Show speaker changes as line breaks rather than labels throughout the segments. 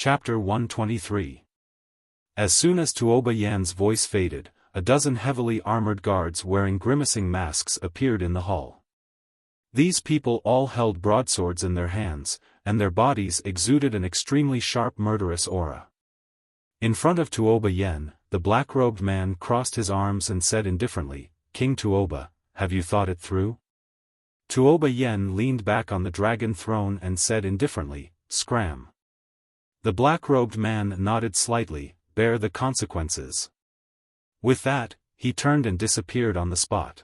Chapter 123. As soon as Tuoba Yan's voice faded, a dozen heavily armored guards wearing grimacing masks appeared in the hall. These people all held broadswords in their hands, and their bodies exuded an extremely sharp murderous aura. In front of Tuoba Yan, the black-robed man crossed his arms and said indifferently, "King Tuoba, have you thought it through?" Tuoba Yan leaned back on the dragon throne and said indifferently, "Scram." The black-robed man nodded slightly, "Bear the consequences." With that, he turned and disappeared on the spot.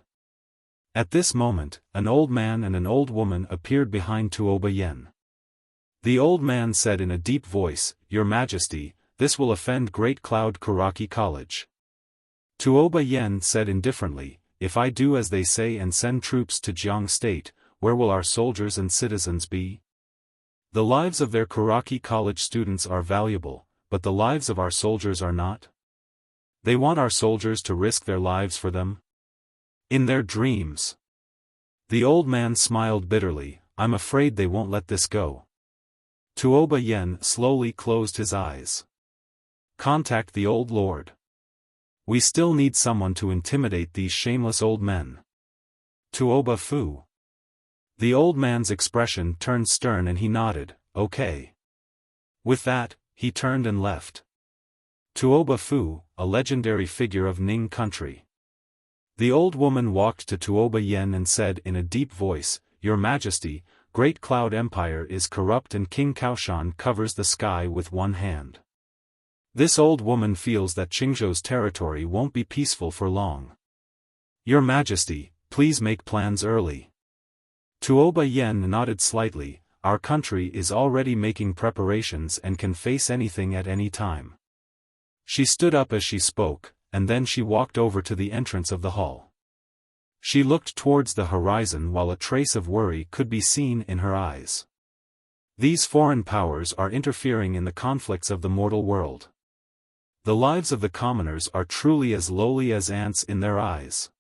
At this moment, an old man and an old woman appeared behind Tuoba Yan. The old man said in a deep voice, "Your Majesty, this will offend Great Cloud Kuraki College." Tuoba Yan said indifferently, "If I do as they say and send troops to Jiang State, where will our soldiers and citizens be? The lives of their Kuraki College students are valuable, but the lives of our soldiers are not. They want our soldiers to risk their lives for them? In their dreams." The old man smiled bitterly, "I'm afraid they won't let this go." Tuoba Yan slowly closed his eyes. "Contact the old lord. We still need someone to intimidate these shameless old men." Tuoba Fu. The old man's expression turned stern and he nodded, "Okay." With that, he turned and left. Tuoba Fu, a legendary figure of Ning country. The old woman walked to Tuoba Yan and said in a deep voice, "Your Majesty, Great Cloud Empire is corrupt and King Kaoshan covers the sky with one hand. This old woman feels that Qingzhou's territory won't be peaceful for long. Your Majesty, please make plans early." Tuoba Yan nodded slightly, "Our country is already making preparations and can face anything at any time." She stood up as she spoke, and then she walked over to the entrance of the hall. She looked towards the horizon while a trace of worry could be seen in her eyes. These foreign powers are interfering in the conflicts of the mortal world. The lives of the commoners are truly as lowly as ants in their eyes.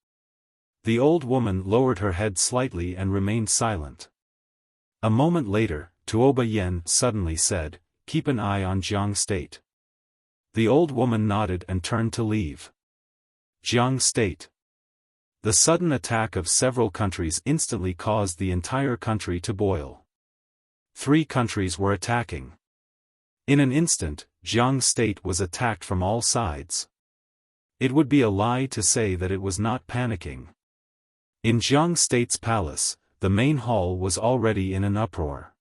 The old woman lowered her head slightly and remained silent. A moment later, Tuoba Yan suddenly said, "Keep an eye on Jiang State." The old woman nodded and turned to leave. Jiang State. The sudden attack of several countries instantly caused the entire country to boil. 3 countries were attacking. In an instant, Jiang State was attacked from all sides. It would be a lie to say that it was not panicking. In Jiang State's palace, the main hall was already in an uproar.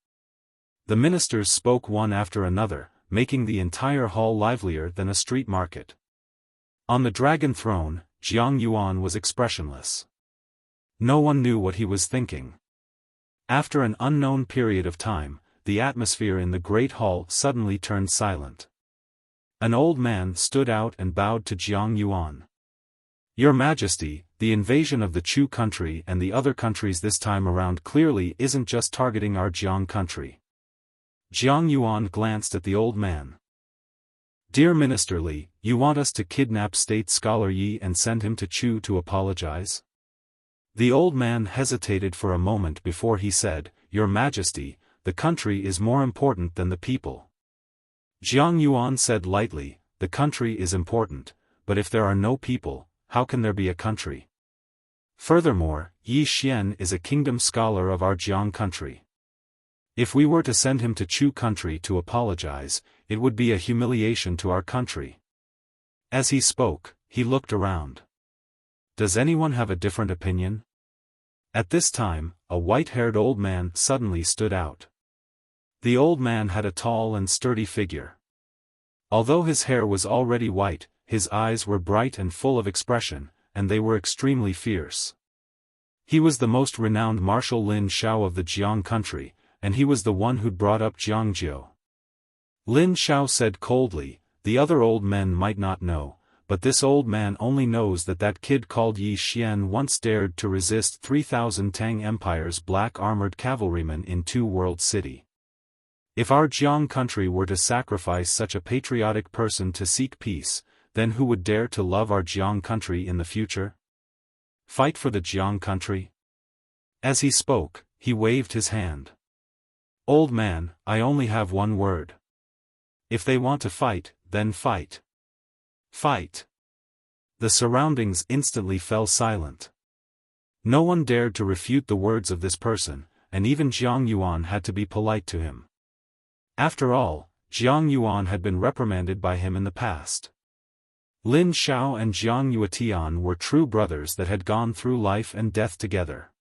The ministers spoke one after another, making the entire hall livelier than a street market. On the dragon throne, Jiang Yuan was expressionless. No one knew what he was thinking. After an unknown period of time, the atmosphere in the great hall suddenly turned silent. An old man stood out and bowed to Jiang Yuan. "Your Majesty, the invasion of the Chu country and the other countries this time around clearly isn't just targeting our Jiang country." Jiang Yuan glanced at the old man. "Dear Minister Li, you want us to kidnap State Scholar Yi and send him to Chu to apologize?" The old man hesitated for a moment before he said, "Your Majesty, the country is more important than the people." Jiang Yuan said lightly, "The country is important, but if there are no people, how can there be a country? Furthermore, Yi Xian is a kingdom scholar of our Jiang country. If we were to send him to Chu country to apologize, it would be a humiliation to our country." As he spoke, he looked around. Does anyone have a different opinion? At this time, a white-haired old man suddenly stood out. The old man had a tall and sturdy figure. Although his hair was already white, his eyes were bright and full of expression, and they were extremely fierce. He was the most renowned Marshal Lin Xiao of the Jiang country, and he was the one who'd brought up Jiangzhou. Lin Xiao said coldly, "The other old men might not know, but this old man only knows that that kid called Yi Xian once dared to resist 3,000 Tang Empire's black armored cavalrymen in Two World City. If our Jiang country were to sacrifice such a patriotic person to seek peace, then who would dare to love our Jiang country in the future? Fight for the Jiang country?" As he spoke, he waved his hand. "Old man, I only have one word. If they want to fight, then fight. Fight. The surroundings instantly fell silent. No one dared to refute the words of this person, and even Jiang Yuan had to be polite to him. After all, Jiang Yuan had been reprimanded by him in the past. Lin Xiao and Jiang Yuetian were true brothers that had gone through life and death together.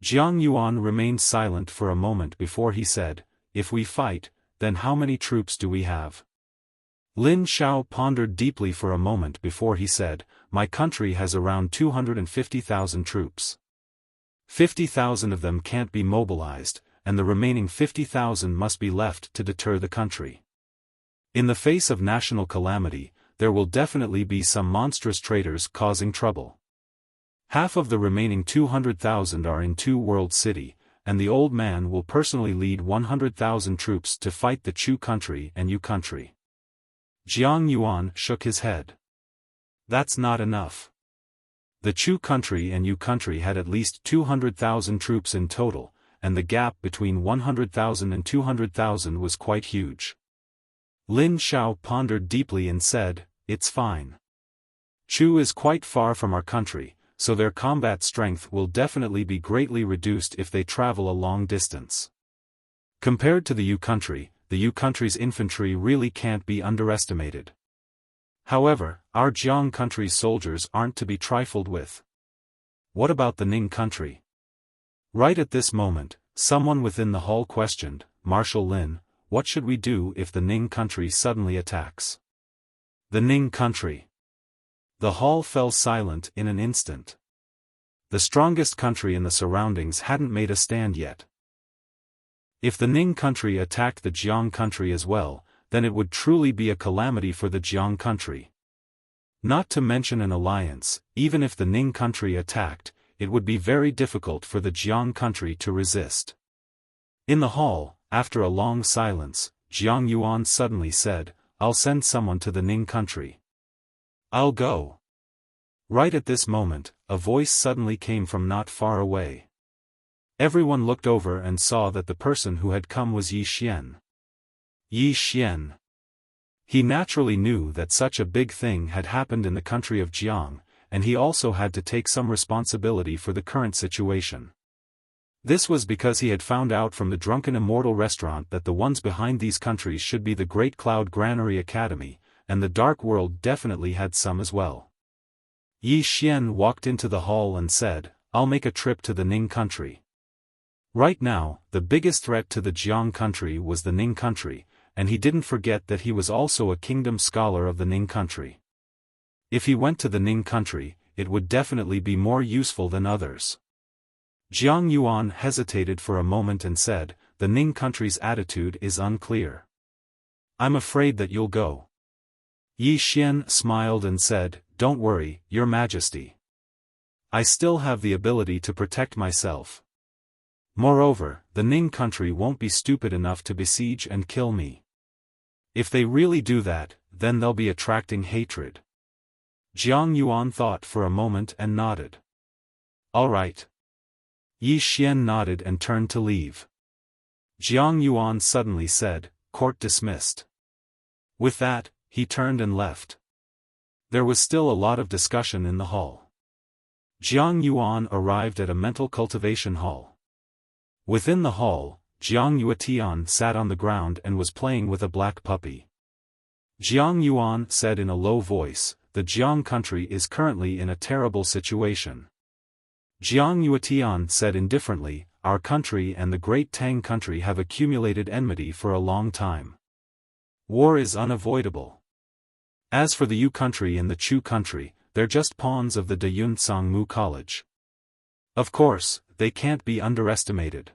Jiang Yuan remained silent for a moment before he said, "If we fight, then how many troops do we have?" Lin Xiao pondered deeply for a moment before he said, "My country has around 250,000 troops. 50,000 of them can't be mobilized, and the remaining 50,000 must be left to deter the country. In the face of national calamity, there will definitely be some monstrous traitors causing trouble. Half of the remaining 200,000 are in Two World City, and the old man will personally lead 100,000 troops to fight the Chu country and Yu country." Jiang Yuan shook his head. "That's not enough. The Chu country and Yu country had at least 200,000 troops in total, and the gap between 100,000 and 200,000 was quite huge." Lin Xiao pondered deeply and said, "It's fine. Chu is quite far from our country, so their combat strength will definitely be greatly reduced if they travel a long distance. Compared to the Yu country's infantry really can't be underestimated. However, our Jiang country's soldiers aren't to be trifled with. What about the Ning country?" Right at this moment, someone within the hall questioned, "Marshal Lin, what should we do if the Ning country suddenly attacks?" The Ning country. The hall fell silent in an instant. The strongest country in the surroundings hadn't made a stand yet. If the Ning country attacked the Jiang country as well, then it would truly be a calamity for the Jiang country. Not to mention an alliance, even if the Ning country attacked, it would be very difficult for the Jiang country to resist. In the hall, after a long silence, Jiang Yuan suddenly said, "I'll send someone to the Ning country. I'll go." Right at this moment, a voice suddenly came from not far away. Everyone looked over and saw that the person who had come was Yi Xian. Yi Xian. He naturally knew that such a big thing had happened in the country of Jiang, and he also had to take some responsibility for the current situation. This was because he had found out from the Drunken Immortal restaurant that the ones behind these countries should be the Great Cloud Granary Academy, and the Dark World definitely had some as well. Yi Xian walked into the hall and said, "I'll make a trip to the Ning country." Right now, the biggest threat to the Jiang country was the Ning country, and he didn't forget that he was also a kingdom scholar of the Ning country. If he went to the Ning country, it would definitely be more useful than others. Jiang Yuan hesitated for a moment and said, "The Ning country's attitude is unclear. I'm afraid that you'll go." Yi Xian smiled and said, "Don't worry, Your Majesty. I still have the ability to protect myself. Moreover, the Ning country won't be stupid enough to besiege and kill me. If they really do that, then they'll be attracting hatred." Jiang Yuan thought for a moment and nodded. "All right." Yi Xian nodded and turned to leave. Jiang Yuan suddenly said, "Court dismissed." With that, he turned and left. There was still a lot of discussion in the hall. Jiang Yuan arrived at a mental cultivation hall. Within the hall, Jiang Yuetian sat on the ground and was playing with a black puppy. Jiang Yuan said in a low voice, "The Jiang country is currently in a terrible situation." Jiang Yuetian said indifferently, "Our country and the Great Tang country have accumulated enmity for a long time. War is unavoidable. As for the Yu country and the Chu country, they're just pawns of the Dayunsangmu College. Of course, they can't be underestimated."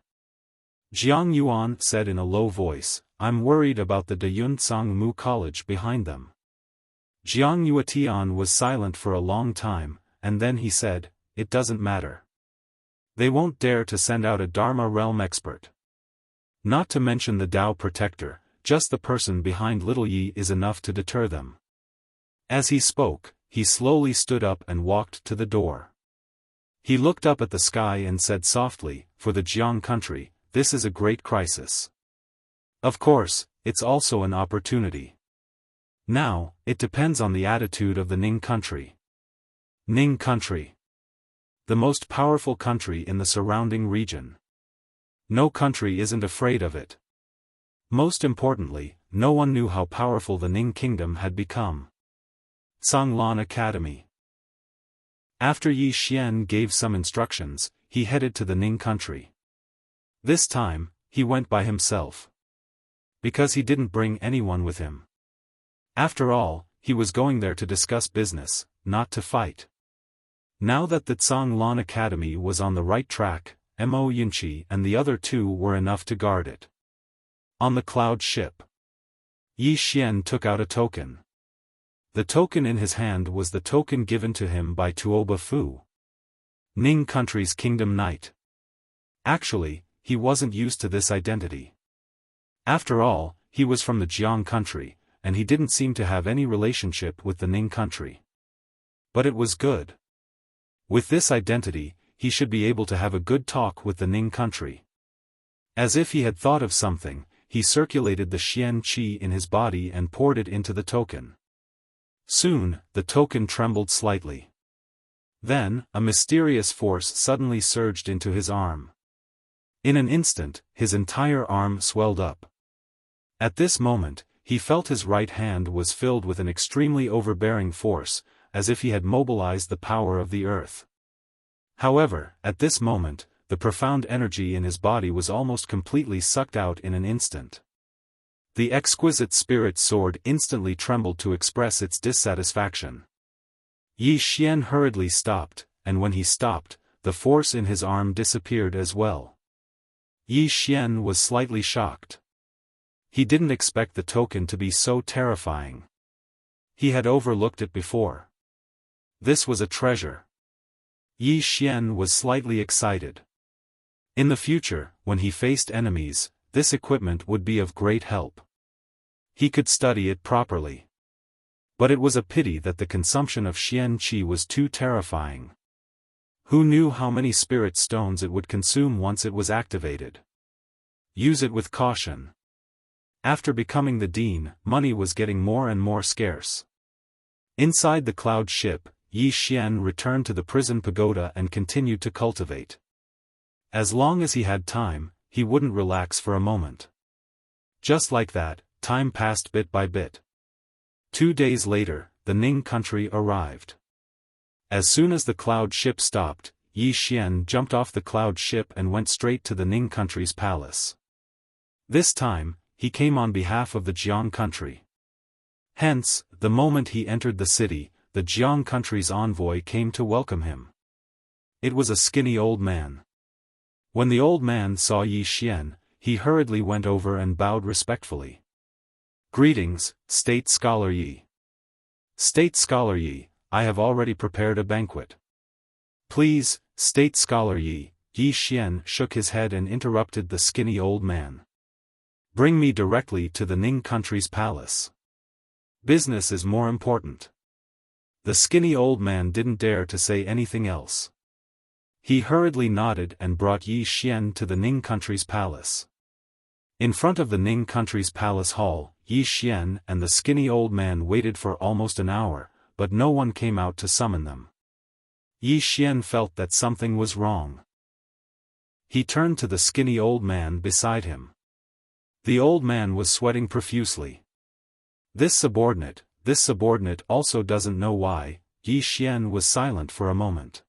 Jiang Yuan said in a low voice, "I'm worried about the Dayunsangmu College behind them." Jiang Yuetian was silent for a long time, and then he said, "It doesn't matter. They won't dare to send out a Dharma realm expert. Not to mention the Tao protector, just the person behind Little Yi is enough to deter them." As he spoke, he slowly stood up and walked to the door. He looked up at the sky and said softly, "For the Jiang country, this is a great crisis. Of course, it's also an opportunity. Now, it depends on the attitude of the Ning country. Ning country. The most powerful country in the surrounding region. No country isn't afraid of it. Most importantly, no one knew how powerful the Ning kingdom had become. Sanglan Academy. After Yi Xian gave some instructions, he headed to the Ning country. This time, he went by himself. Because he didn't bring anyone with him. After all, he was going there to discuss business, not to fight. Now that the Sanglan Academy was on the right track, Mo Yunqi and the other two were enough to guard it. On the cloud ship, Yi Xian took out a token. The token in his hand was the token given to him by Tuoba Fu, Ning country's kingdom knight. Actually, he wasn't used to this identity. After all, he was from the Jiang country, and he didn't seem to have any relationship with the Ning country. But it was good. With this identity, he should be able to have a good talk with the Ning country. As if he had thought of something, he circulated the Xian Qi in his body and poured it into the token. Soon, the token trembled slightly. Then, a mysterious force suddenly surged into his arm. In an instant, his entire arm swelled up. At this moment, he felt his right hand was filled with an extremely overbearing force, as if he had mobilized the power of the earth. However, at this moment, the profound energy in his body was almost completely sucked out in an instant. The exquisite spirit sword instantly trembled to express its dissatisfaction. Yi Xian hurriedly stopped, and when he stopped, the force in his arm disappeared as well. Yi Xian was slightly shocked. He didn't expect the token to be so terrifying. He had overlooked it before. This was a treasure. Yi Xian was slightly excited. In the future, when he faced enemies, this equipment would be of great help. He could study it properly. But it was a pity that the consumption of Xian Qi was too terrifying. Who knew how many spirit stones it would consume once it was activated? Use it with caution. After becoming the dean, money was getting more and more scarce. Inside the cloud ship, Yi Xian returned to the prison pagoda and continued to cultivate. As long as he had time, he wouldn't relax for a moment. Just like that, time passed bit by bit. 2 days later, the Ning country arrived. As soon as the cloud ship stopped, Yi Xian jumped off the cloud ship and went straight to the Ning country's palace. This time, he came on behalf of the Jiang country. Hence, the moment he entered the city, the Jiang country's envoy came to welcome him. It was a skinny old man. When the old man saw Yi Xian, he hurriedly went over and bowed respectfully. Greetings, State Scholar Yi. State Scholar Yi, I have already prepared a banquet. Please, State Scholar Yi. Yi Xian shook his head and interrupted the skinny old man. Bring me directly to the Ning country's palace. Business is more important. The skinny old man didn't dare to say anything else. He hurriedly nodded and brought Yi Xian to the Ning country's palace. In front of the Ning country's palace hall, Yi Xian and the skinny old man waited for almost an hour, but no one came out to summon them. Yi Xian felt that something was wrong. He turned to the skinny old man beside him. The old man was sweating profusely. This subordinate also doesn't know why. Yi Xian was silent for a moment.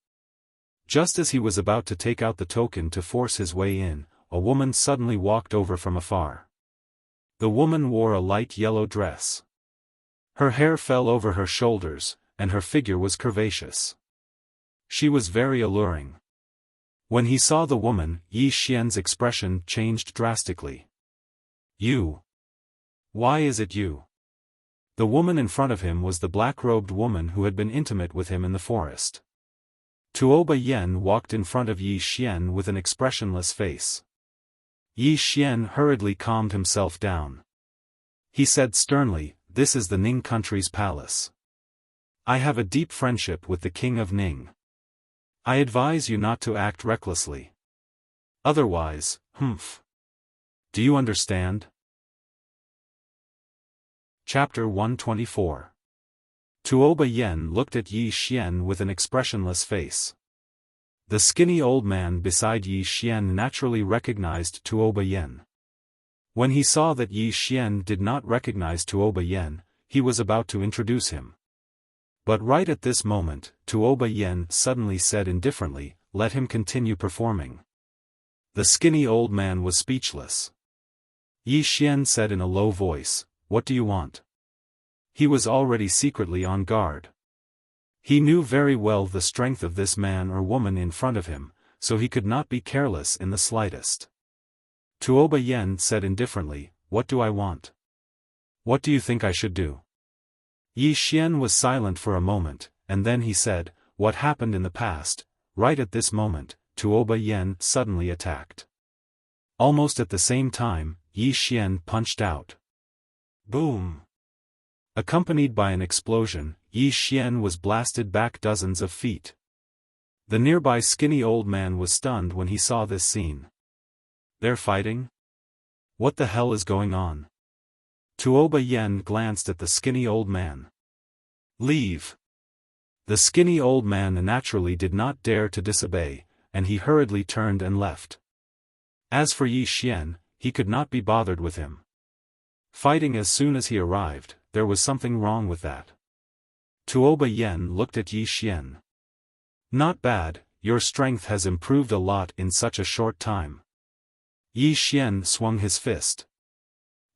Just as he was about to take out the token to force his way in, a woman suddenly walked over from afar. The woman wore a light yellow dress. Her hair fell over her shoulders, and her figure was curvaceous. She was very alluring. When he saw the woman, Yi Xian's expression changed drastically. You? Why is it you? The woman in front of him was the black-robed woman who had been intimate with him in the forest. Tuoba Yen walked in front of Yi Xian with an expressionless face. Yi Xian hurriedly calmed himself down. He said sternly, "This is the Ning country's palace. I have a deep friendship with the king of Ning. I advise you not to act recklessly. Otherwise, Do you understand?" Chapter 124. Tuoba Yen looked at Yi Xian with an expressionless face. The skinny old man beside Yi Xian naturally recognized Tuoba Yen. When he saw that Yi Xian did not recognize Tuoba Yen, he was about to introduce him. But right at this moment, Tuoba Yen suddenly said indifferently, "Let him continue performing." The skinny old man was speechless. Yi Xian said in a low voice, "What do you want?" He was already secretly on guard. He knew very well the strength of this man or woman in front of him, so he could not be careless in the slightest. Tuoba Yen said indifferently, "What do I want? What do you think I should do?" Yi Xian was silent for a moment, and then he said, "What happened in the past?" Right at this moment, Tuoba Yen suddenly attacked. Almost at the same time, Yi Xian punched out. Boom! Accompanied by an explosion, Yi Xian was blasted back dozens of feet. The nearby skinny old man was stunned when he saw this scene. They're fighting? What the hell is going on? Tuoba Yen glanced at the skinny old man. Leave! The skinny old man naturally did not dare to disobey, and he hurriedly turned and left. As for Yi Xian, he could not be bothered with him. Fighting as soon as he arrived, there was something wrong with that. Tuoba Yen looked at Yi Xian. Not bad, your strength has improved a lot in such a short time. Yi Xian swung his fist.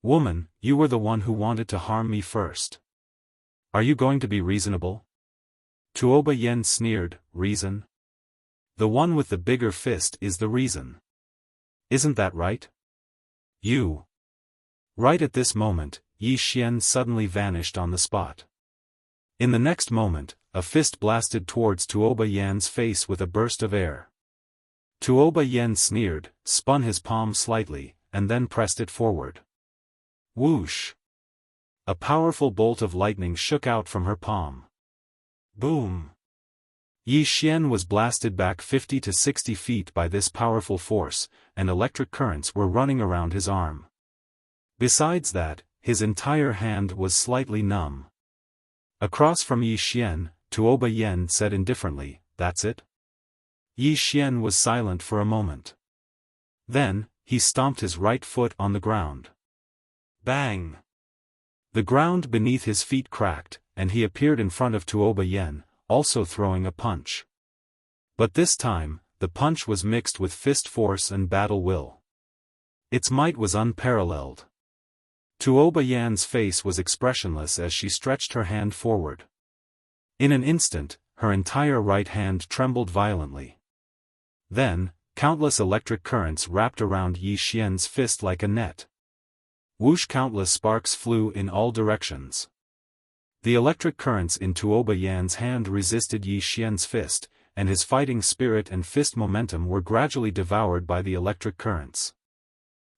Woman, you were the one who wanted to harm me first. Are you going to be reasonable? Tuoba Yen sneered, reason? The one with the bigger fist is the reason. Isn't that right? You. Right at this moment, Yi Xian suddenly vanished on the spot. In the next moment, a fist blasted towards Tuoba Yan's face with a burst of air. Tuoba Yen sneered, spun his palm slightly, and then pressed it forward. Whoosh! A powerful bolt of lightning shook out from her palm. Boom! Yi Xian was blasted back 50 to 60 feet by this powerful force, and electric currents were running around his arm. Besides that, his entire hand was slightly numb. Across from Yi Xian, Tuoba Yen said indifferently, "That's it?" Yi Xian was silent for a moment. Then, he stomped his right foot on the ground. Bang! The ground beneath his feet cracked, and he appeared in front of Tuoba Yen, also throwing a punch. But this time, the punch was mixed with fist force and battle will. Its might was unparalleled. Tuoba Yan's face was expressionless as she stretched her hand forward. In an instant, her entire right hand trembled violently. Then, countless electric currents wrapped around Yi Xian's fist like a net. Whoosh! Countless sparks flew in all directions. The electric currents in Tuoba Yan's hand resisted Yi Xian's fist, and his fighting spirit and fist momentum were gradually devoured by the electric currents.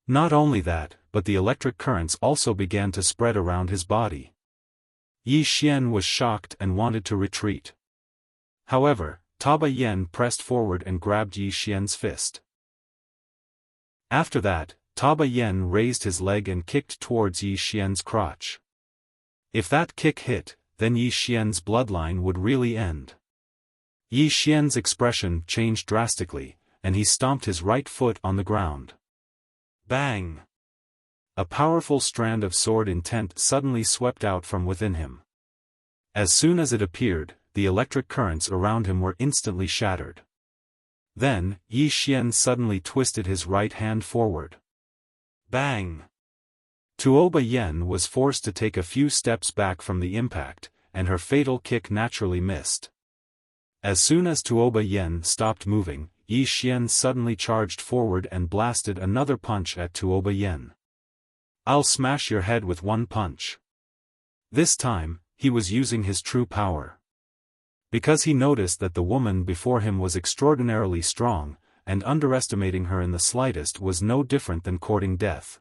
Not only that, but the electric currents also began to spread around his body. Yi Xian was shocked and wanted to retreat. However, Tuoba Yen pressed forward and grabbed Yi Xian's fist. After that, Tuoba Yen raised his leg and kicked towards Yi Xian's crotch. If that kick hit, then Yi Xian's bloodline would really end. Yi Xian's expression changed drastically, and he stomped his right foot on the ground. Bang! A powerful strand of sword intent suddenly swept out from within him. As soon as it appeared, the electric currents around him were instantly shattered. Then, Yi Xian suddenly twisted his right hand forward. Bang! Tuoba Yen was forced to take a few steps back from the impact, and her fatal kick naturally missed. As soon as Tuoba Yen stopped moving, Yi Xian suddenly charged forward and blasted another punch at Tuoba Yen. I'll smash your head with one punch. This time, he was using his true power. Because he noticed that the woman before him was extraordinarily strong, and underestimating her in the slightest was no different than courting death.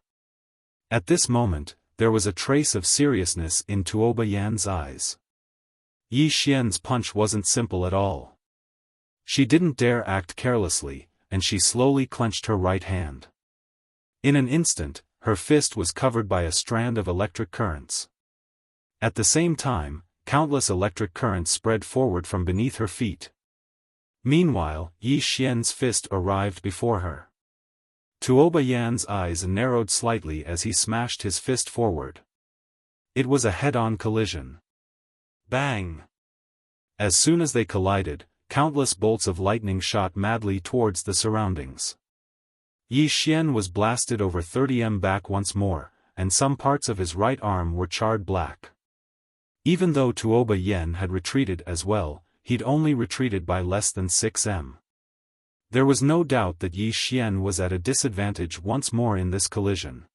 At this moment, there was a trace of seriousness in Tuoba Yan's eyes. Yi Xian's punch wasn't simple at all. She didn't dare act carelessly, and she slowly clenched her right hand. In an instant, her fist was covered by a strand of electric currents. At the same time, countless electric currents spread forward from beneath her feet. Meanwhile, Yi Xian's fist arrived before her. Tuoba Yan's eyes narrowed slightly as he smashed his fist forward. It was a head-on collision. Bang! As soon as they collided, countless bolts of lightning shot madly towards the surroundings. Yi Xian was blasted over 30 m back once more, and some parts of his right arm were charred black. Even though Tuoba Yan had retreated as well, he'd only retreated by less than 6 m. There was no doubt that Yi Xian was at a disadvantage once more in this collision.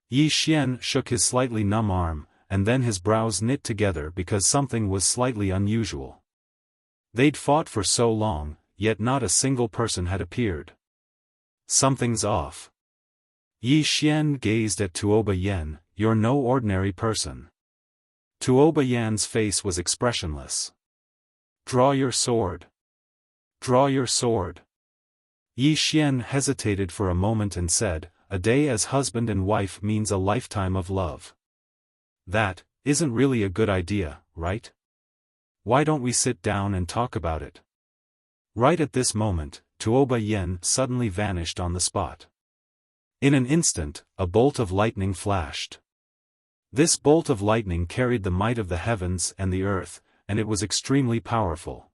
Yi Xian shook his slightly numb arm, and then his brows knit together because something was slightly unusual. They'd fought for so long, yet not a single person had appeared. Something's off. Yi Xian gazed at Tuoba Yan. You're no ordinary person. Tuoba Yan's face was expressionless. Draw your sword. Draw your sword. Yi Xian hesitated for a moment and said, a day as husband and wife means a lifetime of love. That isn't really a good idea, right? Why don't we sit down and talk about it? Right at this moment, Tuoba Yan suddenly vanished on the spot. In an instant, a bolt of lightning flashed. This bolt of lightning carried the might of the heavens and the earth, and it was extremely powerful.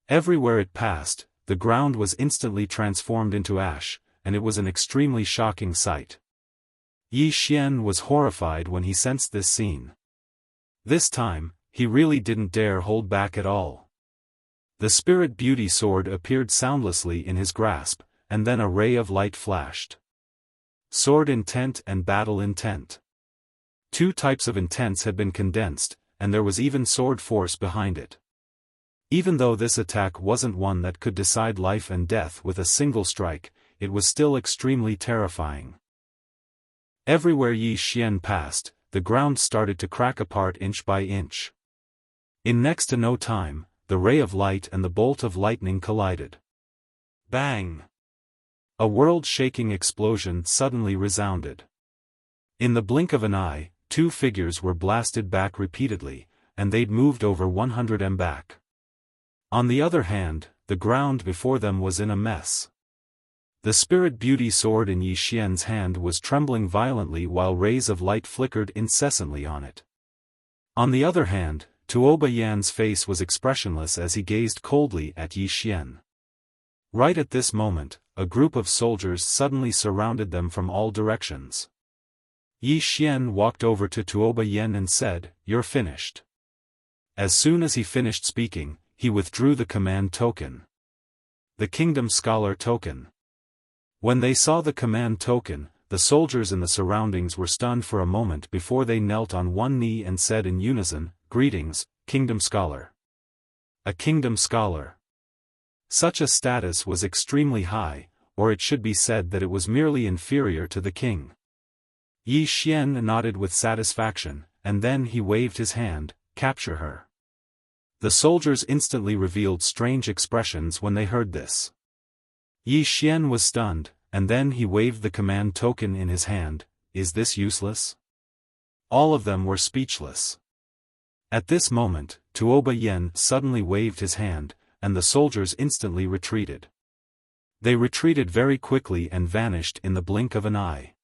Everywhere it passed, the ground was instantly transformed into ash, and it was an extremely shocking sight. Yi Xian was horrified when he sensed this scene. This time, he really didn't dare hold back at all. The Spirit Beauty sword appeared soundlessly in his grasp, and then a ray of light flashed. Sword intent and battle intent. Two types of intents had been condensed, and there was even sword force behind it. Even though this attack wasn't one that could decide life and death with a single strike, it was still extremely terrifying. Everywhere Yi Xian passed, the ground started to crack apart inch by inch. In next to no time, the ray of light and the bolt of lightning collided. Bang! A world-shaking explosion suddenly resounded. In the blink of an eye, two figures were blasted back repeatedly, and they'd moved over 100 m back. On the other hand, the ground before them was in a mess. The Spirit Beauty sword in Yi Xian's hand was trembling violently while rays of light flickered incessantly on it. On the other hand, Tuoba Yan's face was expressionless as he gazed coldly at Yi Xian. Right at this moment, a group of soldiers suddenly surrounded them from all directions. Yi Xian walked over to Tuoba Yan and said, "You're finished." As soon as he finished speaking, he withdrew the command token. The Kingdom Scholar token. When they saw the command token, the soldiers in the surroundings were stunned for a moment before they knelt on one knee and said in unison, "Greetings, Kingdom Scholar." A Kingdom Scholar. Such a status was extremely high, or it should be said that it was merely inferior to the king. Yi Xian nodded with satisfaction, and then he waved his hand, "Capture her." The soldiers instantly revealed strange expressions when they heard this. Yi Xian was stunned, and then he waved the command token in his hand. Is this useless? All of them were speechless. At this moment, Tuoba Yan suddenly waved his hand, and the soldiers instantly retreated. They retreated very quickly and vanished in the blink of an eye.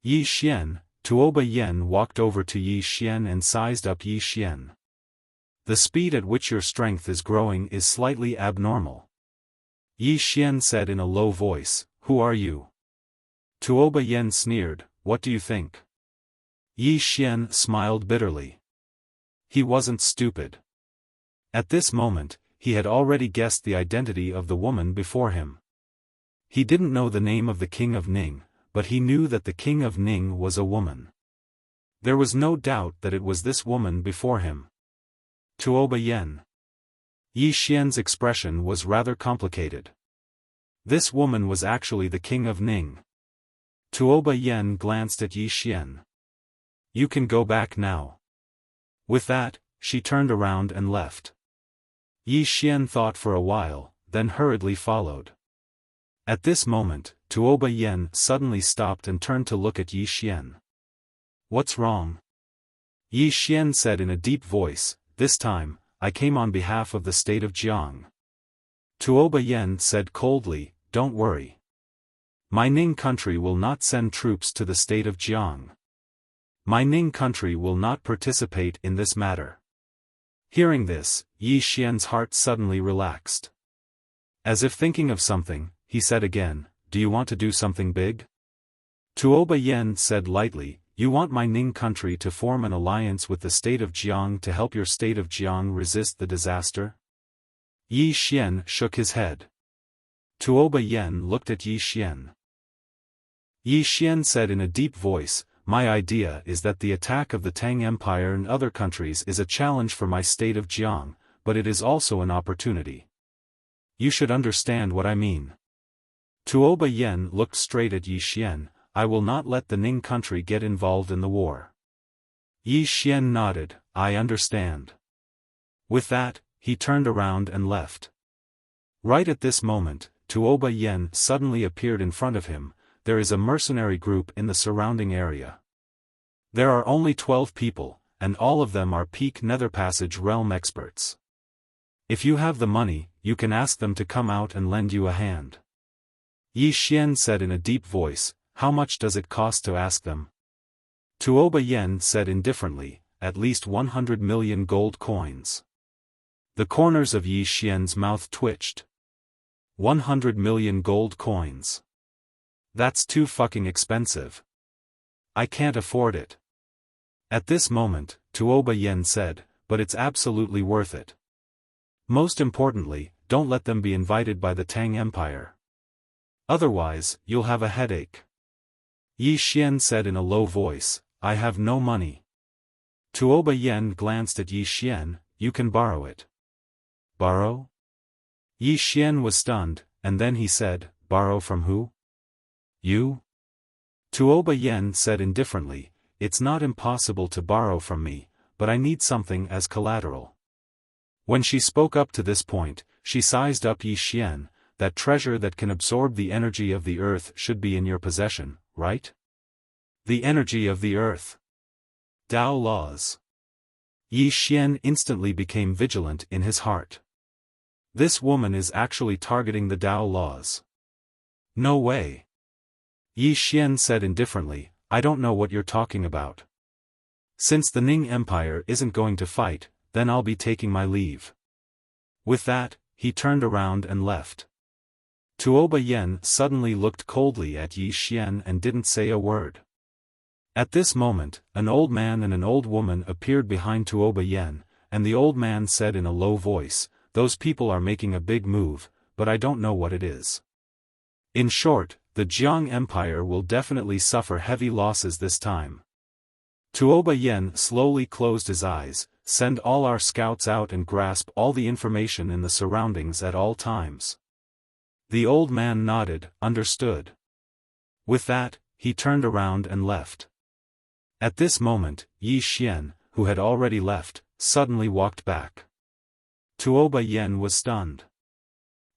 Yi Xian, Tuoba Yan walked over to Yi Xian and sized up Yi Xian. The speed at which your strength is growing is slightly abnormal. Yi Xian said in a low voice, "Who are you?" Tuoba Yan sneered, "What do you think?" Yi Xian smiled bitterly. He wasn't stupid. At this moment, he had already guessed the identity of the woman before him. He didn't know the name of the King of Ning, but he knew that the King of Ning was a woman. There was no doubt that it was this woman before him. Tuoba Yan. Yi Xian's expression was rather complicated. This woman was actually the King of Ning. Tuoba Yan glanced at Yi Xian. "You can go back now." With that, she turned around and left. Yi Xian thought for a while, then hurriedly followed. At this moment, Tuoba Yan suddenly stopped and turned to look at Yi Xian. "What's wrong?" Yi Xian said in a deep voice, "This time, I came on behalf of the state of Jiang." Tuoba Yen said coldly, "Don't worry. My Ning country will not send troops to the state of Jiang. My Ning country will not participate in this matter." Hearing this, Yi Xian's heart suddenly relaxed. As if thinking of something, he said again, "Do you want to do something big?" Tuoba Yen said lightly, "You want my Ning country to form an alliance with the state of Jiang to help your state of Jiang resist the disaster?" Yi Xian shook his head. Tuoba Yen looked at Yi Xian. Yi Xian said in a deep voice, "My idea is that the attack of the Tang Empire and other countries is a challenge for my state of Jiang, but it is also an opportunity. You should understand what I mean." Tuoba Yen looked straight at Yi Xian. "I will not let the Ning country get involved in the war." Yi Xian nodded, "I understand." With that, he turned around and left. Right at this moment, Tuoba Yen suddenly appeared in front of him. There is a mercenary group in the surrounding area. There are only 12 people, and all of them are peak Netherpassage realm experts. If you have the money, you can ask them to come out and lend you a hand. Yi Xian said in a deep voice, "How much does it cost to ask them?" Tuoba Yen said indifferently, "At least 100 million gold coins." The corners of Yi Xian's mouth twitched. 100 million gold coins. That's too fucking expensive. I can't afford it. At this moment, Tuoba Yen said, "But it's absolutely worth it. Most importantly, don't let them be invited by the Tang Empire. Otherwise, you'll have a headache." Yi Xian said in a low voice, "I have no money." Tuoba Yen glanced at Yi Xian, "You can borrow it." "Borrow?" Yi Xian was stunned, and then he said, "Borrow from who?" "You?" Tuoba Yen said indifferently, "It's not impossible to borrow from me, but I need something as collateral." When she spoke up to this point, she sized up Yi Xian. "That treasure that can absorb the energy of the earth should be in your possession, right?" The energy of the earth. Tao laws. Yi Xian instantly became vigilant in his heart. This woman is actually targeting the Tao laws. No way. Yi Xian said indifferently, "I don't know what you're talking about. Since the Ning Empire isn't going to fight, then I'll be taking my leave." With that, he turned around and left. Tuoba Yen suddenly looked coldly at Yi Xian and didn't say a word. At this moment, an old man and an old woman appeared behind Tuoba Yen, and the old man said in a low voice, "Those people are making a big move, but I don't know what it is." In short, the Jiang Empire will definitely suffer heavy losses this time. Tuoba Yen slowly closed his eyes. "Send all our scouts out and grasp all the information in the surroundings at all times." The old man nodded, "Understood." With that, he turned around and left. At this moment, Yi Xian, who had already left, suddenly walked back. Tuoba Yen was stunned.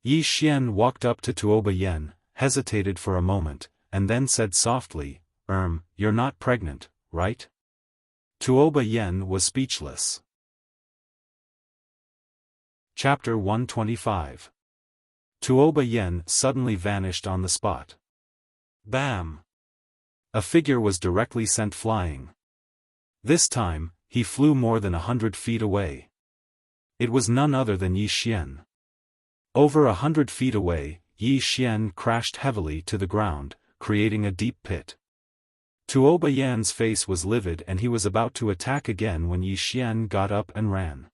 Yi Xian walked up to Tuoba Yen, hesitated for a moment, and then said softly, "You're not pregnant, right?" Tuoba Yen was speechless. Chapter 125. Tuoba Yen suddenly vanished on the spot. Bam! A figure was directly sent flying. This time, he flew more than 100 feet away. It was none other than Yi Xian. Over 100 feet away, Yi Xian crashed heavily to the ground, creating a deep pit. Tuoba Yan's face was livid and he was about to attack again when Yi Xian got up and ran.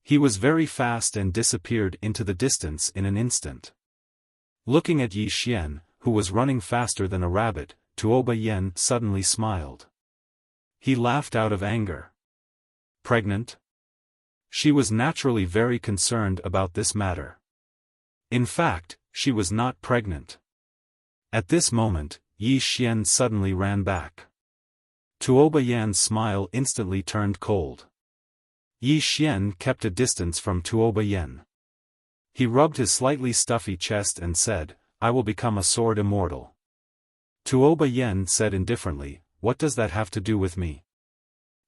He was very fast and disappeared into the distance in an instant. Looking at Yi Xian, who was running faster than a rabbit, Tuoba Yen suddenly smiled. He laughed out of anger. Pregnant? She was naturally very concerned about this matter. In fact, she was not pregnant. At this moment, Yi Xian suddenly ran back. Tuoba Yan's smile instantly turned cold. Yi Xian kept a distance from Tuoba Yen. He rubbed his slightly stuffy chest and said, "I will become a sword immortal." Tuoba Yen said indifferently, "What does that have to do with me?"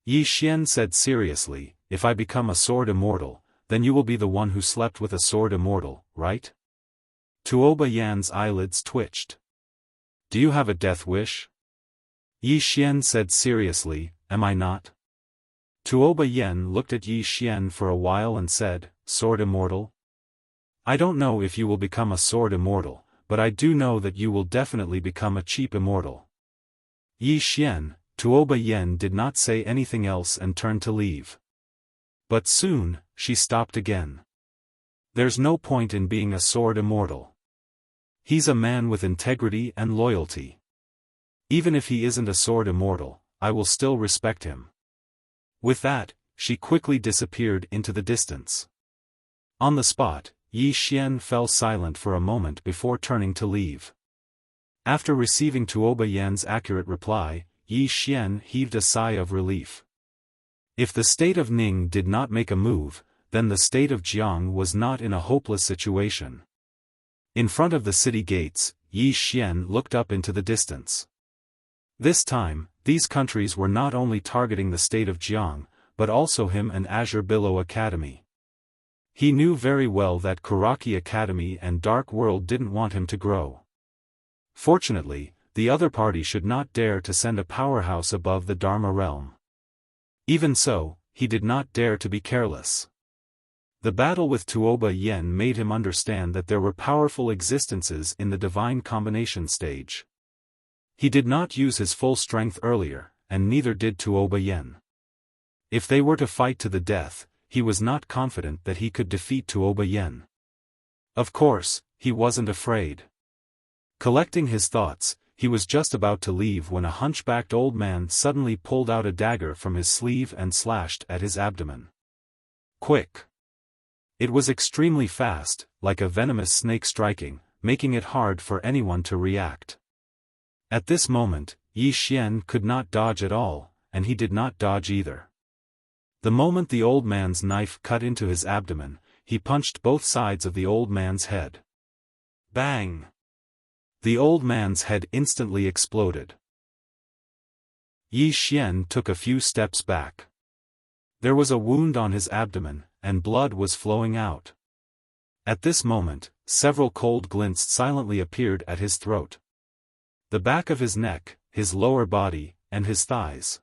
Yi Xian said seriously, if I become a sword immortal, then you will be the one who slept with a sword immortal, right? Tuoba Yan's eyelids twitched. Do you have a death wish? Yi Xian said seriously, am I not? Tuoba Yan looked at Yi Xian for a while and said, sword immortal? I don't know if you will become a sword immortal, but I do know that you will definitely become a cheap immortal. Yi Xian, Tuoba Yan did not say anything else and turned to leave. But soon, she stopped again. There's no point in being a sword immortal. He's a man with integrity and loyalty. Even if he isn't a sword immortal, I will still respect him. With that, she quickly disappeared into the distance. On the spot, Yi Xian fell silent for a moment before turning to leave. After receiving Tuoba Yan's accurate reply, Yi Xian heaved a sigh of relief. If the state of Ning did not make a move, then the state of Jiang was not in a hopeless situation. In front of the city gates, Yi Xian looked up into the distance. This time, these countries were not only targeting the state of Jiang, but also him and Azure Billow Academy. He knew very well that Kuraki Academy and Dark World didn't want him to grow. Fortunately, the other party should not dare to send a powerhouse above the Dharma realm. Even so, he did not dare to be careless. The battle with Tuoba Yan made him understand that there were powerful existences in the divine combination stage. He did not use his full strength earlier, and neither did Tuoba Yan. If they were to fight to the death, he was not confident that he could defeat Tuoba Yan. Of course, he wasn't afraid. Collecting his thoughts, he was just about to leave when a hunchbacked old man suddenly pulled out a dagger from his sleeve and slashed at his abdomen. Quick! It was extremely fast, like a venomous snake striking, making it hard for anyone to react. At this moment, Yi Xian could not dodge at all, and he did not dodge either. The moment the old man's knife cut into his abdomen, he punched both sides of the old man's head. Bang! The old man's head instantly exploded. Yi Xian took a few steps back. There was a wound on his abdomen, and blood was flowing out. At this moment, several cold glints silently appeared at his throat. The back of his neck, his lower body, and his thighs.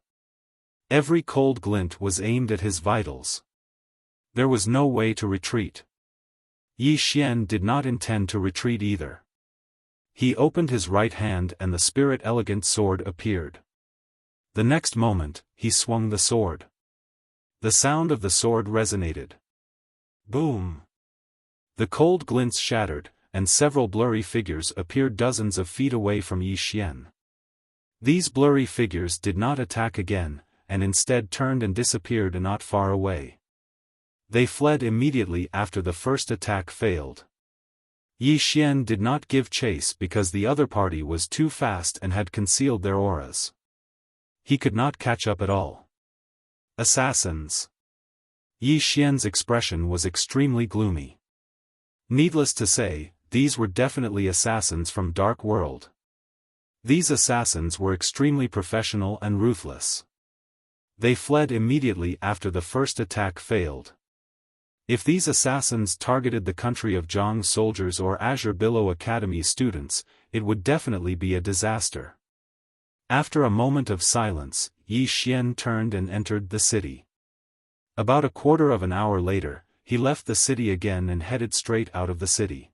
Every cold glint was aimed at his vitals. There was no way to retreat. Yi Xian did not intend to retreat either. He opened his right hand and the spirit elegant sword appeared. The next moment, he swung the sword. The sound of the sword resonated. Boom! The cold glints shattered, and several blurry figures appeared dozens of feet away from Yi Xian. These blurry figures did not attack again, and instead turned and disappeared not far away. They fled immediately after the first attack failed. Yi Xian did not give chase because the other party was too fast and had concealed their auras. He could not catch up at all. Assassins! Yi Xian's expression was extremely gloomy. Needless to say, these were definitely assassins from Dark World. These assassins were extremely professional and ruthless. They fled immediately after the first attack failed. If these assassins targeted the country of Zhang soldiers or Azure Billow Academy students, it would definitely be a disaster. After a moment of silence, Yi Xian turned and entered the city. About a quarter of an hour later, he left the city again and headed straight out of the city.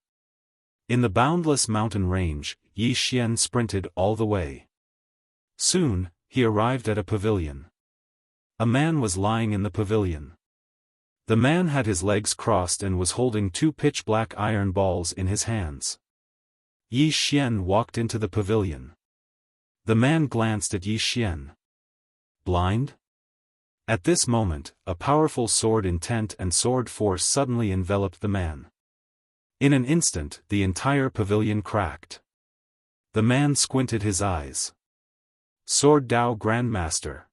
In the boundless mountain range, Yi Xian sprinted all the way. Soon, he arrived at a pavilion. A man was lying in the pavilion. The man had his legs crossed and was holding two pitch-black iron balls in his hands. Yi Xian walked into the pavilion. The man glanced at Yi Xian. Blind? At this moment, a powerful sword intent and sword force suddenly enveloped the man. In an instant, the entire pavilion cracked. The man squinted his eyes. Sword Dao Grandmaster.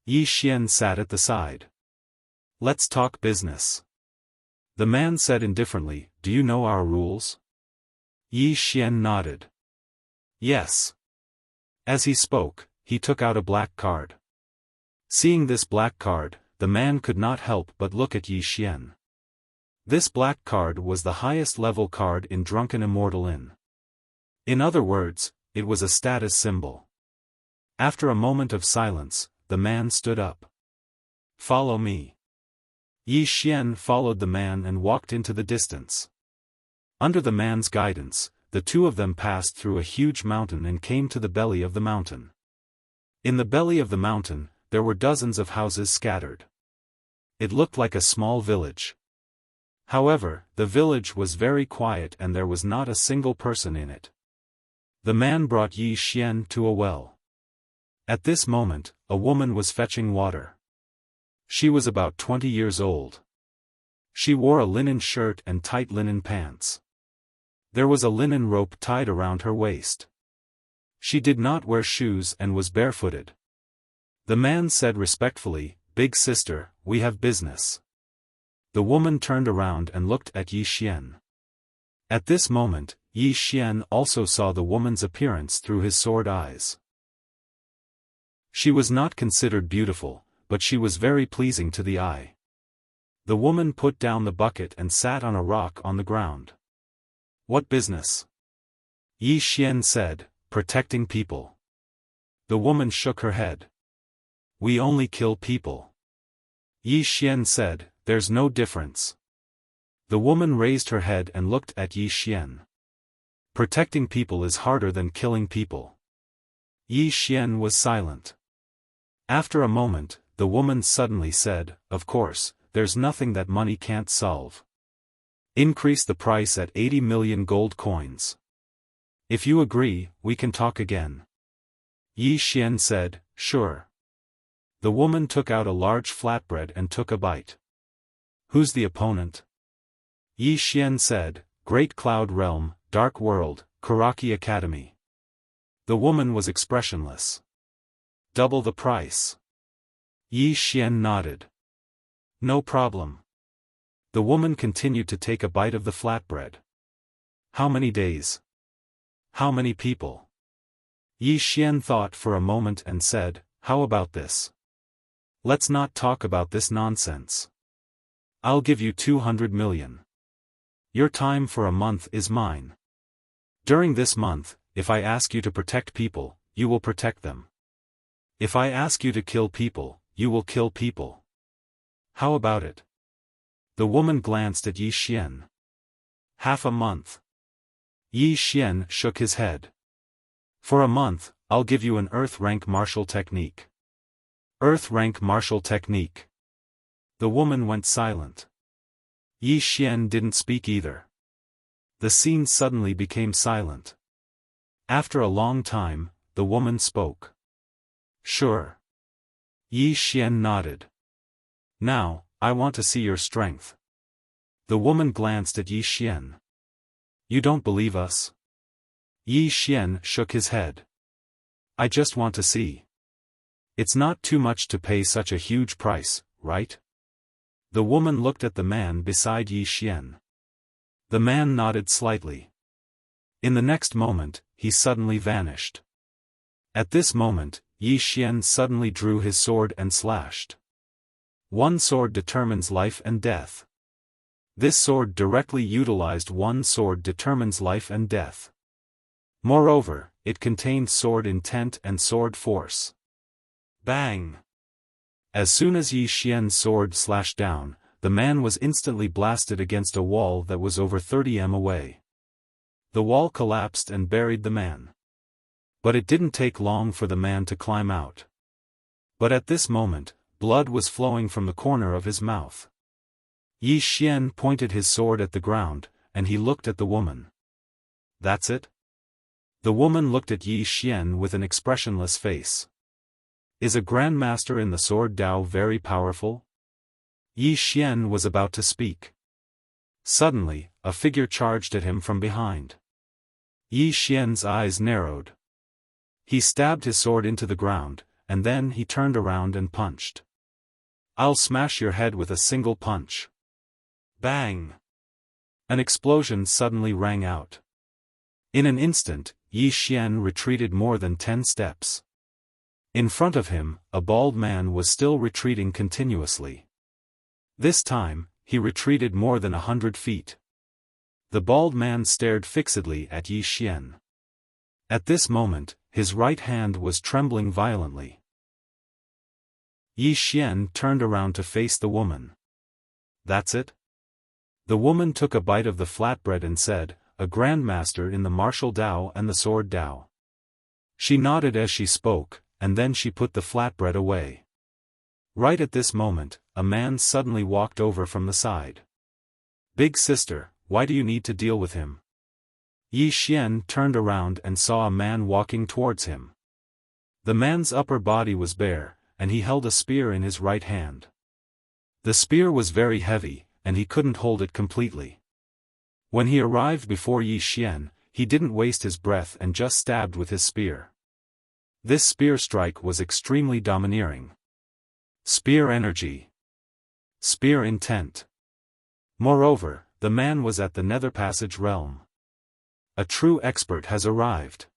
Yi Xian sat at the side. Let's talk business. The man said indifferently, do you know our rules? Yi Xian nodded. Yes. As he spoke, he took out a black card. Seeing this black card, the man could not help but look at Yi Xian. This black card was the highest level card in Drunken Immortal Inn. In other words, it was a status symbol. After a moment of silence, the man stood up. "Follow me." Yi Xian followed the man and walked into the distance. Under the man's guidance, the two of them passed through a huge mountain and came to the belly of the mountain. In the belly of the mountain, there were dozens of houses scattered. It looked like a small village. However, the village was very quiet and there was not a single person in it. The man brought Yi Xian to a well. At this moment, a woman was fetching water. She was about 20 years old. She wore a linen shirt and tight linen pants. There was a linen rope tied around her waist. She did not wear shoes and was barefooted. The man said respectfully, "Big sister, we have business." The woman turned around and looked at Yi Xian. At this moment, Yi Xian also saw the woman's appearance through his sword eyes. She was not considered beautiful, but she was very pleasing to the eye. The woman put down the bucket and sat on a rock on the ground. "What business?" Yi Xian said, "Protecting people." The woman shook her head. "We only kill people." Yi Xian said, "There's no difference." The woman raised her head and looked at Yi Xian. "Protecting people is harder than killing people." Yi Xian was silent. After a moment, the woman suddenly said, "Of course, there's nothing that money can't solve. Increase the price at 80 million gold coins. If you agree, we can talk again." Yi Xian said, "Sure." The woman took out a large flatbread and took a bite. "Who's the opponent?" Yi Xian said, "Great Cloud Realm, Dark World, Karaki Academy." The woman was expressionless. "Double the price." Yi Xian nodded. "No problem." The woman continued to take a bite of the flatbread. "How many days? How many people?" Yi Xian thought for a moment and said, "How about this? Let's not talk about this nonsense. I'll give you 200 million. Your time for a month is mine. During this month, if I ask you to protect people, you will protect them. If I ask you to kill people, you will kill people. How about it?" The woman glanced at Yi Xian. "Half a month." Yi Xian shook his head. "For a month, I'll give you an Earth rank martial technique." "Earth rank martial technique." The woman went silent. Yi Xian didn't speak either. The scene suddenly became silent. After a long time, the woman spoke. "Sure." Yi Xian nodded. "Now, I want to see your strength." The woman glanced at Yi Xian. "You don't believe us?" Yi Xian shook his head. "I just want to see. It's not too much to pay such a huge price, right?" The woman looked at the man beside Yi Xian. The man nodded slightly. In the next moment, he suddenly vanished. At this moment, Yi Xian suddenly drew his sword and slashed. One sword determines life and death. This sword directly utilized one sword determines life and death. Moreover, it contained sword intent and sword force. Bang! As soon as Yi Xian's sword slashed down, the man was instantly blasted against a wall that was over 30 m away. The wall collapsed and buried the man. But it didn't take long for the man to climb out. But at this moment, blood was flowing from the corner of his mouth. Yi Xian pointed his sword at the ground, and he looked at the woman. "That's it?" The woman looked at Yi Xian with an expressionless face. "Is a grandmaster in the sword Dao very powerful?" Yi Xian was about to speak. Suddenly, a figure charged at him from behind. Yi Xian's eyes narrowed. He stabbed his sword into the ground, and then he turned around and punched. "I'll smash your head with a single punch." Bang! An explosion suddenly rang out. In an instant, Yi Xian retreated more than 10 steps. In front of him, a bald man was still retreating continuously. This time, he retreated more than 100 feet. The bald man stared fixedly at Yi Xian. At this moment, his right hand was trembling violently. Yi Xian turned around to face the woman. "That's it?" The woman took a bite of the flatbread and said, "A grandmaster in the martial Dao and the sword Dao." She nodded as she spoke, and then she put the flatbread away. Right at this moment, a man suddenly walked over from the side. "Big sister, why do you need to deal with him?" Yi Xian turned around and saw a man walking towards him. The man's upper body was bare, and he held a spear in his right hand. The spear was very heavy, and he couldn't hold it completely. When he arrived before Yi Xian, he didn't waste his breath and just stabbed with his spear. This spear strike was extremely domineering. Spear energy. Spear intent. Moreover, the man was at the Nether Passage realm. A true expert has arrived.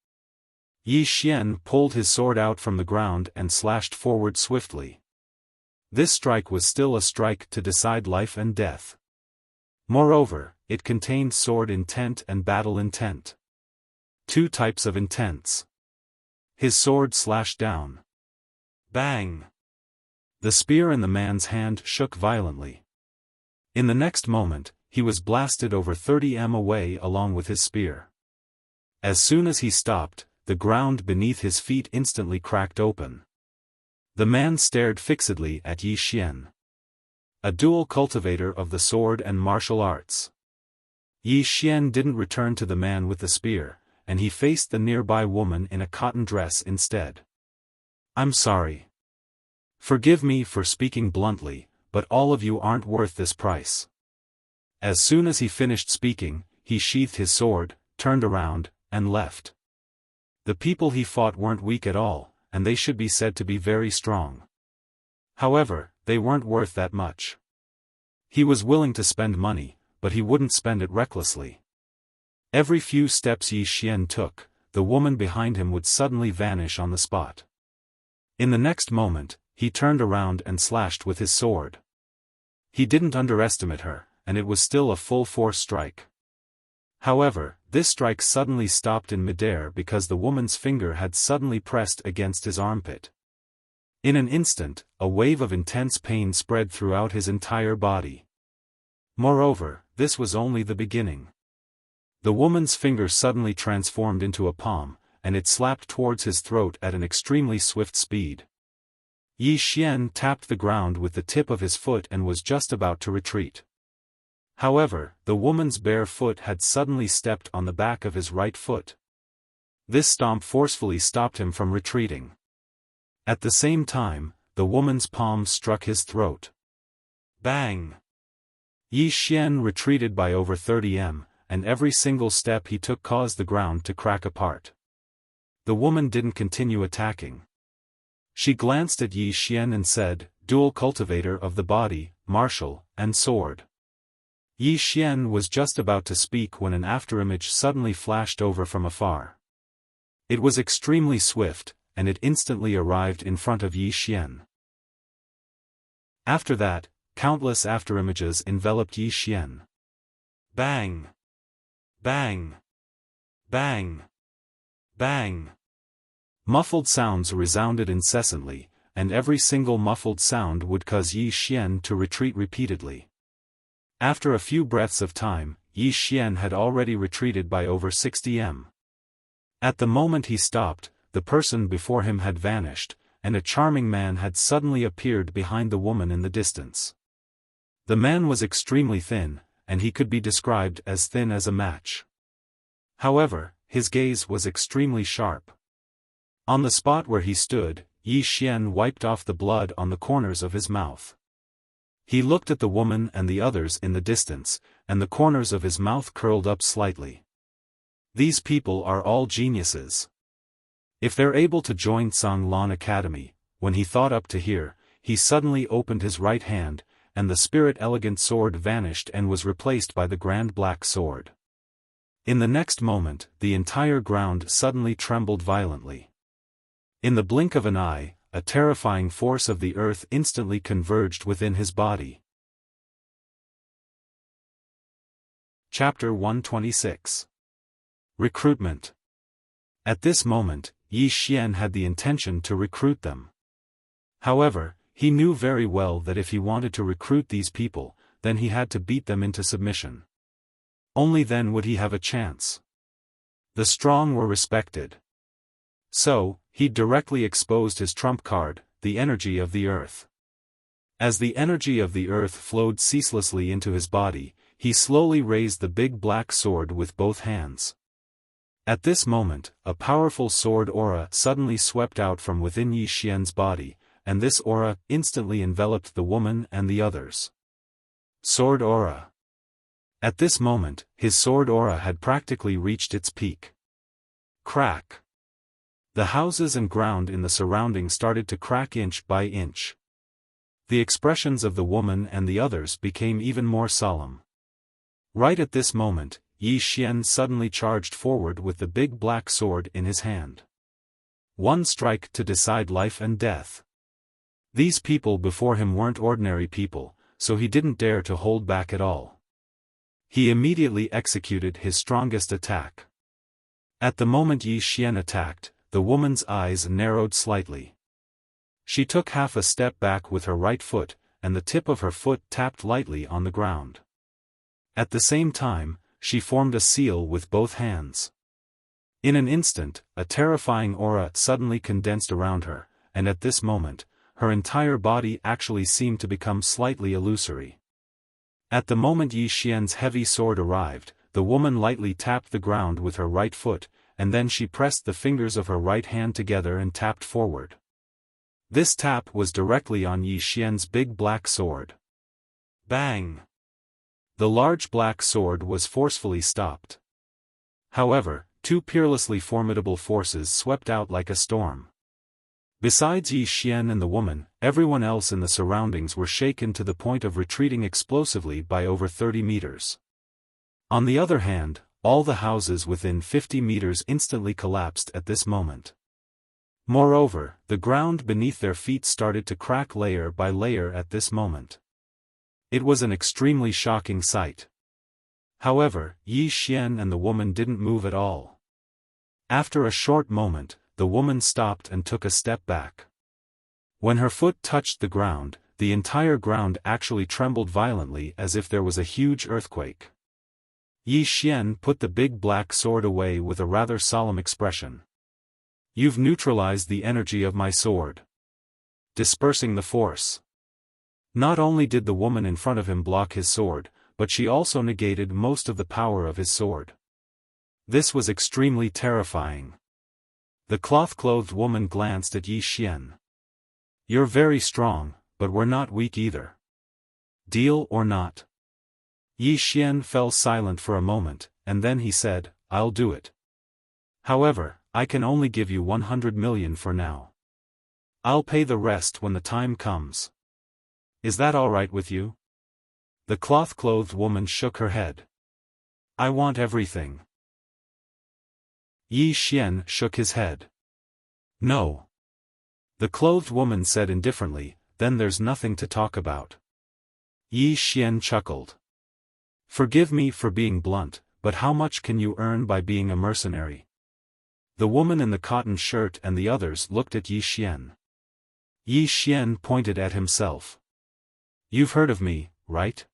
Yi Xian pulled his sword out from the ground and slashed forward swiftly. This strike was still a strike to decide life and death. Moreover, it contained sword intent and battle intent. Two types of intents. His sword slashed down. Bang! The spear in the man's hand shook violently. In the next moment, he was blasted over 30 m away along with his spear. As soon as he stopped, the ground beneath his feet instantly cracked open. The man stared fixedly at Yi Xian. A dual cultivator of the sword and martial arts. Yi Xian didn't return to the man with the spear, and he faced the nearby woman in a cotton dress instead. "I'm sorry. Forgive me for speaking bluntly, but all of you aren't worth this price." As soon as he finished speaking, he sheathed his sword, turned around, and left. The people he fought weren't weak at all, and they should be said to be very strong. However, they weren't worth that much. He was willing to spend money, but he wouldn't spend it recklessly. Every few steps Yi Xian took, the woman behind him would suddenly vanish on the spot. In the next moment, he turned around and slashed with his sword. He didn't underestimate her, and it was still a full-force strike. However, this strike suddenly stopped in midair because the woman's finger had suddenly pressed against his armpit. In an instant, a wave of intense pain spread throughout his entire body. Moreover, this was only the beginning. The woman's finger suddenly transformed into a palm, and it slapped towards his throat at an extremely swift speed. Yi Xian tapped the ground with the tip of his foot and was just about to retreat. However, the woman's bare foot had suddenly stepped on the back of his right foot. This stomp forcefully stopped him from retreating. At the same time, the woman's palm struck his throat. Bang! Yi Xian retreated by over 30 m, and every single step he took caused the ground to crack apart. The woman didn't continue attacking. She glanced at Yi Xian and said, "Dual cultivator of the body, martial, and sword." Yi Xian was just about to speak when an afterimage suddenly flashed over from afar. It was extremely swift, and it instantly arrived in front of Yi Xian. After that, countless afterimages enveloped Yi Xian. Bang! Bang! Bang! Bang! Muffled sounds resounded incessantly, and every single muffled sound would cause Yi Xian to retreat repeatedly. After a few breaths of time, Yi Xian had already retreated by over 60 m. At the moment he stopped, the person before him had vanished, and a charming man had suddenly appeared behind the woman in the distance. The man was extremely thin, and he could be described as thin as a match. However, his gaze was extremely sharp. On the spot where he stood, Yi Xian wiped off the blood on the corners of his mouth. He looked at the woman and the others in the distance, and the corners of his mouth curled up slightly. These people are all geniuses. If they're able to join Sang Lan Academy, when he thought up to here, he suddenly opened his right hand, and the spirit elegant sword vanished and was replaced by the grand black sword. In the next moment, the entire ground suddenly trembled violently. In the blink of an eye, a terrifying force of the earth instantly converged within his body. Chapter 126. Recruitment. At this moment, Yi Xian had the intention to recruit them. However, he knew very well that if he wanted to recruit these people, then he had to beat them into submission. Only then would he have a chance. The strong were respected. So, he directly exposed his trump card, the energy of the earth. As the energy of the earth flowed ceaselessly into his body, he slowly raised the big black sword with both hands. At this moment, a powerful sword aura suddenly swept out from within Yi Xian's body, and this aura instantly enveloped the woman and the others. Sword aura. At this moment, his sword aura had practically reached its peak. Crack. The houses and ground in the surroundings started to crack inch by inch. The expressions of the woman and the others became even more solemn. Right at this moment, Yi Xian suddenly charged forward with the big black sword in his hand. One strike to decide life and death. These people before him weren't ordinary people, so he didn't dare to hold back at all. He immediately executed his strongest attack. At the moment Yi Xian attacked, the woman's eyes narrowed slightly. She took half a step back with her right foot, and the tip of her foot tapped lightly on the ground. At the same time, she formed a seal with both hands. In an instant, a terrifying aura suddenly condensed around her, and at this moment, her entire body actually seemed to become slightly illusory. At the moment Yi Xian's heavy sword arrived, the woman lightly tapped the ground with her right foot, and then she pressed the fingers of her right hand together and tapped forward. This tap was directly on Yi Xian's big black sword. Bang! The large black sword was forcefully stopped. However, two peerlessly formidable forces swept out like a storm. Besides Yi Xian and the woman, everyone else in the surroundings were shaken to the point of retreating explosively by over 30 meters. On the other hand, all the houses within 50 meters instantly collapsed at this moment. Moreover, the ground beneath their feet started to crack layer by layer at this moment. It was an extremely shocking sight. However, Yi Xian and the woman didn't move at all. After a short moment, the woman stopped and took a step back. When her foot touched the ground, the entire ground actually trembled violently as if there was a huge earthquake. Yi Xian put the big black sword away with a rather solemn expression. "You've neutralized the energy of my sword. Dispersing the force." Not only did the woman in front of him block his sword, but she also negated most of the power of his sword. This was extremely terrifying. The cloth-clothed woman glanced at Yi Xian. "You're very strong, but we're not weak either. Deal or not?" Yi Xian fell silent for a moment, and then he said, "I'll do it. However, I can only give you 100 million for now. I'll pay the rest when the time comes. Is that all right with you?" The cloth-clothed woman shook her head. "I want everything." Yi Xian shook his head. "No." The clothed woman said indifferently, "Then there's nothing to talk about." Yi Xian chuckled. "Forgive me for being blunt, but how much can you earn by being a mercenary?" The woman in the cotton shirt and the others looked at Yi Xian. Yi Xian pointed at himself. "You've heard of me, right?"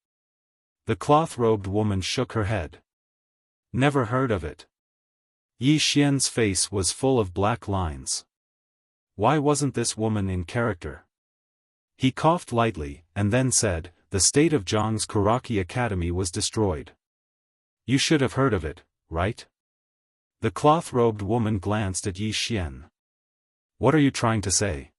The cloth-robed woman shook her head. "Never heard of it." Yi Xian's face was full of black lines. Why wasn't this woman in character? He coughed lightly, and then said, "The state of Zhang's Kuraki Academy was destroyed. You should have heard of it, right?" The cloth-robed woman glanced at Yi Xian. "What are you trying to say?"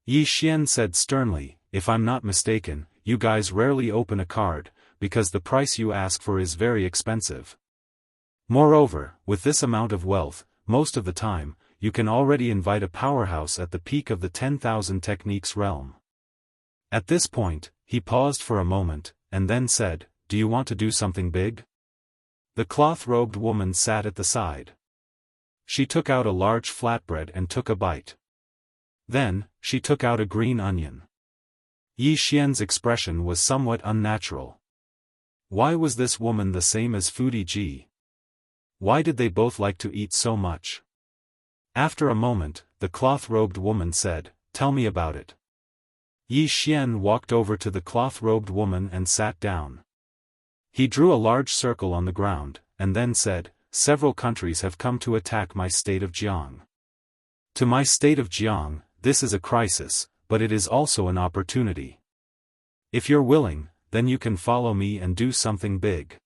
Yi Xian said sternly, "If I'm not mistaken, you guys rarely open a card, because the price you ask for is very expensive. Moreover, with this amount of wealth, most of the time, you can already invite a powerhouse at the peak of the 10,000 techniques realm." At this point, he paused for a moment, and then said, "Do you want to do something big?" The cloth-robed woman sat at the side. She took out a large flatbread and took a bite. Then, she took out a green onion. Yi Xian's expression was somewhat unnatural. Why was this woman the same as Foodie Ji? Why did they both like to eat so much? After a moment, the cloth-robed woman said, "Tell me about it." Yi Xian walked over to the cloth-robed woman and sat down. He drew a large circle on the ground, and then said, "Several countries have come to attack my state of Jiang. To my state of Jiang, this is a crisis, but it is also an opportunity. If you're willing, then you can follow me and do something big."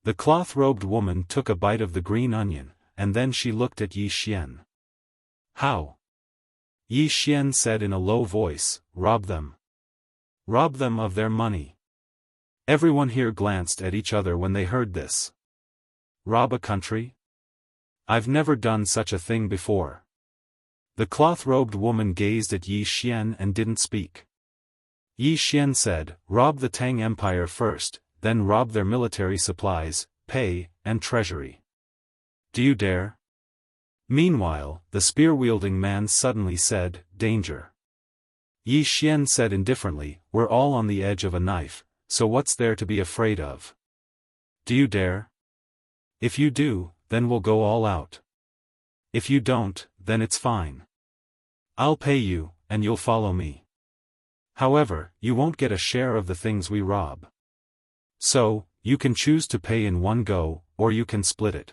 The cloth-robed woman took a bite of the green onion, and then she looked at Yi Xian. "How?" Yi Xian said in a low voice, "Rob them. Rob them of their money." Everyone here glanced at each other when they heard this. Rob a country? I've never done such a thing before. The cloth-robed woman gazed at Yi Xian and didn't speak. Yi Xian said, "Rob the Tang Empire first, then rob their military supplies, pay, and treasury. Do you dare?" Meanwhile, the spear-wielding man suddenly said, "Danger." Yi Xian said indifferently, "We're all on the edge of a knife, so what's there to be afraid of? Do you dare? If you do, then we'll go all out. If you don't, then it's fine. I'll pay you, and you'll follow me. However, you won't get a share of the things we rob. So, you can choose to pay in one go, or you can split it."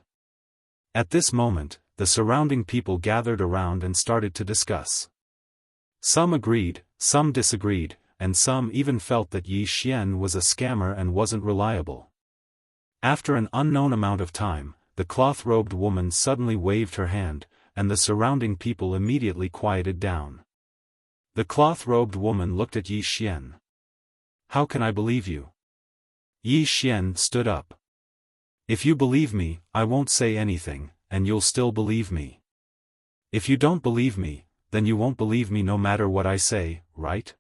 At this moment, the surrounding people gathered around and started to discuss. Some agreed, some disagreed, and some even felt that Yi Xian was a scammer and wasn't reliable. After an unknown amount of time, the cloth-robed woman suddenly waved her hand, and the surrounding people immediately quieted down. The cloth-robed woman looked at Yi Xian. "How can I believe you?" Yi Xian stood up. "If you believe me, I won't say anything, and you'll still believe me. If you don't believe me, then you won't believe me no matter what I say, right?"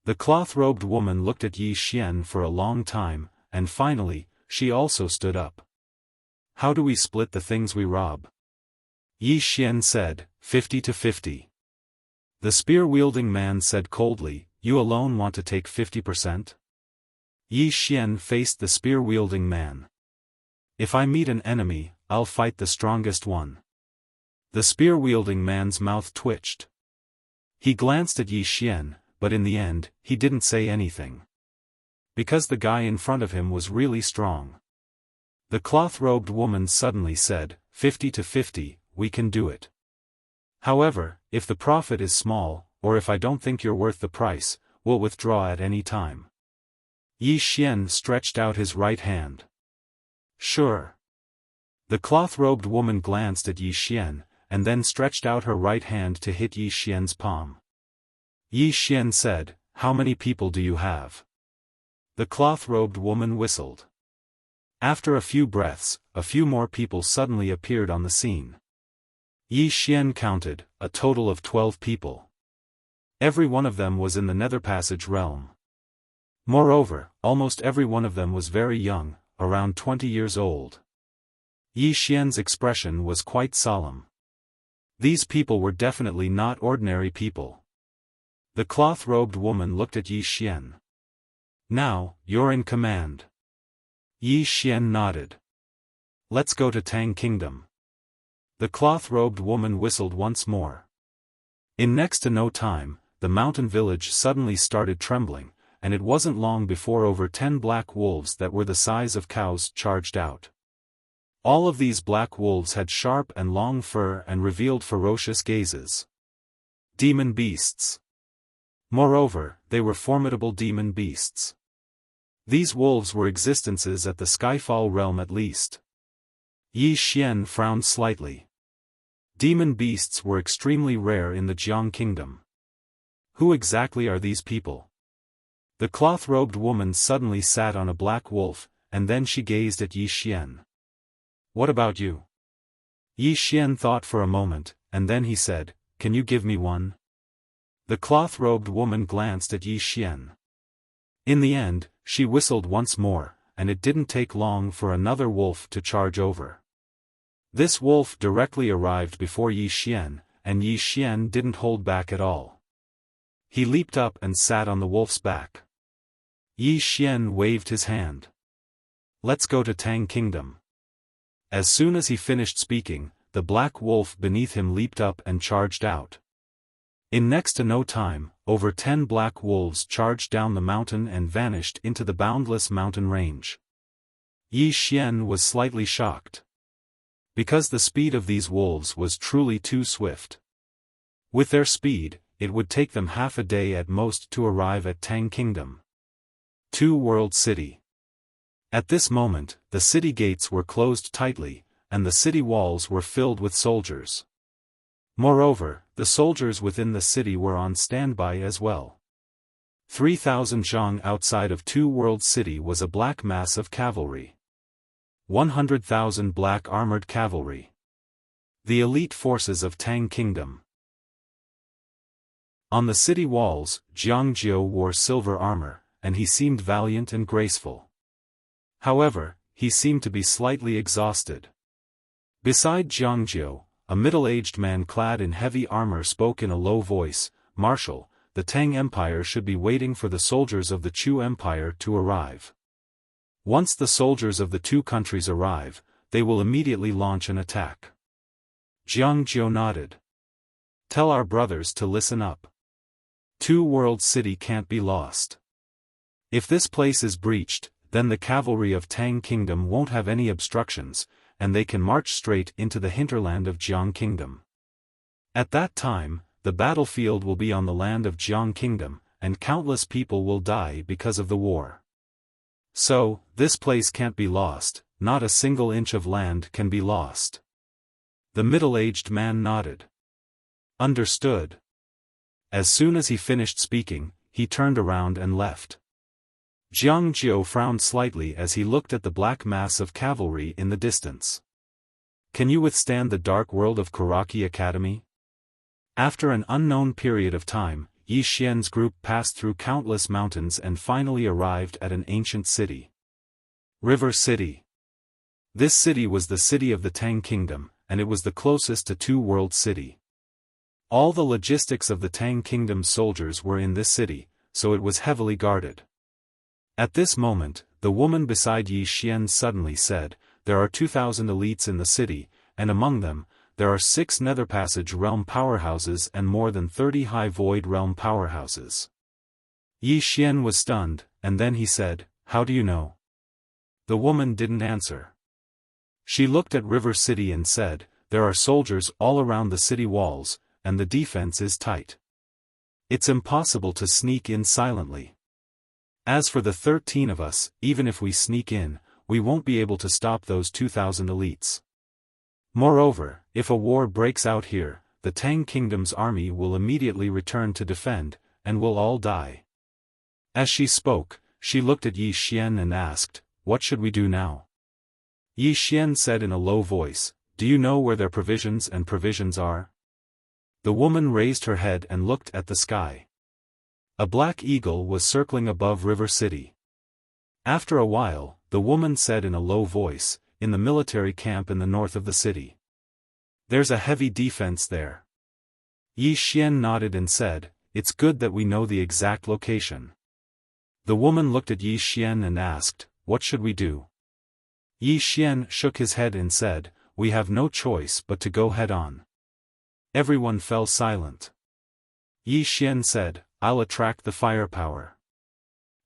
The cloth-robed woman looked at Yi Xian for a long time, and finally, she also stood up. "How do we split the things we rob?" Yi Xian said, 50 to 50. The spear-wielding man said coldly, "You alone want to take 50%? Yi Xian faced the spear-wielding man. "If I meet an enemy, I'll fight the strongest one." The spear-wielding man's mouth twitched. He glanced at Yi Xian, but in the end, he didn't say anything. Because the guy in front of him was really strong. The cloth-robed woman suddenly said, 50 to 50, we can do it. However, if the profit is small, or if I don't think you're worth the price, we'll withdraw at any time. Yi Xian stretched out his right hand. "Sure." The cloth-robed woman glanced at Yi Xian, and then stretched out her right hand to hit Yi Xian's palm. Yi Xian said, "How many people do you have?" The cloth-robed woman whistled. After a few breaths, a few more people suddenly appeared on the scene. Yi Xian counted, a total of 12 people. Every one of them was in the Nether Passage realm. Moreover, almost every one of them was very young, around 20 years old. Yi Xian's expression was quite solemn. These people were definitely not ordinary people. The cloth-robed woman looked at Yi Xian. "Now, you're in command." Yi Xian nodded. "Let's go to Tang Kingdom." The cloth-robed woman whistled once more. In next to no time, the mountain village suddenly started trembling, and it wasn't long before over 10 black wolves that were the size of cows charged out. All of these black wolves had sharp and long fur and revealed ferocious gazes. Demon beasts. Moreover, they were formidable demon beasts. These wolves were existences at the Skyfall realm at least. Yi Xian frowned slightly. Demon beasts were extremely rare in the Jiang Kingdom. Who exactly are these people? The cloth-robed woman suddenly sat on a black wolf, and then she gazed at Yi Xian. "What about you?" Yi Xian thought for a moment, and then he said, "Can you give me one?" The cloth-robed woman glanced at Yi Xian. In the end, she whistled once more, and it didn't take long for another wolf to charge over. This wolf directly arrived before Yi Xian, and Yi Xian didn't hold back at all. He leaped up and sat on the wolf's back. Yi Xian waved his hand. "Let's go to Tang Kingdom." As soon as he finished speaking, the black wolf beneath him leaped up and charged out. In next to no time, over 10 black wolves charged down the mountain and vanished into the boundless mountain range. Yi Xian was slightly shocked, because the speed of these wolves was truly too swift. With their speed, it would take them half a day at most to arrive at Tang Kingdom. World City. At this moment, the city gates were closed tightly, and the city walls were filled with soldiers. Moreover, the soldiers within the city were on standby as well. 3,000 zhang outside of World City was a black mass of cavalry. 100,000 black armored cavalry. The elite forces of Tang Kingdom. On the city walls, Jiang Jiu wore silver armor, and he seemed valiant and graceful. However, he seemed to be slightly exhausted. Beside Jiang Jiu, a middle-aged man clad in heavy armor spoke in a low voice, "Marshal, the Tang Empire should be waiting for the soldiers of the Chu Empire to arrive. Once the soldiers of the two countries arrive, they will immediately launch an attack." Jiang Jiu nodded. "Tell our brothers to listen up. World City can't be lost. If this place is breached, then the cavalry of Tang Kingdom won't have any obstructions, and they can march straight into the hinterland of Jiang Kingdom. At that time, the battlefield will be on the land of Jiang Kingdom, and countless people will die because of the war. So, this place can't be lost, not a single inch of land can be lost." The middle-aged man nodded. "Understood." As soon as he finished speaking, he turned around and left. Jiang Jiu frowned slightly as he looked at the black mass of cavalry in the distance. "Can you withstand the dark world of Kuraki Academy?" After an unknown period of time, Yi Xian's group passed through countless mountains and finally arrived at an ancient city. River City. This city was the city of the Tang Kingdom, and it was the closest to World City. All the logistics of the Tang Kingdom's soldiers were in this city, so it was heavily guarded. At this moment, the woman beside Yi Xian suddenly said, "There are 2,000 elites in the city, and among them, there are 6 Nether Passage realm powerhouses and more than 30 High Void realm powerhouses." Yi Xian was stunned, and then he said, "How do you know?" The woman didn't answer. She looked at River City and said, "There are soldiers all around the city walls, and the defense is tight. It's impossible to sneak in silently. As for the 13 of us, even if we sneak in, we won't be able to stop those 2,000 elites. Moreover, if a war breaks out here, the Tang Kingdom's army will immediately return to defend, and we'll all die." As she spoke, she looked at Yi Xian and asked, "What should we do now?" Yi Xian said in a low voice, "Do you know where their provisions are?" The woman raised her head and looked at the sky. A black eagle was circling above River City. After a while, the woman said in a low voice, "In the military camp in the north of the city. There's a heavy defense there." Yi Xian nodded and said, "It's good that we know the exact location." The woman looked at Yi Xian and asked, "What should we do?" Yi Xian shook his head and said, "We have no choice but to go head on." Everyone fell silent. Yi Xian said, "I'll attract the firepower.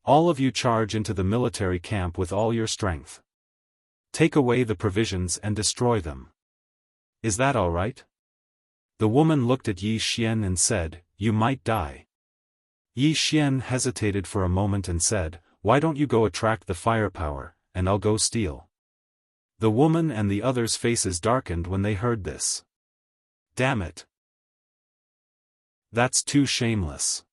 All of you charge into the military camp with all your strength. Take away the provisions and destroy them. Is that all right?" The woman looked at Yi Xian and said, "You might die." Yi Xian hesitated for a moment and said, "Why don't you go attract the firepower, and I'll go steal?" The woman and the others' faces darkened when they heard this. "Damn it. That's too shameless."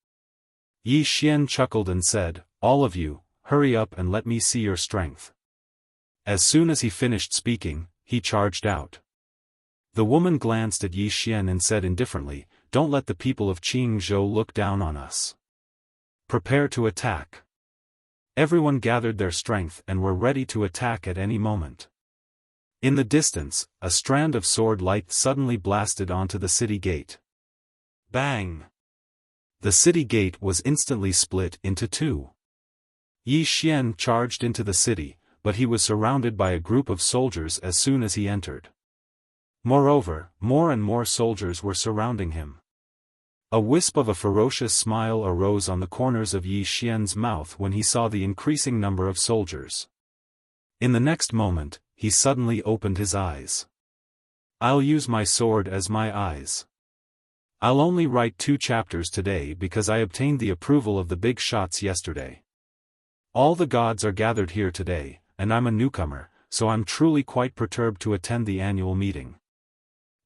Yi Xian chuckled and said, "All of you, hurry up and let me see your strength." As soon as he finished speaking, he charged out. The woman glanced at Yi Xian and said indifferently, "Don't let the people of Qingzhou look down on us. Prepare to attack." Everyone gathered their strength and were ready to attack at any moment. In the distance, a strand of sword light suddenly blasted onto the city gate. Bang! The city gate was instantly split into two. Yi Xian charged into the city, but he was surrounded by a group of soldiers as soon as he entered. Moreover, more and more soldiers were surrounding him. A wisp of a ferocious smile arose on the corners of Yi Xian's mouth when he saw the increasing number of soldiers. In the next moment, he suddenly opened his eyes. "I'll use my sword as my eyes. I'll only write 2 chapters today because I obtained the approval of the big shots yesterday. All the gods are gathered here today, and I'm a newcomer, so I'm truly quite perturbed to attend the annual meeting.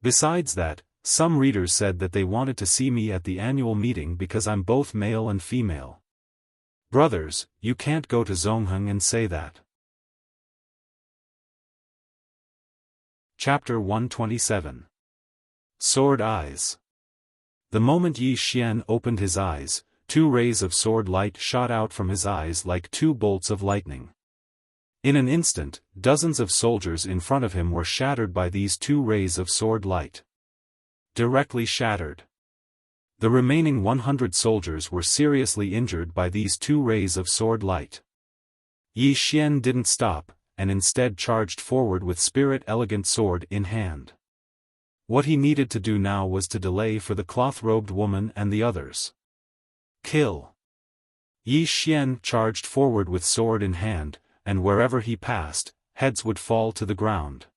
Besides that, some readers said that they wanted to see me at the annual meeting because I'm both male and female. Brothers, you can't go to Zongheng and say that." Chapter 127. Sword Eyes. The moment Yi Xian opened his eyes, 2 rays of sword light shot out from his eyes like 2 bolts of lightning. In an instant, dozens of soldiers in front of him were shattered by these 2 rays of sword light. Directly shattered. The remaining 100 soldiers were seriously injured by these 2 rays of sword light. Yi Xian didn't stop, and instead charged forward with spirit elegant sword in hand. What he needed to do now was to delay for the cloth-robed woman and the others. Kill! Yi Xian charged forward with sword in hand, and wherever he passed, heads would fall to the ground.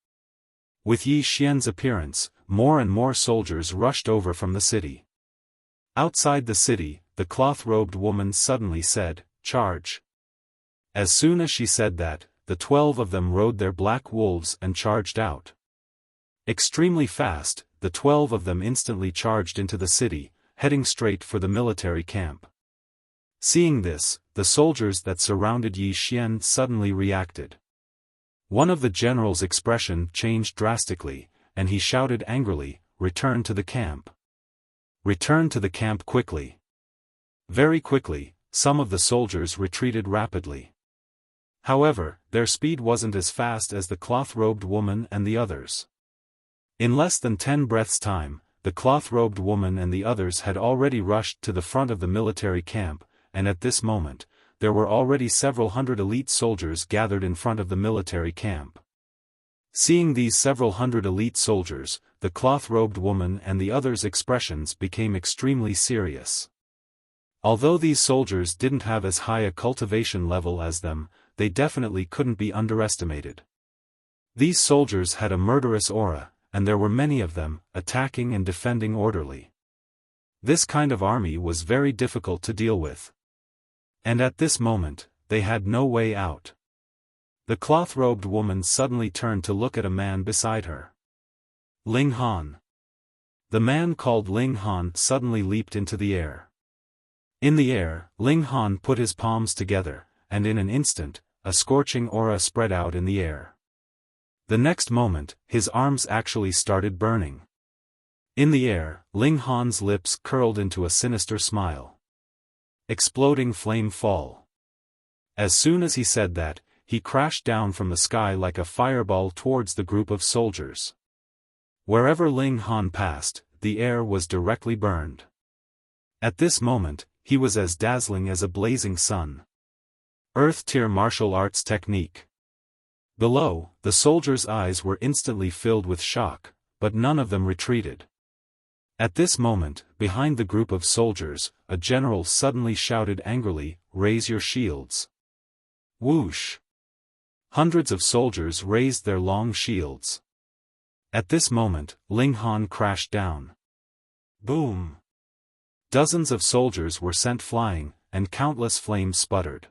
With Yi Xian's appearance, more and more soldiers rushed over from the city. Outside the city, the cloth-robed woman suddenly said, "Charge!" As soon as she said that, the 12 of them rode their black wolves and charged out. Extremely fast, the 12 of them instantly charged into the city, heading straight for the military camp. Seeing this, the soldiers that surrounded Yi Xian suddenly reacted. One of the general's expression changed drastically, and he shouted angrily, "Return to the camp! Return to the camp quickly!" Very quickly, some of the soldiers retreated rapidly. However, their speed wasn't as fast as the cloth-robed woman and the others. In less than 10 breaths' time, the cloth-robed woman and the others had already rushed to the front of the military camp, and at this moment, there were already several hundred elite soldiers gathered in front of the military camp. Seeing these several hundred elite soldiers, the cloth-robed woman and the others' expressions became extremely serious. Although these soldiers didn't have as high a cultivation level as them, they definitely couldn't be underestimated. These soldiers had a murderous aura, and there were many of them, attacking and defending orderly. This kind of army was very difficult to deal with. And at this moment, they had no way out. The cloth-robed woman suddenly turned to look at a man beside her. Ling Han. The man called Ling Han suddenly leaped into the air. In the air, Ling Han put his palms together, and in an instant, a scorching aura spread out in the air. The next moment, his arms actually started burning. In the air, Ling Han's lips curled into a sinister smile. Exploding flame fall. As soon as he said that, he crashed down from the sky like a fireball towards the group of soldiers. Wherever Ling Han passed, the air was directly burned. At this moment, he was as dazzling as a blazing sun. Earth-tier martial arts technique. Below, the soldiers' eyes were instantly filled with shock, but none of them retreated. At this moment, behind the group of soldiers, a general suddenly shouted angrily, "Raise your shields!" Whoosh! Hundreds of soldiers raised their long shields. At this moment, Ling Han crashed down. Boom! Dozens of soldiers were sent flying, and countless flames sputtered.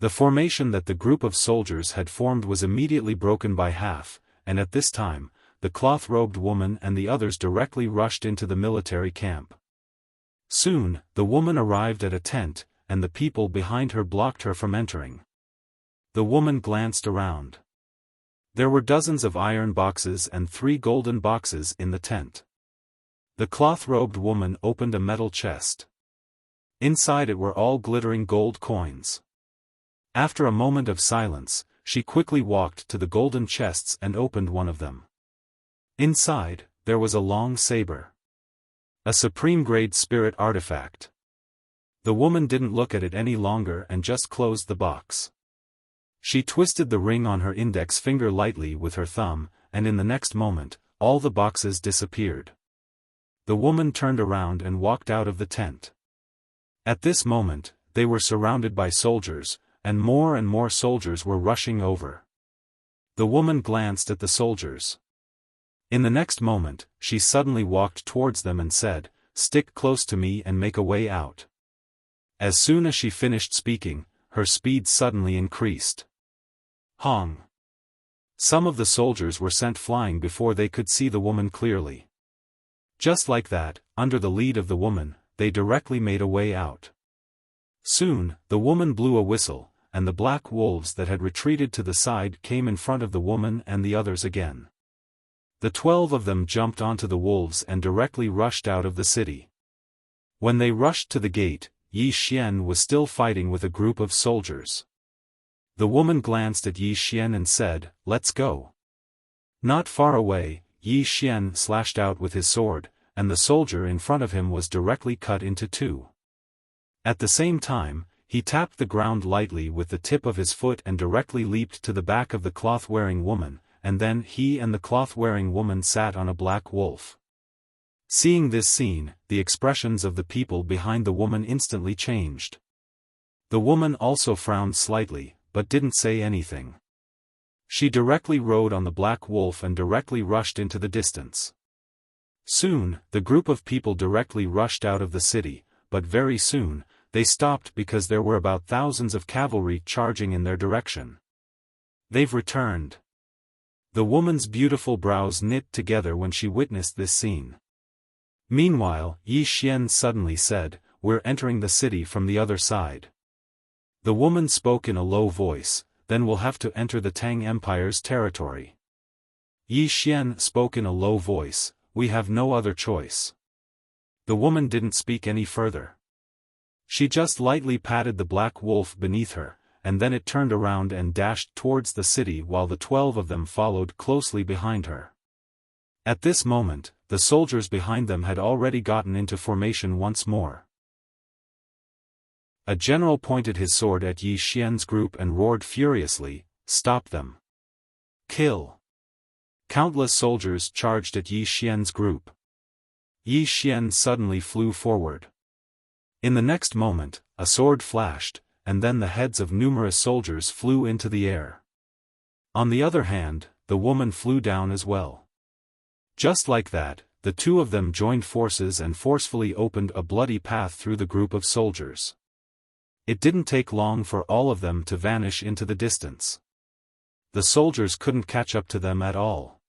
The formation that the group of soldiers had formed was immediately broken by half, and at this time, the cloth-robed woman and the others directly rushed into the military camp. Soon, the woman arrived at a tent, and the people behind her blocked her from entering. The woman glanced around. There were dozens of iron boxes and 3 golden boxes in the tent. The cloth-robed woman opened a metal chest. Inside it were all glittering gold coins. After a moment of silence, she quickly walked to the golden chests and opened one of them. Inside, there was a long saber. A supreme-grade spirit artifact. The woman didn't look at it any longer and just closed the box. She twisted the ring on her index finger lightly with her thumb, and in the next moment, all the boxes disappeared. The woman turned around and walked out of the tent. At this moment, they were surrounded by soldiers, and more soldiers were rushing over. The woman glanced at the soldiers. In the next moment, she suddenly walked towards them and said, "Stick close to me and make a way out." As soon as she finished speaking, her speed suddenly increased. Hong! Some of the soldiers were sent flying before they could see the woman clearly. Just like that, under the lead of the woman, they directly made a way out. Soon, the woman blew a whistle, and the black wolves that had retreated to the side came in front of the woman and the others again. The 12 of them jumped onto the wolves and directly rushed out of the city. When they rushed to the gate, Yi Xian was still fighting with a group of soldiers. The woman glanced at Yi Xian and said, "Let's go." Not far away, Yi Xian slashed out with his sword, and the soldier in front of him was directly cut into two. At the same time, he tapped the ground lightly with the tip of his foot and directly leaped to the back of the cloth-wearing woman, and then he and the cloth-wearing woman sat on a black wolf. Seeing this scene, the expressions of the people behind the woman instantly changed. The woman also frowned slightly, but didn't say anything. She directly rode on the black wolf and directly rushed into the distance. Soon, the group of people directly rushed out of the city, but very soon, they stopped because there were about thousands of cavalry charging in their direction. "They've returned." The woman's beautiful brows knit together when she witnessed this scene. Meanwhile, Yi Xian suddenly said, "We're entering the city from the other side." The woman spoke in a low voice, "Then we'll have to enter the Tang Empire's territory." Yi Xian spoke in a low voice, "We have no other choice." The woman didn't speak any further. She just lightly patted the black wolf beneath her, and then it turned around and dashed towards the city while the 12 of them followed closely behind her. At this moment, the soldiers behind them had already gotten into formation once more. A general pointed his sword at Yi Xian's group and roared furiously, "Stop them! Kill!" Countless soldiers charged at Yi Xian's group. Yi Xian suddenly flew forward. In the next moment, a sword flashed, and then the heads of numerous soldiers flew into the air. On the other hand, the woman flew down as well. Just like that, the two of them joined forces and forcefully opened a bloody path through the group of soldiers. It didn't take long for all of them to vanish into the distance. The soldiers couldn't catch up to them at all.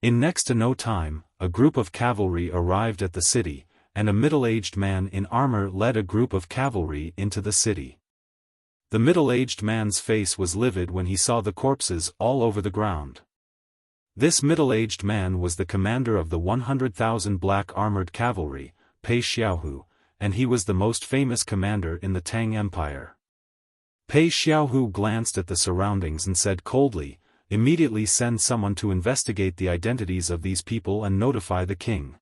In next to no time, a group of cavalry arrived at the city, and a middle-aged man in armor led a group of cavalry into the city. The middle-aged man's face was livid when he saw the corpses all over the ground. This middle-aged man was the commander of the 100,000 black armored cavalry, Pei Xiaohu, and he was the most famous commander in the Tang Empire. Pei Xiaohu glanced at the surroundings and said coldly, "Immediately send someone to investigate the identities of these people and notify the king.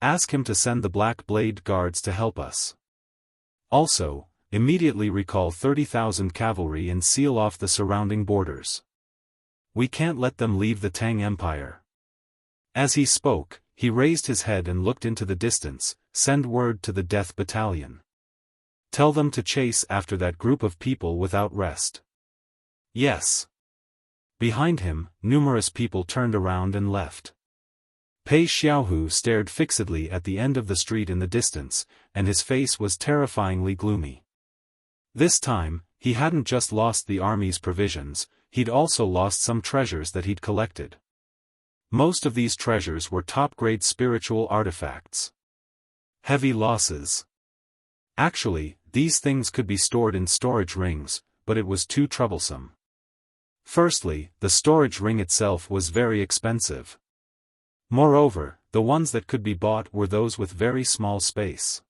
Ask him to send the Black Blade Guards to help us. Also, immediately recall 30,000 cavalry and seal off the surrounding borders. We can't let them leave the Tang Empire." As he spoke, he raised his head and looked into the distance. "Send word to the Death Battalion. Tell them to chase after that group of people without rest." "Yes." Behind him, numerous people turned around and left. Pei Xiaohu stared fixedly at the end of the street in the distance, and his face was terrifyingly gloomy. This time, he hadn't just lost the army's provisions, he'd also lost some treasures that he'd collected. Most of these treasures were top-grade spiritual artifacts. Heavy losses. Actually, these things could be stored in storage rings, but it was too troublesome. Firstly, the storage ring itself was very expensive. Moreover, the ones that could be bought were those with very small space.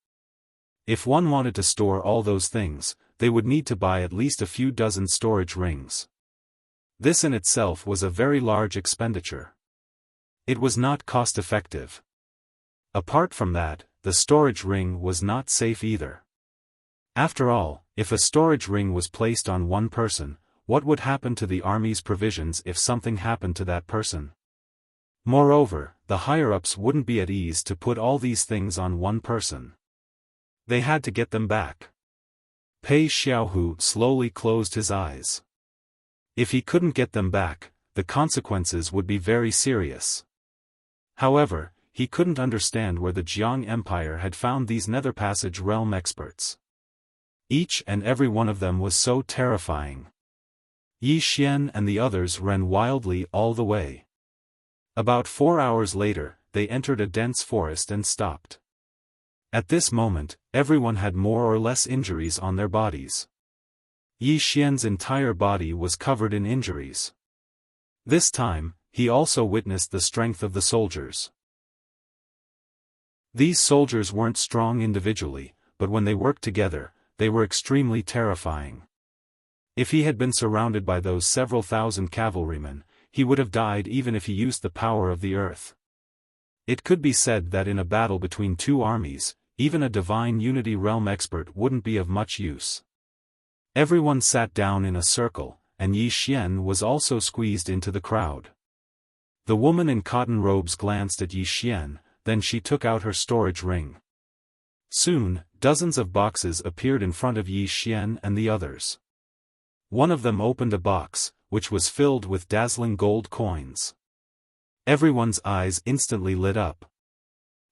If one wanted to store all those things, they would need to buy at least a few dozen storage rings. This in itself was a very large expenditure. It was not cost-effective. Apart from that, the storage ring was not safe either. After all, if a storage ring was placed on one person, what would happen to the army's provisions if something happened to that person? Moreover, the higher-ups wouldn't be at ease to put all these things on one person. They had to get them back. Pei Xiaohu slowly closed his eyes. If he couldn't get them back, the consequences would be very serious. However, he couldn't understand where the Jiang Empire had found these Nether Passage realm experts. Each and every one of them was so terrifying. Yi Xian and the others ran wildly all the way. About 4 hours later, they entered a dense forest and stopped. At this moment, everyone had more or less injuries on their bodies. Yi Xian's entire body was covered in injuries. This time, he also witnessed the strength of the soldiers. These soldiers weren't strong individually, but when they worked together, they were extremely terrifying. If he had been surrounded by those several thousand cavalrymen, he would have died even if he used the power of the earth. It could be said that in a battle between two armies, even a divine unity realm expert wouldn't be of much use. Everyone sat down in a circle, and Yi Xian was also squeezed into the crowd. The woman in cotton robes glanced at Yi Xian, then she took out her storage ring. Soon, dozens of boxes appeared in front of Yi Xian and the others. One of them opened a box, which was filled with dazzling gold coins. Everyone's eyes instantly lit up.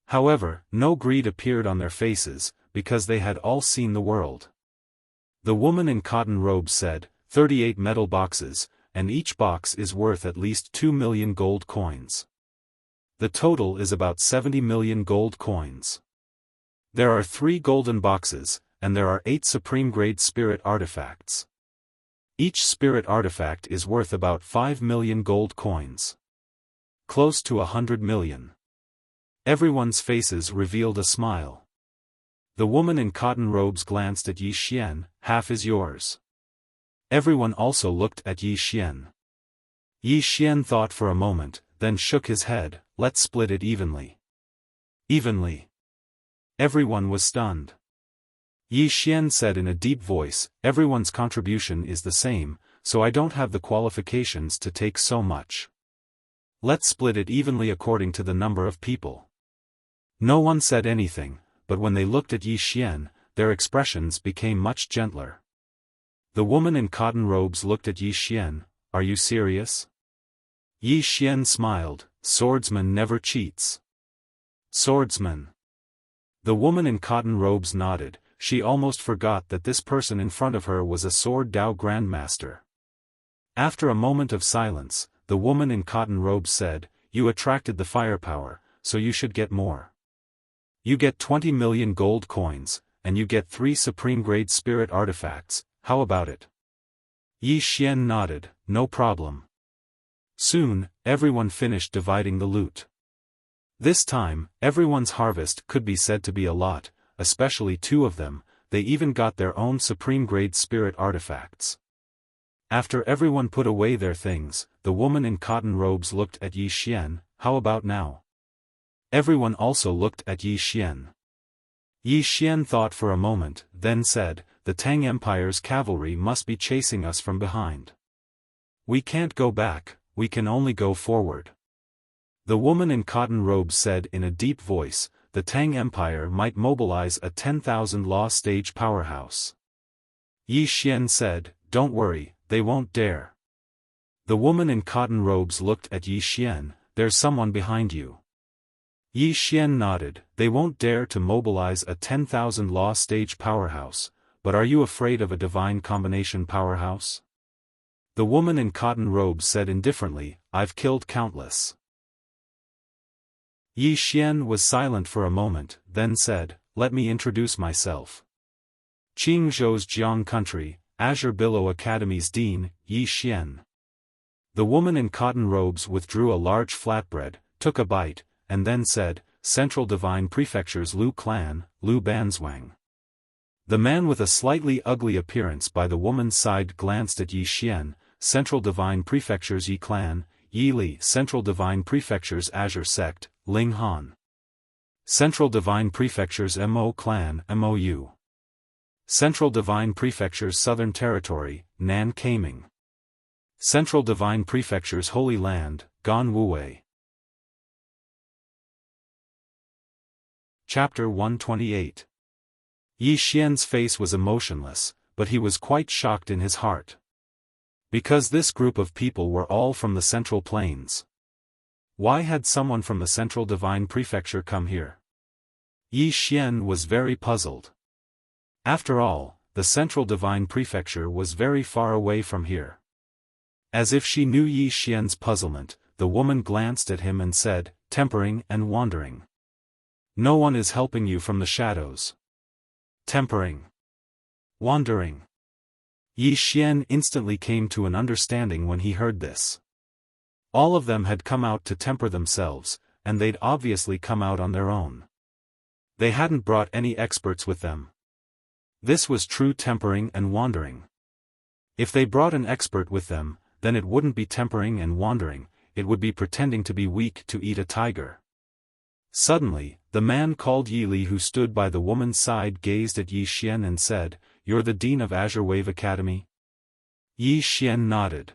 However, no greed appeared on their faces, because they had all seen the world. The woman in cotton robes said, 38 metal boxes, and each box is worth at least 2 million gold coins. The total is about 70 million gold coins. There are 3 golden boxes, and there are 8 supreme-grade spirit artifacts. Each spirit artifact is worth about 5 million gold coins. Close to 100 million. Everyone's faces revealed a smile. The woman in cotton robes glanced at Yi Xian, half is yours. Everyone also looked at Yi Xian. Yi Xian thought for a moment, then shook his head, let's split it evenly. Evenly. Everyone was stunned. Yi Xian said in a deep voice, everyone's contribution is the same, so I don't have the qualifications to take so much. Let's split it evenly according to the number of people. No one said anything, but when they looked at Yi Xian, their expressions became much gentler. The woman in cotton robes looked at Yi Xian, are you serious? Yi Xian smiled, swordsman never cheats. Swordsman. The woman in cotton robes nodded, she almost forgot that this person in front of her was a Sword Dao Grandmaster. After a moment of silence, the woman in cotton robes said, you attracted the firepower, so you should get more. You get 20 million gold coins, and you get 3 supreme-grade spirit artifacts, how about it? Yi Xian nodded, no problem. Soon, everyone finished dividing the loot. This time, everyone's harvest could be said to be a lot, especially 2 of them, they even got their own supreme-grade spirit artifacts. After everyone put away their things, the woman in cotton robes looked at Yi Xian, how about now? Everyone also looked at Yi Xian. Yi Xian thought for a moment, then said, the Tang Empire's cavalry must be chasing us from behind. We can't go back, we can only go forward. The woman in cotton robes said in a deep voice, the Tang Empire might mobilize a 10,000 law stage powerhouse. Yi Xian said, don't worry, they won't dare. The woman in cotton robes looked at Yi Xian, there's someone behind you. Yi Xian nodded, they won't dare to mobilize a 10,000 law stage powerhouse, but are you afraid of a divine combination powerhouse? The woman in cotton robes said indifferently, I've killed countless. Yi Xian was silent for a moment, then said, let me introduce myself. Qingzhou's Jiang Country, Azure Billow Academy's Dean, Yi Xian. The woman in cotton robes withdrew a large flatbread, took a bite, and then said, Central Divine Prefecture's Lu Clan, Lu Banzwang. The man with a slightly ugly appearance by the woman's side glanced at Yi Xian, Central Divine Prefectures Yi Clan, Yi Li. Central Divine Prefectures Azure Sect, Ling Han. Central Divine Prefectures Mo Clan, Mou. Central Divine Prefectures Southern Territory, Nan Kaming. Central Divine Prefectures Holy Land, Gan Wuwei. Chapter 128. Yi Xian's face was emotionless, but he was quite shocked in his heart. Because this group of people were all from the Central Plains. Why had someone from the Central Divine Prefecture come here? Yi Xian was very puzzled. After all, the Central Divine Prefecture was very far away from here. As if she knew Yi Xian's puzzlement, the woman glanced at him and said, "Tempering and wandering. No one is helping you from the shadows. Tempering. Wandering." Yi Xian instantly came to an understanding when he heard this. All of them had come out to temper themselves, and they'd obviously come out on their own. They hadn't brought any experts with them. This was true tempering and wandering. If they brought an expert with them, then it wouldn't be tempering and wandering, it would be pretending to be weak to eat a tiger. Suddenly, the man called Yi Li who stood by the woman's side gazed at Yi Xian and said, "You're the dean of Azure Wave Academy?" Yi Xian nodded.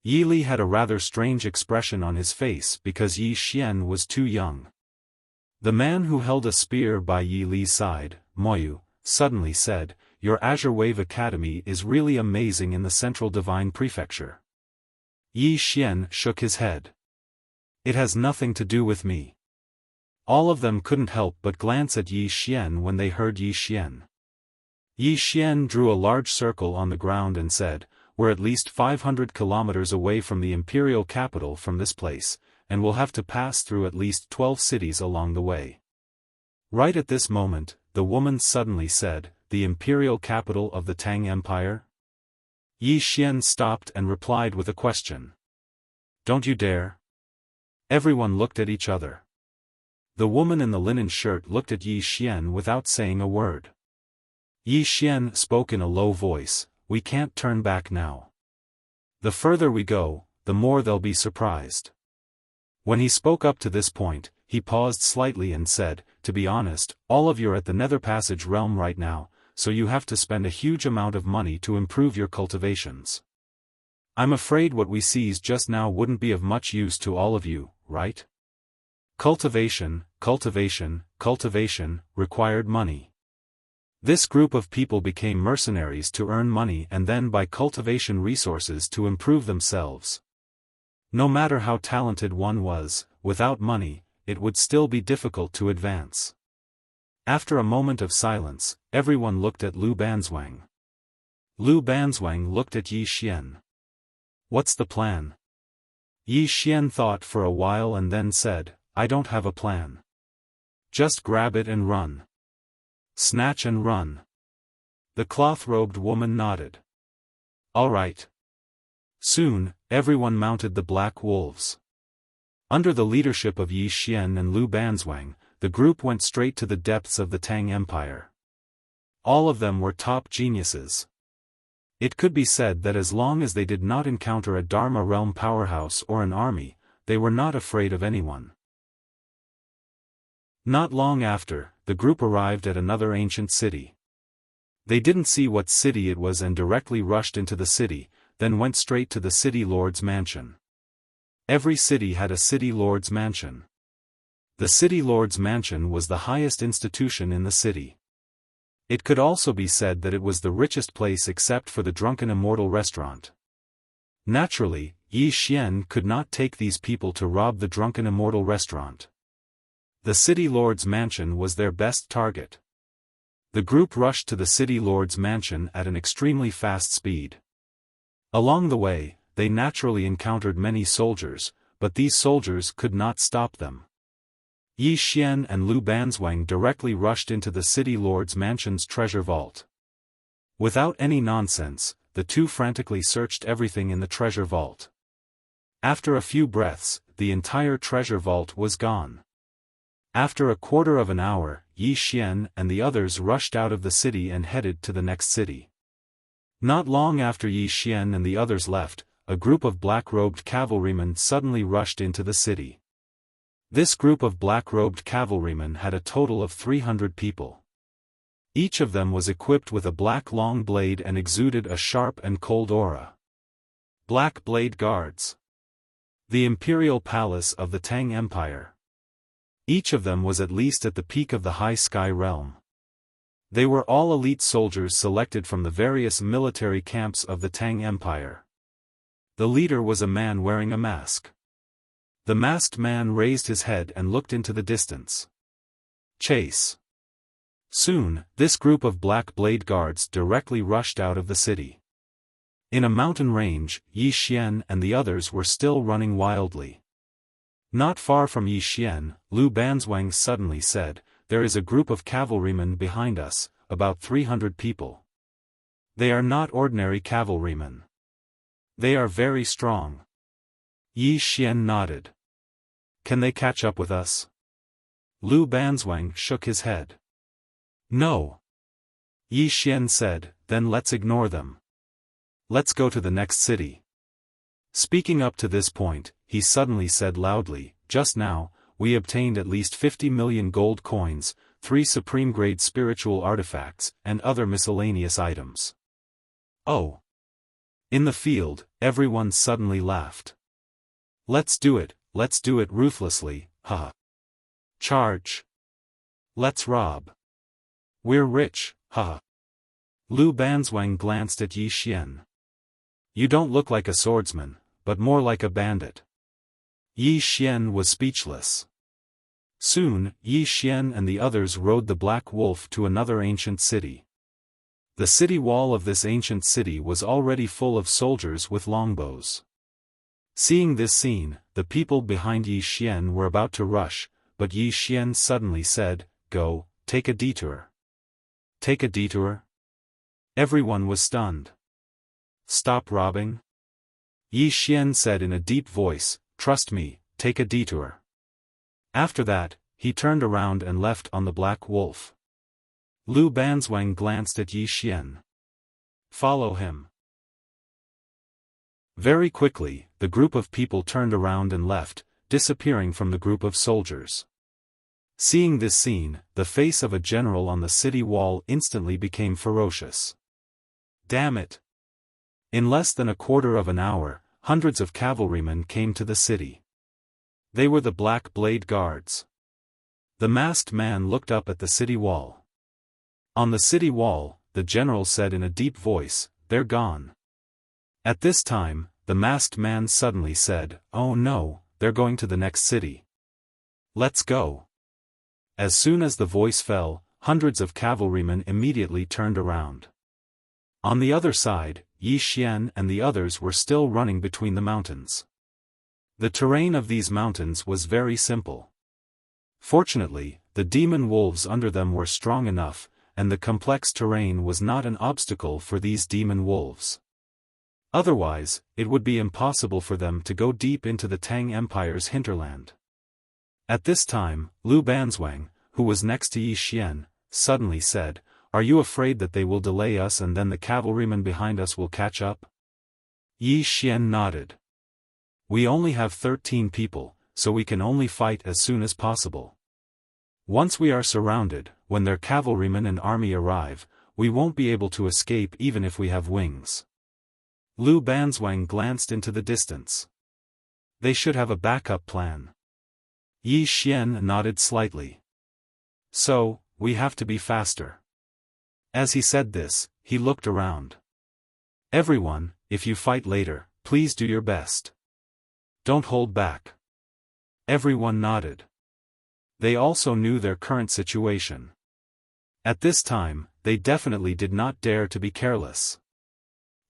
Yi Li had a rather strange expression on his face because Yi Xian was too young. The man who held a spear by Yi Li's side, Moyu, suddenly said, "Your Azure Wave Academy is really amazing in the Central Divine Prefecture." Yi Xian shook his head. "It has nothing to do with me." All of them couldn't help but glance at Yi Xian when they heard Yi Xian. Yi Xian drew a large circle on the ground and said, "We're at least 500 kilometers away from the imperial capital from this place, and we'll have to pass through at least 12 cities along the way." Right at this moment, the woman suddenly said, "The imperial capital of the Tang Empire?" Yi Xian stopped and replied with a question. "Don't you dare." Everyone looked at each other. The woman in the linen shirt looked at Yi Xian without saying a word. Yi Xian spoke in a low voice, "We can't turn back now. The further we go, the more they'll be surprised." When he spoke up to this point, he paused slightly and said, "To be honest, all of you're at the Nether Passage realm right now, so you have to spend a huge amount of money to improve your cultivations. I'm afraid what we seized just now wouldn't be of much use to all of you, right? Cultivation required money. This group of people became mercenaries to earn money and then buy cultivation resources to improve themselves. No matter how talented one was, without money, it would still be difficult to advance." After a moment of silence, everyone looked at Lu Banzwang. Lu Banzwang looked at Yi Xian. "What's the plan?" Yi Xian thought for a while and then said, "I don't have a plan. Just grab it and run. Snatch and run." The cloth-robed woman nodded. "All right." Soon, everyone mounted the black wolves. Under the leadership of Yi Xian and Lu Banzwang, the group went straight to the depths of the Tang Empire. All of them were top geniuses. It could be said that as long as they did not encounter a Dharma realm powerhouse or an army, they were not afraid of anyone. Not long after, the group arrived at another ancient city. They didn't see what city it was and directly rushed into the city, then went straight to the city lord's mansion. Every city had a city lord's mansion. The city lord's mansion was the highest institution in the city. It could also be said that it was the richest place except for the Drunken Immortal restaurant. Naturally, Yi Xian could not take these people to rob the Drunken Immortal restaurant. The city lord's mansion was their best target. The group rushed to the city lord's mansion at an extremely fast speed. Along the way, they naturally encountered many soldiers, but these soldiers could not stop them. Yi Xian and Lu Banzwang directly rushed into the city lord's mansion's treasure vault. Without any nonsense, the two frantically searched everything in the treasure vault. After a few breaths, the entire treasure vault was gone. After a quarter of an hour, Yi Xian and the others rushed out of the city and headed to the next city. Not long after Yi Xian and the others left, a group of black-robed cavalrymen suddenly rushed into the city. This group of black-robed cavalrymen had a total of 300 people. Each of them was equipped with a black long blade and exuded a sharp and cold aura. Black Blade Guards. The Imperial Palace of the Tang Empire. Each of them was at least at the peak of the High Sky Realm. They were all elite soldiers selected from the various military camps of the Tang Empire. The leader was a man wearing a mask. The masked man raised his head and looked into the distance. Chase. Soon, this group of Black Blade Guards directly rushed out of the city. In a mountain range, Yi Xian and the others were still running wildly. Not far from Yi Xian, Lu Banzwang suddenly said, "There is a group of cavalrymen behind us, about 300 people. They are not ordinary cavalrymen. They are very strong." Yi Xian nodded. "Can they catch up with us?" Lu Banzwang shook his head. "No." Yi Xian said, "Then let's ignore them. Let's go to the next city." Speaking up to this point, he suddenly said loudly, "Just now, we obtained at least 50 million gold coins, 3 supreme-grade spiritual artifacts, and other miscellaneous items." "Oh!" In the field, everyone suddenly laughed. Let's do it ruthlessly, haha. Charge. Let's rob. We're rich, haha. Lu Banzwang glanced at Yi Xian. "You don't look like a swordsman, but more like a bandit." Yi Xian was speechless. Soon, Yi Xian and the others rode the Black Wolf to another ancient city. The city wall of this ancient city was already full of soldiers with longbows. Seeing this scene, the people behind Yi Xian were about to rush, but Yi Xian suddenly said, "Go, take a detour." Take a detour? Everyone was stunned. "Stop robbing?" Yi Xian said in a deep voice, "Trust me, take a detour." After that, he turned around and left on the Black Wolf. Lu Banzwang glanced at Yi Xian. "Follow him." Very quickly, the group of people turned around and left, disappearing from the group of soldiers. Seeing this scene, the face of a general on the city wall instantly became ferocious. Damn it! In less than a quarter of an hour, hundreds of cavalrymen came to the city. They were the Black Blade Guards. The masked man looked up at the city wall. On the city wall, the general said in a deep voice, "They're gone." At this time, the masked man suddenly said, "Oh no, they're going to the next city. Let's go." As soon as the voice fell, hundreds of cavalrymen immediately turned around. On the other side, Yi Xian and the others were still running between the mountains. The terrain of these mountains was very simple. Fortunately, the demon wolves under them were strong enough, and the complex terrain was not an obstacle for these demon wolves. Otherwise, it would be impossible for them to go deep into the Tang Empire's hinterland. At this time, Lu Banzwang, who was next to Yi Xian, suddenly said, "Are you afraid that they will delay us and then the cavalrymen behind us will catch up?" Yi Xian nodded. "We only have 13 people, so we can only fight as soon as possible. Once we are surrounded, when their cavalrymen and army arrive, we won't be able to escape even if we have wings." Lu Banzwang glanced into the distance. They should have a backup plan. Yi Xian nodded slightly. "So, we have to be faster." As he said this, he looked around. "Everyone, if you fight later, please do your best. Don't hold back." Everyone nodded. They also knew their current situation. At this time, they definitely did not dare to be careless.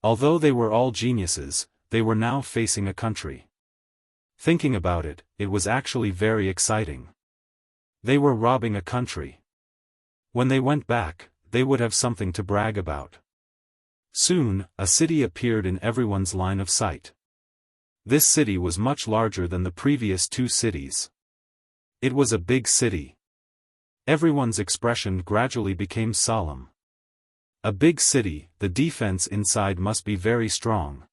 Although they were all geniuses, they were now facing a country. Thinking about it, it was actually very exciting. They were robbing a country. When they went back, they would have something to brag about. Soon, a city appeared in everyone's line of sight. This city was much larger than the previous 2 cities. It was a big city. Everyone's expression gradually became solemn. A big city, the defense inside must be very strong.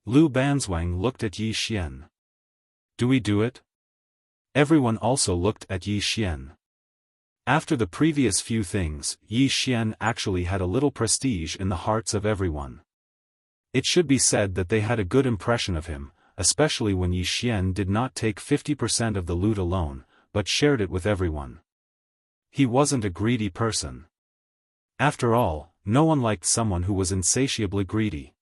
Lu Banzwang looked at Yi Xian. Do we do it? Everyone also looked at Yi Xian. After the previous few things, Yi Xian actually had a little prestige in the hearts of everyone. It should be said that they had a good impression of him, especially when Yi Xian did not take 50% of the loot alone, but shared it with everyone. He wasn't a greedy person. After all, no one liked someone who was insatiably greedy.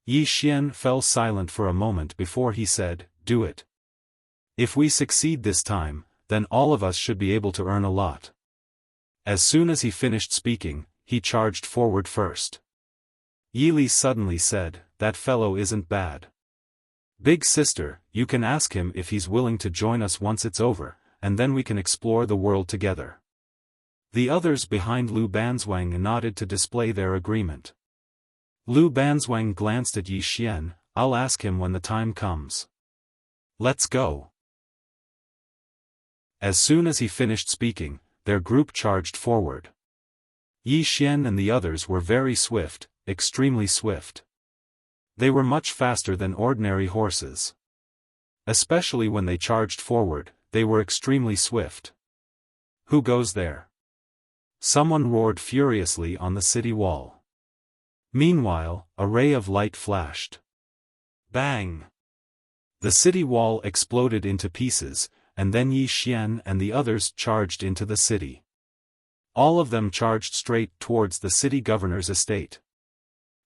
Yi Xian fell silent for a moment before he said, "Do it. If we succeed this time, then all of us should be able to earn a lot." As soon as he finished speaking, he charged forward first. Yi Li suddenly said, "That fellow isn't bad. Big sister, you can ask him if he's willing to join us once it's over, and then we can explore the world together." The others behind Lu Banzwang nodded to display their agreement. Lu Banzwang glanced at Yi Xian. "I'll ask him when the time comes. Let's go." As soon as he finished speaking, their group charged forward. Yi Xian and the others were very swift, extremely swift. They were much faster than ordinary horses. Especially when they charged forward, they were extremely swift. "Who goes there?" Someone roared furiously on the city wall. Meanwhile, a ray of light flashed. Bang! The city wall exploded into pieces, and then Yi Xian and the others charged into the city. All of them charged straight towards the city governor's estate.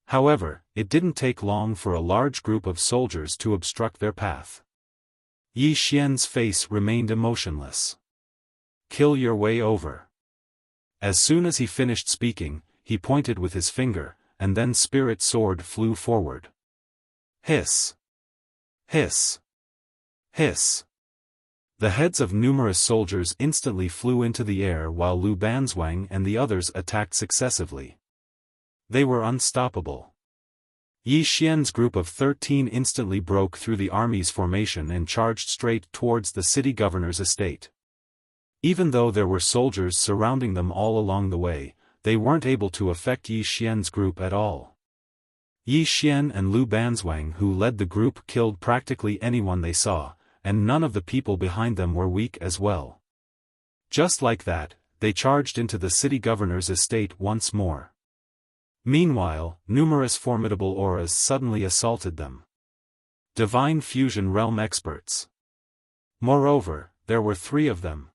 However, it didn't take long for a large group of soldiers to obstruct their path. Yi Xian's face remained emotionless. "Kill your way over." As soon as he finished speaking, he pointed with his finger, and then Spirit Sword flew forward. Hiss! Hiss! Hiss! The heads of numerous soldiers instantly flew into the air while Lu Banzwang and the others attacked successively. They were unstoppable. Yi Xian's group of 13 instantly broke through the army's formation and charged straight towards the city governor's estate. Even though there were soldiers surrounding them all along the way, they weren't able to affect Yi Xian's group at all. Yi Xian and Lu Banzwang, who led the group, killed practically anyone they saw, and none of the people behind them were weak as well. Just like that, they charged into the city governor's estate once more. Meanwhile, numerous formidable auras suddenly assaulted them. Divine Fusion Realm experts. Moreover, there were 3 of them.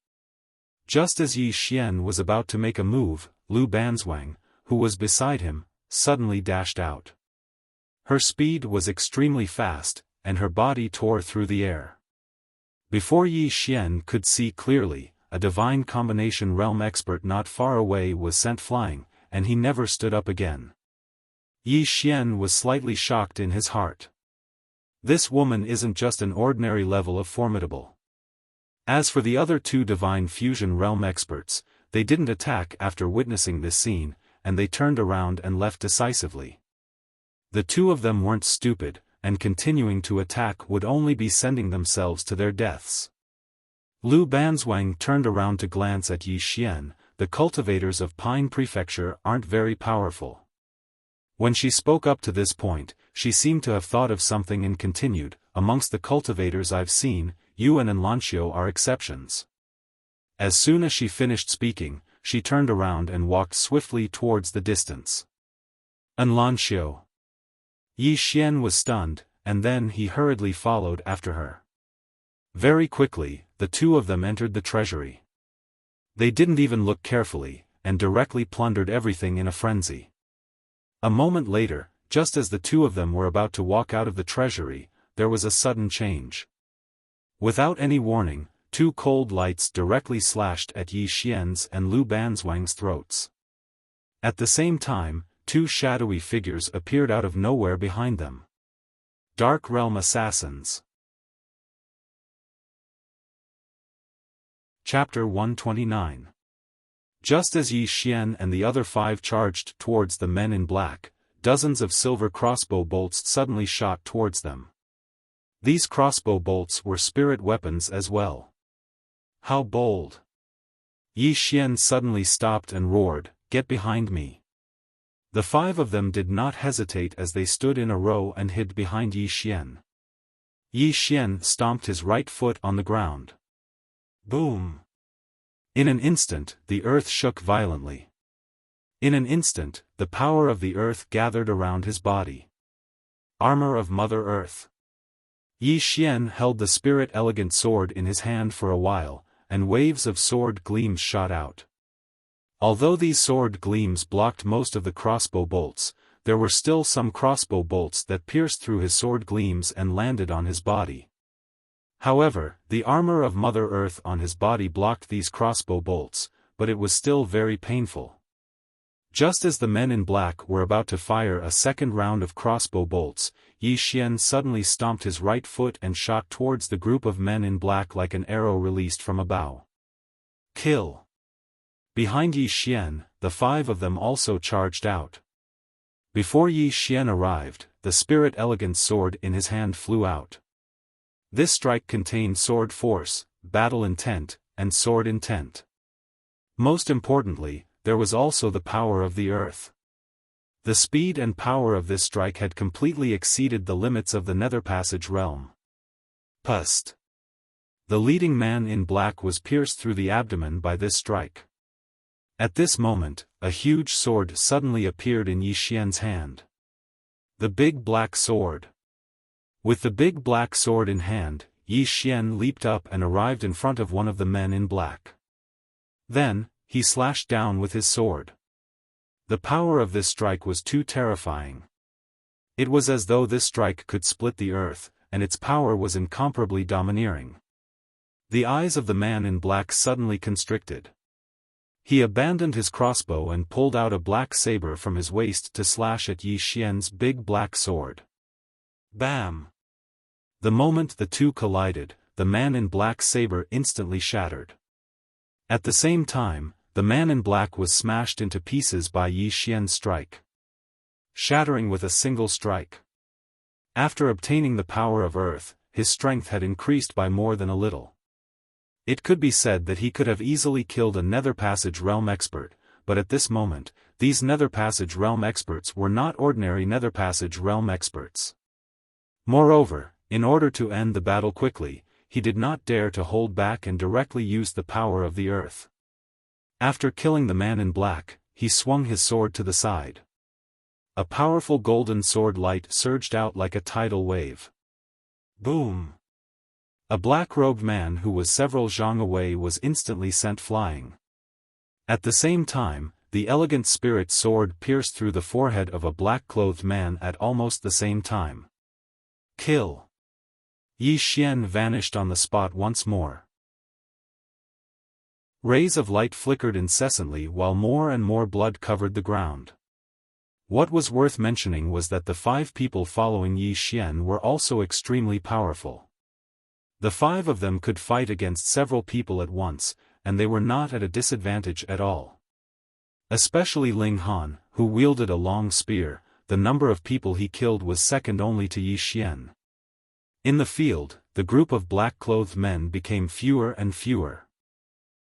Just as Yi Xian was about to make a move, Lu Banzwang, who was beside him, suddenly dashed out. Her speed was extremely fast, and her body tore through the air. Before Yi Xian could see clearly, a divine combination realm expert not far away was sent flying, and he never stood up again. Yi Xian was slightly shocked in his heart. This woman isn't just an ordinary level of formidable. As for the other 2 divine fusion realm experts, they didn't attack after witnessing this scene, and they turned around and left decisively. The 2 of them weren't stupid, and continuing to attack would only be sending themselves to their deaths. Lu Banzwang turned around to glance at Yi Xian. The cultivators of Pine Prefecture aren't very powerful. When she spoke up to this point, she seemed to have thought of something and continued, "Amongst the cultivators I've seen, Yuan and Lanxiu are exceptions." As soon as she finished speaking, she turned around and walked swiftly towards the distance. "And Lanxiu." Yi Xian was stunned, and then he hurriedly followed after her. Very quickly, the 2 of them entered the treasury. They didn't even look carefully, and directly plundered everything in a frenzy. A moment later, just as the 2 of them were about to walk out of the treasury, there was a sudden change. Without any warning, 2 cold lights directly slashed at Yi Xian's and Lu Banzwang's throats. At the same time, 2 shadowy figures appeared out of nowhere behind them. Dark Realm Assassins. Chapter 129. Just as Yi Xian and the other 5 charged towards the men in black, dozens of silver crossbow bolts suddenly shot towards them. These crossbow bolts were spirit weapons as well. How bold! Yi Xian suddenly stopped and roared, "Get behind me!" The 5 of them did not hesitate as they stood in a row and hid behind Yi Xian. Yi Xian stomped his right foot on the ground. Boom! In an instant, the earth shook violently. In an instant, the power of the earth gathered around his body. Armor of Mother Earth. Yi Xian held the spirit elegant sword in his hand for a while, and waves of sword gleams shot out. Although these sword gleams blocked most of the crossbow bolts, there were still some crossbow bolts that pierced through his sword gleams and landed on his body. However, the armor of Mother Earth on his body blocked these crossbow bolts, but it was still very painful. Just as the men in black were about to fire a second round of crossbow bolts, Yi Xian suddenly stomped his right foot and shot towards the group of men in black like an arrow released from a bow. Kill! Behind Yi Xian, the 5 of them also charged out. Before Yi Xian arrived, the spirit elegant sword in his hand flew out. This strike contained sword force, battle intent, and sword intent. Most importantly, there was also the power of the earth. The speed and power of this strike had completely exceeded the limits of the Nether Passage realm. Pust! The leading man in black was pierced through the abdomen by this strike. At this moment, a huge sword suddenly appeared in Yi Xian's hand. The big black sword. With the big black sword in hand, Yi Xian leaped up and arrived in front of one of the men in black. Then, he slashed down with his sword. The power of this strike was too terrifying. It was as though this strike could split the earth, and its power was incomparably domineering. The eyes of the man in black suddenly constricted. He abandoned his crossbow and pulled out a black saber from his waist to slash at Yi Xian's big black sword. Bam! The moment the two collided, the man in black's saber instantly shattered. At the same time, the man in black was smashed into pieces by Yi Xian's strike, shattering with a single strike. After obtaining the power of earth, his strength had increased by more than a little. It could be said that he could have easily killed a Nether Passage realm expert, but at this moment, these Nether Passage realm experts were not ordinary Nether Passage realm experts. Moreover, in order to end the battle quickly, he did not dare to hold back and directly use the power of the earth. After killing the man in black, he swung his sword to the side. A powerful golden sword light surged out like a tidal wave. Boom! A black-robed man who was several zhang away was instantly sent flying. At the same time, the elegant spirit sword pierced through the forehead of a black-clothed man at almost the same time. Kill! Yi Xian vanished on the spot once more. Rays of light flickered incessantly while more and more blood covered the ground. What was worth mentioning was that the 5 people following Yi Xian were also extremely powerful. The 5 of them could fight against several people at once, and they were not at a disadvantage at all. Especially Ling Han, who wielded a long spear, the number of people he killed was second only to Yi Xian. In the field, the group of black-clothed men became fewer and fewer.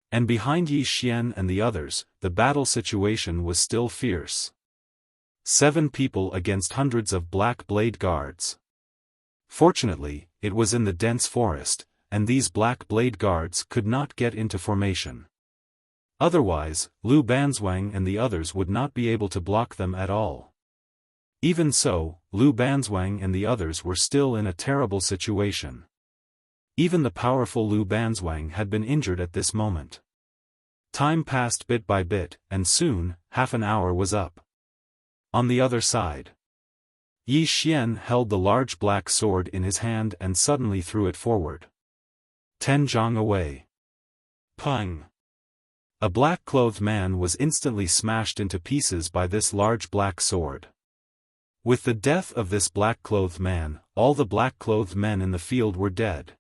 And behind Yi Xian and the others, the battle situation was still fierce. 7 people against hundreds of black blade guards. Fortunately, it was in the dense forest, and these black blade guards could not get into formation. Otherwise, Lu Banzwang and the others would not be able to block them at all. Even so, Lu Banzwang and the others were still in a terrible situation. Even the powerful Lu Banzwang had been injured at this moment. Time passed bit by bit, and soon, half an hour was up. On the other side, Yi Xian held the large black sword in his hand and suddenly threw it forward. 10 zhang away. Pung! A black-clothed man was instantly smashed into pieces by this large black sword. With the death of this black-clothed man, all the black-clothed men in the field were dead.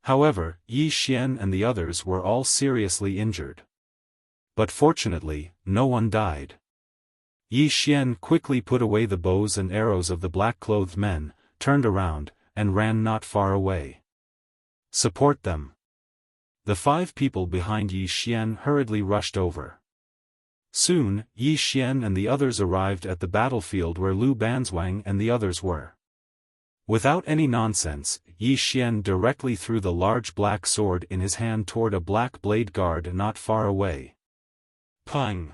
However, Yi Xian and the others were all seriously injured. But fortunately, no one died. Yi Xian quickly put away the bows and arrows of the black-clothed men, turned around, and ran not far away. Support them. The 5 people behind Yi Xian hurriedly rushed over. Soon, Yi Xian and the others arrived at the battlefield where Lu Banzwang and the others were. Without any nonsense, Yi Xian directly threw the large black sword in his hand toward a black blade guard not far away. Pang!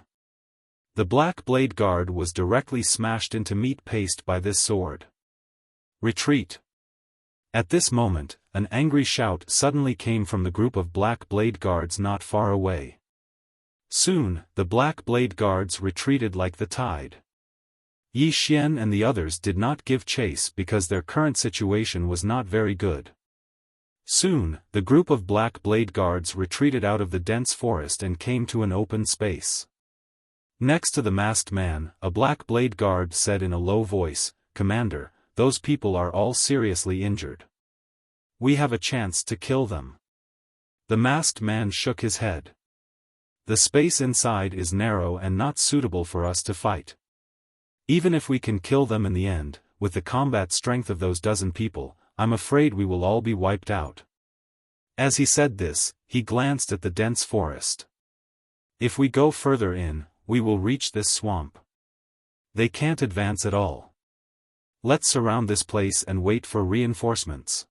The black blade guard was directly smashed into meat paste by this sword. Retreat! At this moment, an angry shout suddenly came from the group of black blade guards not far away. Soon, the black blade guards retreated like the tide. Yi Xian and the others did not give chase because their current situation was not very good. Soon, the group of black blade guards retreated out of the dense forest and came to an open space. Next to the masked man, a black blade guard said in a low voice, "Commander, those people are all seriously injured. We have a chance to kill them." The masked man shook his head. "The space inside is narrow and not suitable for us to fight. Even if we can kill them in the end, with the combat strength of those dozen people, I'm afraid we will all be wiped out." As he said this, he glanced at the dense forest. "If we go further in, we will reach this swamp. They can't advance at all. Let's surround this place and wait for reinforcements."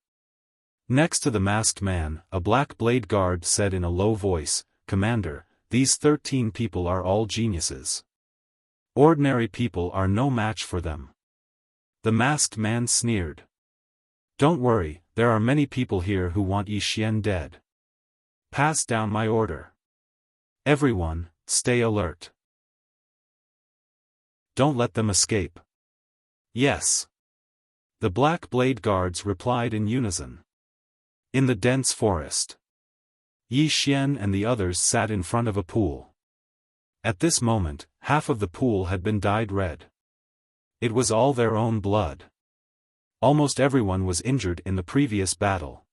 Next to the masked man, a black blade guard said in a low voice, "Commander, these 13 people are all geniuses. Ordinary people are no match for them." The masked man sneered. "Don't worry, there are many people here who want Yi Xian dead. Pass down my order. Everyone, stay alert. Don't let them escape." "Yes." The black blade guards replied in unison. In the dense forest, Yi Xian and the others sat in front of a pool. At this moment, half of the pool had been dyed red. It was all their own blood. Almost everyone was injured in the previous battle.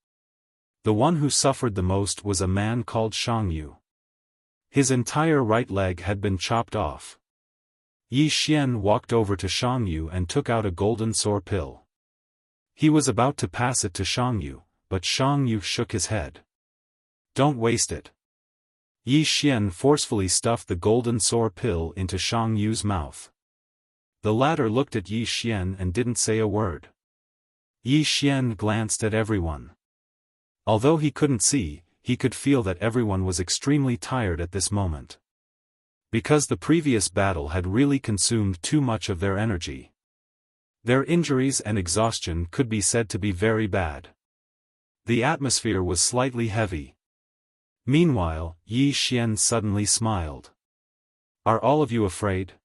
The one who suffered the most was a man called Shang Yu. His entire right leg had been chopped off. Yi Xian walked over to Shang Yu and took out a golden sword pill. He was about to pass it to Shang Yu, but Shang Yu shook his head. "Don't waste it." Yi Xian forcefully stuffed the golden sword pill into Shang Yu's mouth. The latter looked at Yi Xian and didn't say a word. Yi Xian glanced at everyone. Although he couldn't see, he could feel that everyone was extremely tired at this moment. Because the previous battle had really consumed too much of their energy. Their injuries and exhaustion could be said to be very bad. The atmosphere was slightly heavy. Meanwhile, Yi Xian suddenly smiled. "Are all of you afraid?"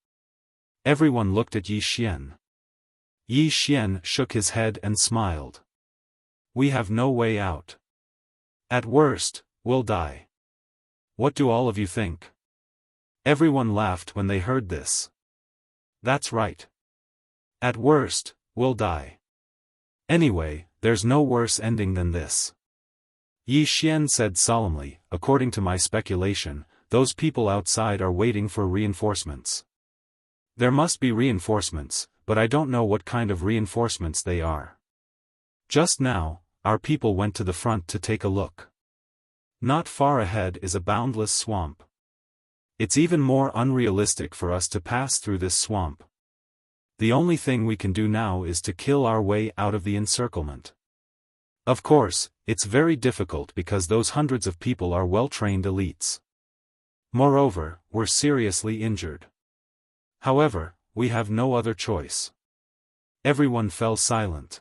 Everyone looked at Yi Xian. Yi Xian shook his head and smiled. "We have no way out. At worst, we'll die. What do all of you think?" Everyone laughed when they heard this. "That's right. At worst, we'll die. Anyway, there's no worse ending than this." Yi Xian said solemnly, "According to my speculation, those people outside are waiting for reinforcements. There must be reinforcements, but I don't know what kind of reinforcements they are. Just now, our people went to the front to take a look. Not far ahead is a boundless swamp. It's even more unrealistic for us to pass through this swamp. The only thing we can do now is to kill our way out of the encirclement. Of course, it's very difficult because those hundreds of people are well-trained elites. Moreover, we're seriously injured. However, we have no other choice." Everyone fell silent.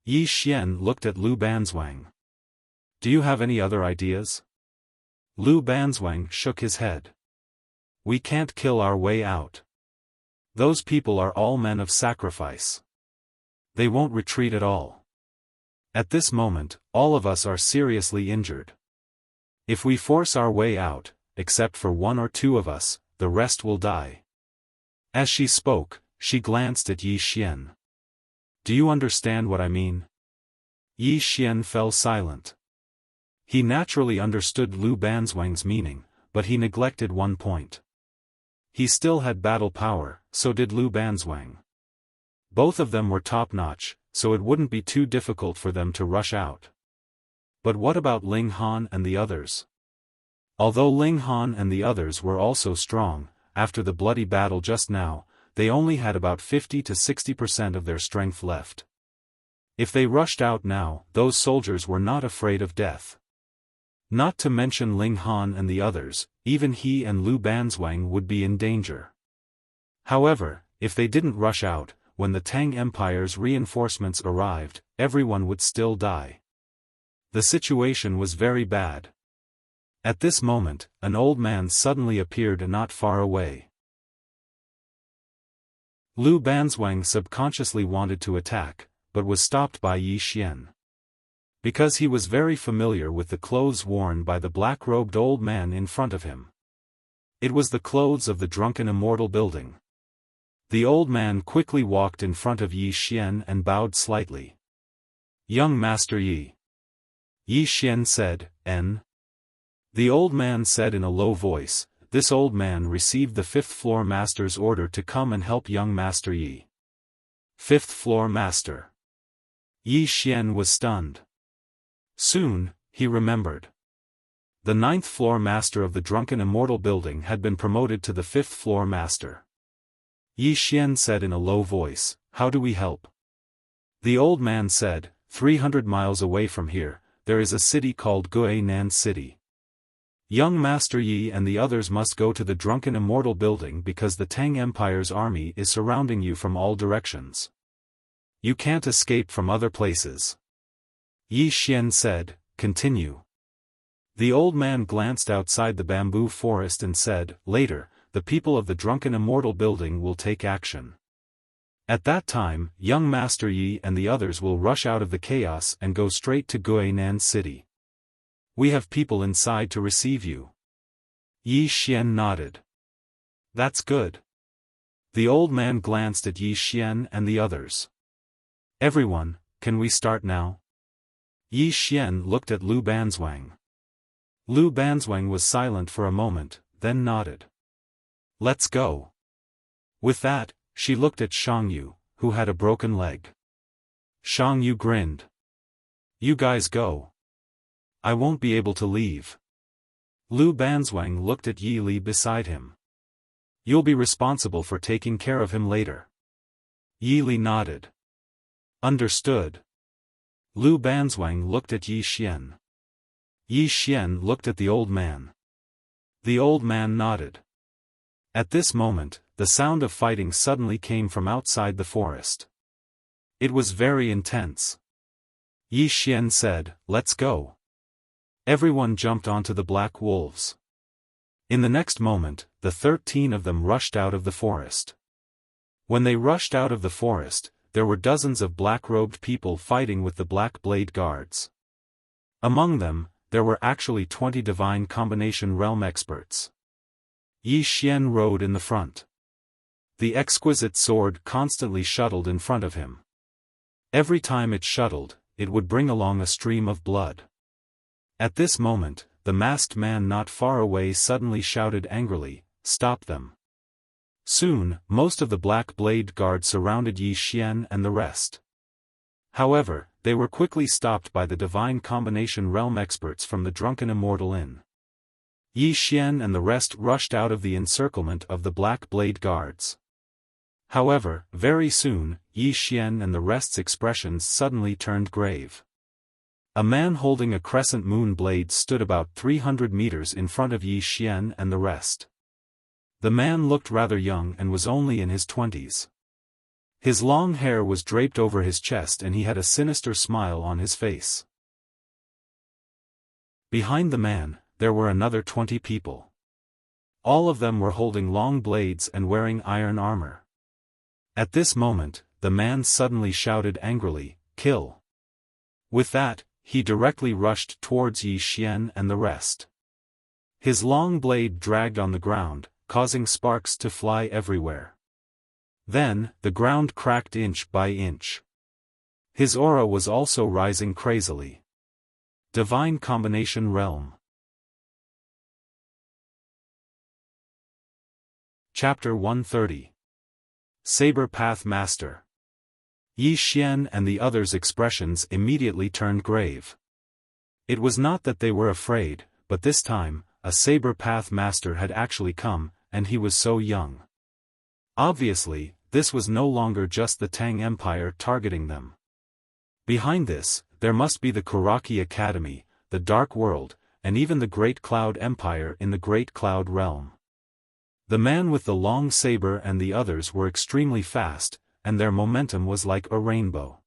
Yi Xian looked at Lu Banzwang. "Do you have any other ideas?" Lu Banzwang shook his head. "We can't kill our way out. Those people are all men of sacrifice. They won't retreat at all. At this moment, all of us are seriously injured. If we force our way out, except for one or two of us, the rest will die." As she spoke, she glanced at Yi Xian. "Do you understand what I mean?" Yi Xian fell silent. He naturally understood Lu Banzwang's meaning, but he neglected one point. He still had battle power, so did Lu Banzwang. Both of them were top-notch, so it wouldn't be too difficult for them to rush out. But what about Ling Han and the others? Although Ling Han and the others were also strong, after the bloody battle just now, they only had about 50 to 60% of their strength left. If they rushed out now, those soldiers were not afraid of death. Not to mention Ling Han and the others, even he and Lu Banzwang would be in danger. However, if they didn't rush out, when the Tang Empire's reinforcements arrived, everyone would still die. The situation was very bad. At this moment, an old man suddenly appeared not far away. Lu Banzwang subconsciously wanted to attack, but was stopped by Yi Xian. Because he was very familiar with the clothes worn by the black-robed old man in front of him. It was the clothes of the drunken immortal building. The old man quickly walked in front of Yi Xian and bowed slightly. "Young Master Yi." Yi Xian said, "En." The old man said in a low voice, "This old man received the fifth-floor master's order to come and help young Master Yi." Fifth-floor master. Yi Xian was stunned. Soon, he remembered. The ninth-floor master of the drunken immortal building had been promoted to the fifth-floor master. Yi Xian said in a low voice, "How do we help?" The old man said, 300 miles away from here, there is a city called Guinan City. Young Master Yi and the others must go to the drunken immortal building because the Tang Empire's army is surrounding you from all directions. You can't escape from other places. Yi Xian said, "Continue." The old man glanced outside the bamboo forest and said, "Later, the people of the drunken immortal building will take action. At that time, young Master Yi and the others will rush out of the chaos and go straight to Guinan City. We have people inside to receive you." Yi Xian nodded. "That's good." The old man glanced at Yi Xian and the others. "Everyone, can we start now?" Yi Xian looked at Lu Banzwang. Lu Banzwang was silent for a moment, then nodded. "Let's go." With that, she looked at Shang Yu, who had a broken leg. Shang Yu grinned. "You guys go. I won't be able to leave." Lu Banzwang looked at Yi Li beside him. "You'll be responsible for taking care of him later." Yi Li nodded. "Understood." Lu Banzwang looked at Yi Xian. Yi Xian looked at the old man. The old man nodded. At this moment, the sound of fighting suddenly came from outside the forest. It was very intense. Yi Xian said, "Let's go." Everyone jumped onto the black wolves. In the next moment, the 13 of them rushed out of the forest. When they rushed out of the forest, there were dozens of black-robed people fighting with the Black Blade Guards. Among them, there were actually 20 divine combination realm experts. Yi Xian rode in the front. The exquisite sword constantly shuttled in front of him. Every time it shuttled, it would bring along a stream of blood. At this moment, the masked man not far away suddenly shouted angrily, "Stop them." Soon, most of the Black Blade Guard surrounded Yi Xian and the rest. However, they were quickly stopped by the divine combination realm experts from the Drunken Immortal Inn. Yi Xian and the rest rushed out of the encirclement of the Black Blade Guards. However, very soon, Yi Xian and the rest's expressions suddenly turned grave. A man holding a crescent moon blade stood about 300 meters in front of Yi Xian and the rest. The man looked rather young and was only in his 20s. His long hair was draped over his chest and he had a sinister smile on his face. Behind the man, there were another 20 people. All of them were holding long blades and wearing iron armor. At this moment, the man suddenly shouted angrily, "Kill!" With that, he directly rushed towards Yi Xian and the rest. His long blade dragged on the ground, causing sparks to fly everywhere. Then, the ground cracked inch by inch. His aura was also rising crazily. Divine Combination Realm. Chapter 130. Saber Path Master. Yi Xian and the others' expressions immediately turned grave. It was not that they were afraid, but this time, a saber path master had actually come, and he was so young. Obviously, this was no longer just the Tang Empire targeting them. Behind this, there must be the Kuraki Academy, the Dark World, and even the Great Cloud Empire in the Great Cloud Realm. The man with the long saber and the others were extremely fast, and their momentum was like a rainbow.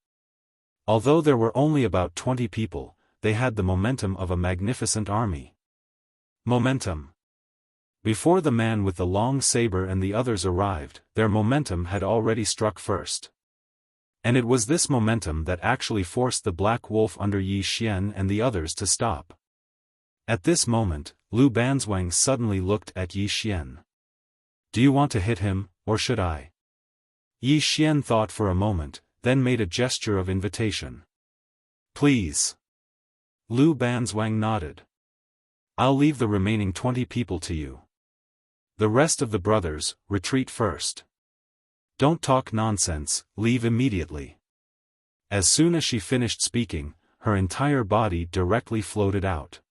Although there were only about 20 people, they had the momentum of a magnificent army. Momentum. Before the man with the long saber and the others arrived, their momentum had already struck first. And it was this momentum that actually forced the Black Wolf under Yi Xian and the others to stop. At this moment, Lu Banzwang suddenly looked at Yi Xian. "Do you want to hit him, or should I?" Yi Xian thought for a moment, then made a gesture of invitation. "Please." Lu Banzwang nodded. "I'll leave the remaining 20 people to you. The rest of the brothers, retreat first. Don't talk nonsense, leave immediately." As soon as she finished speaking, her entire body directly floated out.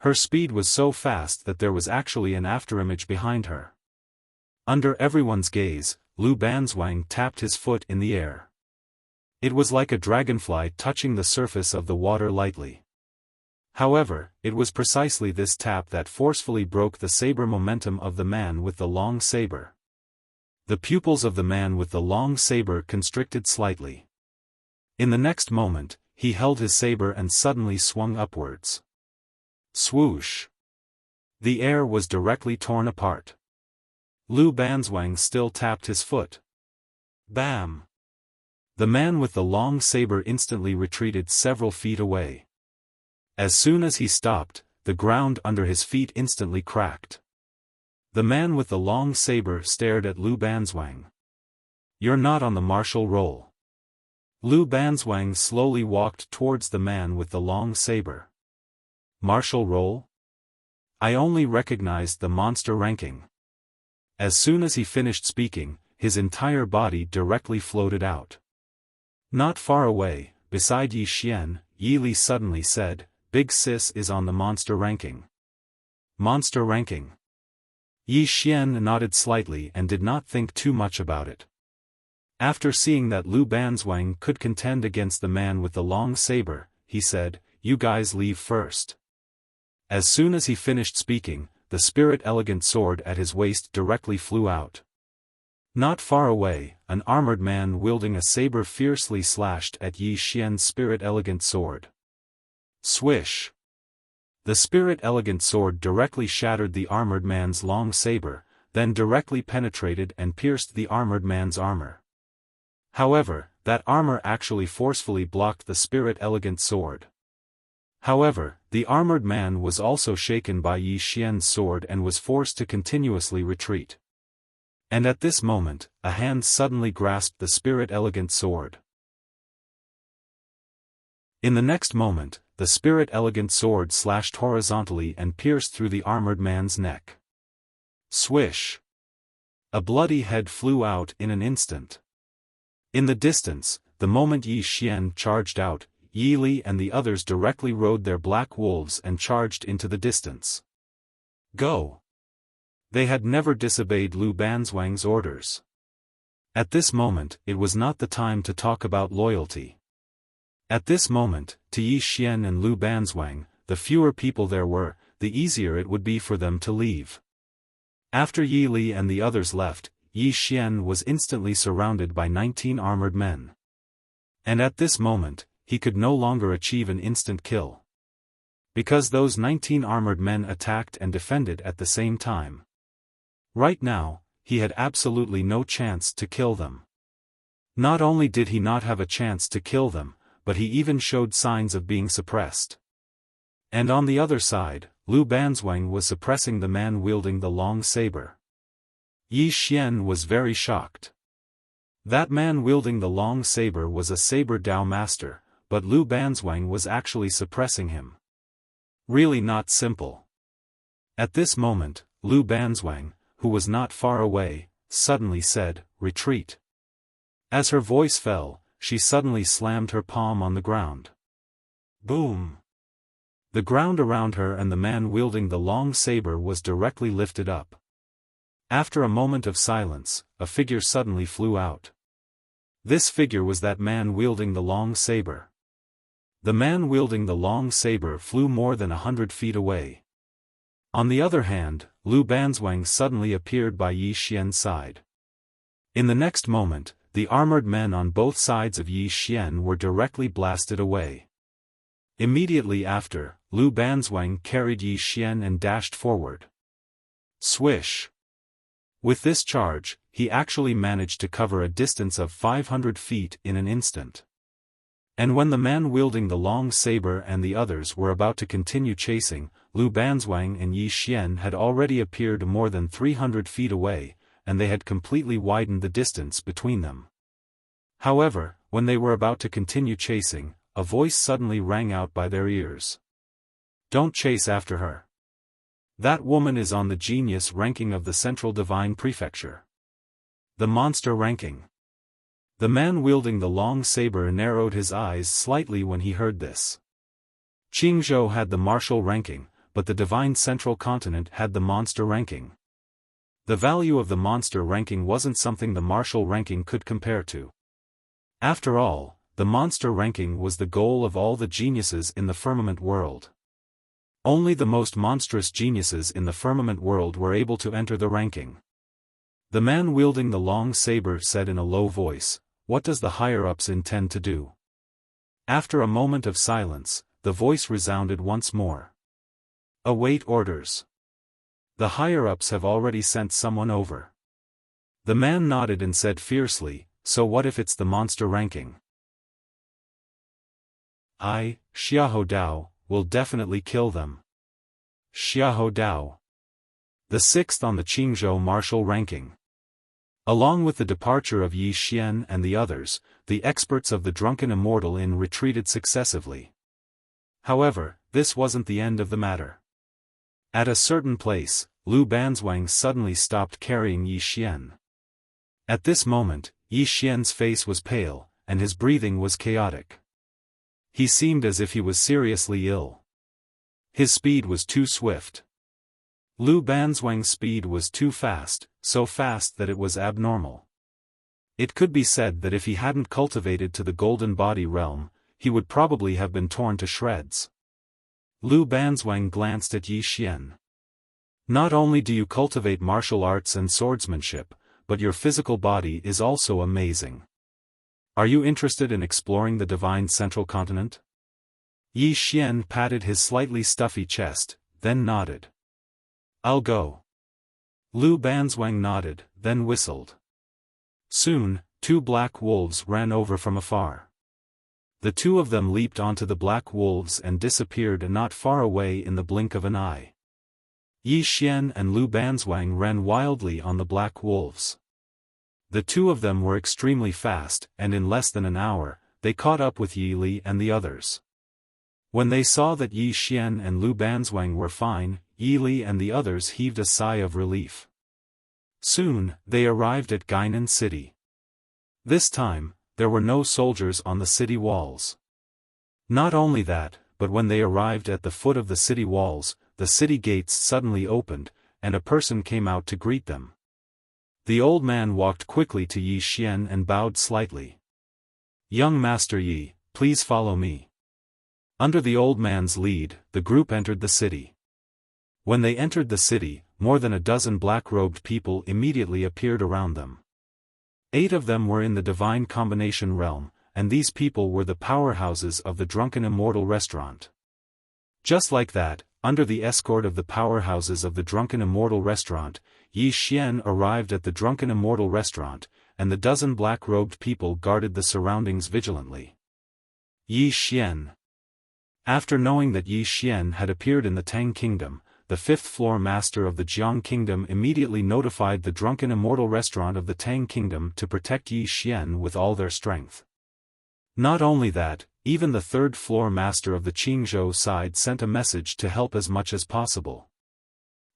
Her speed was so fast that there was actually an afterimage behind her. Under everyone's gaze, Lu Banzwang tapped his foot in the air. It was like a dragonfly touching the surface of the water lightly. However, it was precisely this tap that forcefully broke the saber momentum of the man with the long saber. The pupils of the man with the long saber constricted slightly. In the next moment, he held his saber and suddenly swung upwards. Swoosh! The air was directly torn apart. Lu Banzwang still tapped his foot. Bam! The man with the long saber instantly retreated several feet away. As soon as he stopped, the ground under his feet instantly cracked. The man with the long saber stared at Lu Banzwang. "You're not on the martial roll." Lu Banzwang slowly walked towards the man with the long saber. "Martial roll? I only recognized the monster ranking." As soon as he finished speaking, his entire body directly floated out. Not far away, beside Yi Xian, Yi Li suddenly said, "Big Sis is on the monster ranking." Monster ranking? Yi Xian nodded slightly and did not think too much about it. After seeing that Lu Banzwang could contend against the man with the long saber, he said, "You guys leave first." As soon as he finished speaking, the spirit elegant sword at his waist directly flew out. Not far away, an armored man wielding a saber fiercely slashed at Yi Xian's spirit elegant sword. Swish! The spirit elegant sword directly shattered the armored man's long saber, then directly penetrated and pierced the armored man's armor. However, that armor actually forcefully blocked the spirit elegant sword. However, the armored man was also shaken by Yi Xian's sword and was forced to continuously retreat. And at this moment, a hand suddenly grasped the spirit elegant sword. In the next moment, the spirit elegant sword slashed horizontally and pierced through the armored man's neck. Swish! A bloody head flew out in an instant. In the distance, the moment Yi Xian charged out, Yi Li and the others directly rode their black wolves and charged into the distance. Go! They had never disobeyed Lu Banzwang's orders. At this moment, it was not the time to talk about loyalty. At this moment, to Yi Xian and Lu Banzwang, the fewer people there were, the easier it would be for them to leave. After Yi Li and the others left, Yi Xian was instantly surrounded by 19 armored men. And at this moment, he could no longer achieve an instant kill. Because those 19 armored men attacked and defended at the same time. Right now, he had absolutely no chance to kill them. Not only did he not have a chance to kill them, but he even showed signs of being suppressed. And on the other side, Lu Banzwang was suppressing the man wielding the long saber. Yi Xian was very shocked. That man wielding the long saber was a saber Dao master, but Lu Banzwang was actually suppressing him. Really not simple. At this moment, Lu Banzwang, who was not far away, suddenly said, "Retreat." As her voice fell, she suddenly slammed her palm on the ground. Boom! The ground around her and the man wielding the long saber was directly lifted up. After a moment of silence, a figure suddenly flew out. This figure was that man wielding the long saber. The man wielding the long saber flew more than 100 feet away. On the other hand, Lu Banzwang suddenly appeared by Yi Xian's side. In the next moment, the armored men on both sides of Yi Xian were directly blasted away. Immediately after, Lu Banzwang carried Yi Xian and dashed forward. Swish! With this charge, he actually managed to cover a distance of 500 feet in an instant. And when the man wielding the long saber and the others were about to continue chasing, Lu Banzwang and Yi Xian had already appeared more than 300 feet away, and they had completely widened the distance between them. However, when they were about to continue chasing, a voice suddenly rang out by their ears. "Don't chase after her. That woman is on the genius ranking of the Central Divine Prefecture. The monster ranking." The man wielding the long saber narrowed his eyes slightly when he heard this. Qingzhou had the martial ranking, but the Divine Central Continent had the monster ranking. The value of the monster ranking wasn't something the martial ranking could compare to. After all, the monster ranking was the goal of all the geniuses in the firmament world. Only the most monstrous geniuses in the firmament world were able to enter the ranking. The man wielding the long saber said in a low voice, "What does the higher-ups intend to do?" After a moment of silence, the voice resounded once more. "Await orders. The higher-ups have already sent someone over." The man nodded and said fiercely, "So what if it's the monster ranking? I, Xiahou Dao, will definitely kill them." Xiahou Dao, the sixth on the Qingzhou martial ranking. Along with the departure of Yi Xian and the others, the experts of the Drunken Immortal Inn retreated successively. However, this wasn't the end of the matter. At a certain place, Lu Banzwang suddenly stopped carrying Yi Xian. At this moment, Yi Xian's face was pale, and his breathing was chaotic. He seemed as if he was seriously ill. His speed was too swift. Lu Banzwang's speed was too fast, so fast that it was abnormal. It could be said that if he hadn't cultivated to the golden body realm, he would probably have been torn to shreds. Lu Banzwang glanced at Yi Xian. "Not only do you cultivate martial arts and swordsmanship, but your physical body is also amazing. Are you interested in exploring the Divine Central Continent?" Yi Xian patted his slightly stuffy chest, then nodded. "I'll go." Lu Banzwang nodded, then whistled. Soon, two black wolves ran over from afar. The two of them leaped onto the black wolves and disappeared not far away in the blink of an eye. Yi Xian and Lu Banzwang ran wildly on the black wolves. The two of them were extremely fast, and in less than an hour, they caught up with Yi Li and the others. When they saw that Yi Xian and Lu Banzwang were fine, Yi Li and the others heaved a sigh of relief. Soon, they arrived at Gainan City. This time, there were no soldiers on the city walls. Not only that, but when they arrived at the foot of the city walls, the city gates suddenly opened, and a person came out to greet them. The old man walked quickly to Yi Xian and bowed slightly. "Young Master Yi, please follow me." Under the old man's lead, the group entered the city. When they entered the city, more than a dozen black-robed people immediately appeared around them. 8 of them were in the Divine Combination realm, and these people were the powerhouses of the Drunken Immortal Restaurant. Just like that, under the escort of the powerhouses of the Drunken Immortal Restaurant, Yi Xian arrived at the Drunken Immortal Restaurant, and the dozen black-robed people guarded the surroundings vigilantly. Yi Xian. After knowing that Yi Xian had appeared in the Tang Kingdom, the 5th floor master of the Jiang Kingdom immediately notified the Drunken Immortal Restaurant of the Tang Kingdom to protect Yi Xian with all their strength. Not only that, even the 3rd floor master of the Qingzhou side sent a message to help as much as possible.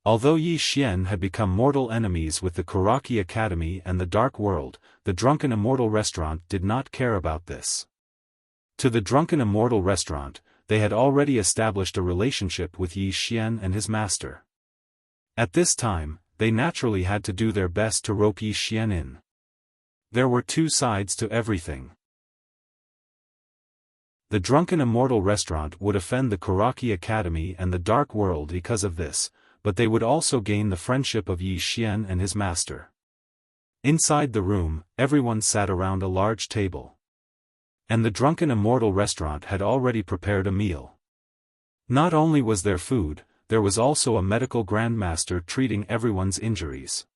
Although Yi Xian had become mortal enemies with the Kuraki Academy and the Dark World, the Drunken Immortal Restaurant did not care about this. To the Drunken Immortal Restaurant, they had already established a relationship with Yi Xian and his master. At this time, they naturally had to do their best to rope Yi Xian in. There were two sides to everything. The Drunken Immortal restaurant would offend the Kuraki Academy and the Dark World because of this, but they would also gain the friendship of Yi Xian and his master. Inside the room, everyone sat around a large table. And the Drunken Immortal restaurant had already prepared a meal. Not only was there food, there was also a medical grandmaster treating everyone's injuries.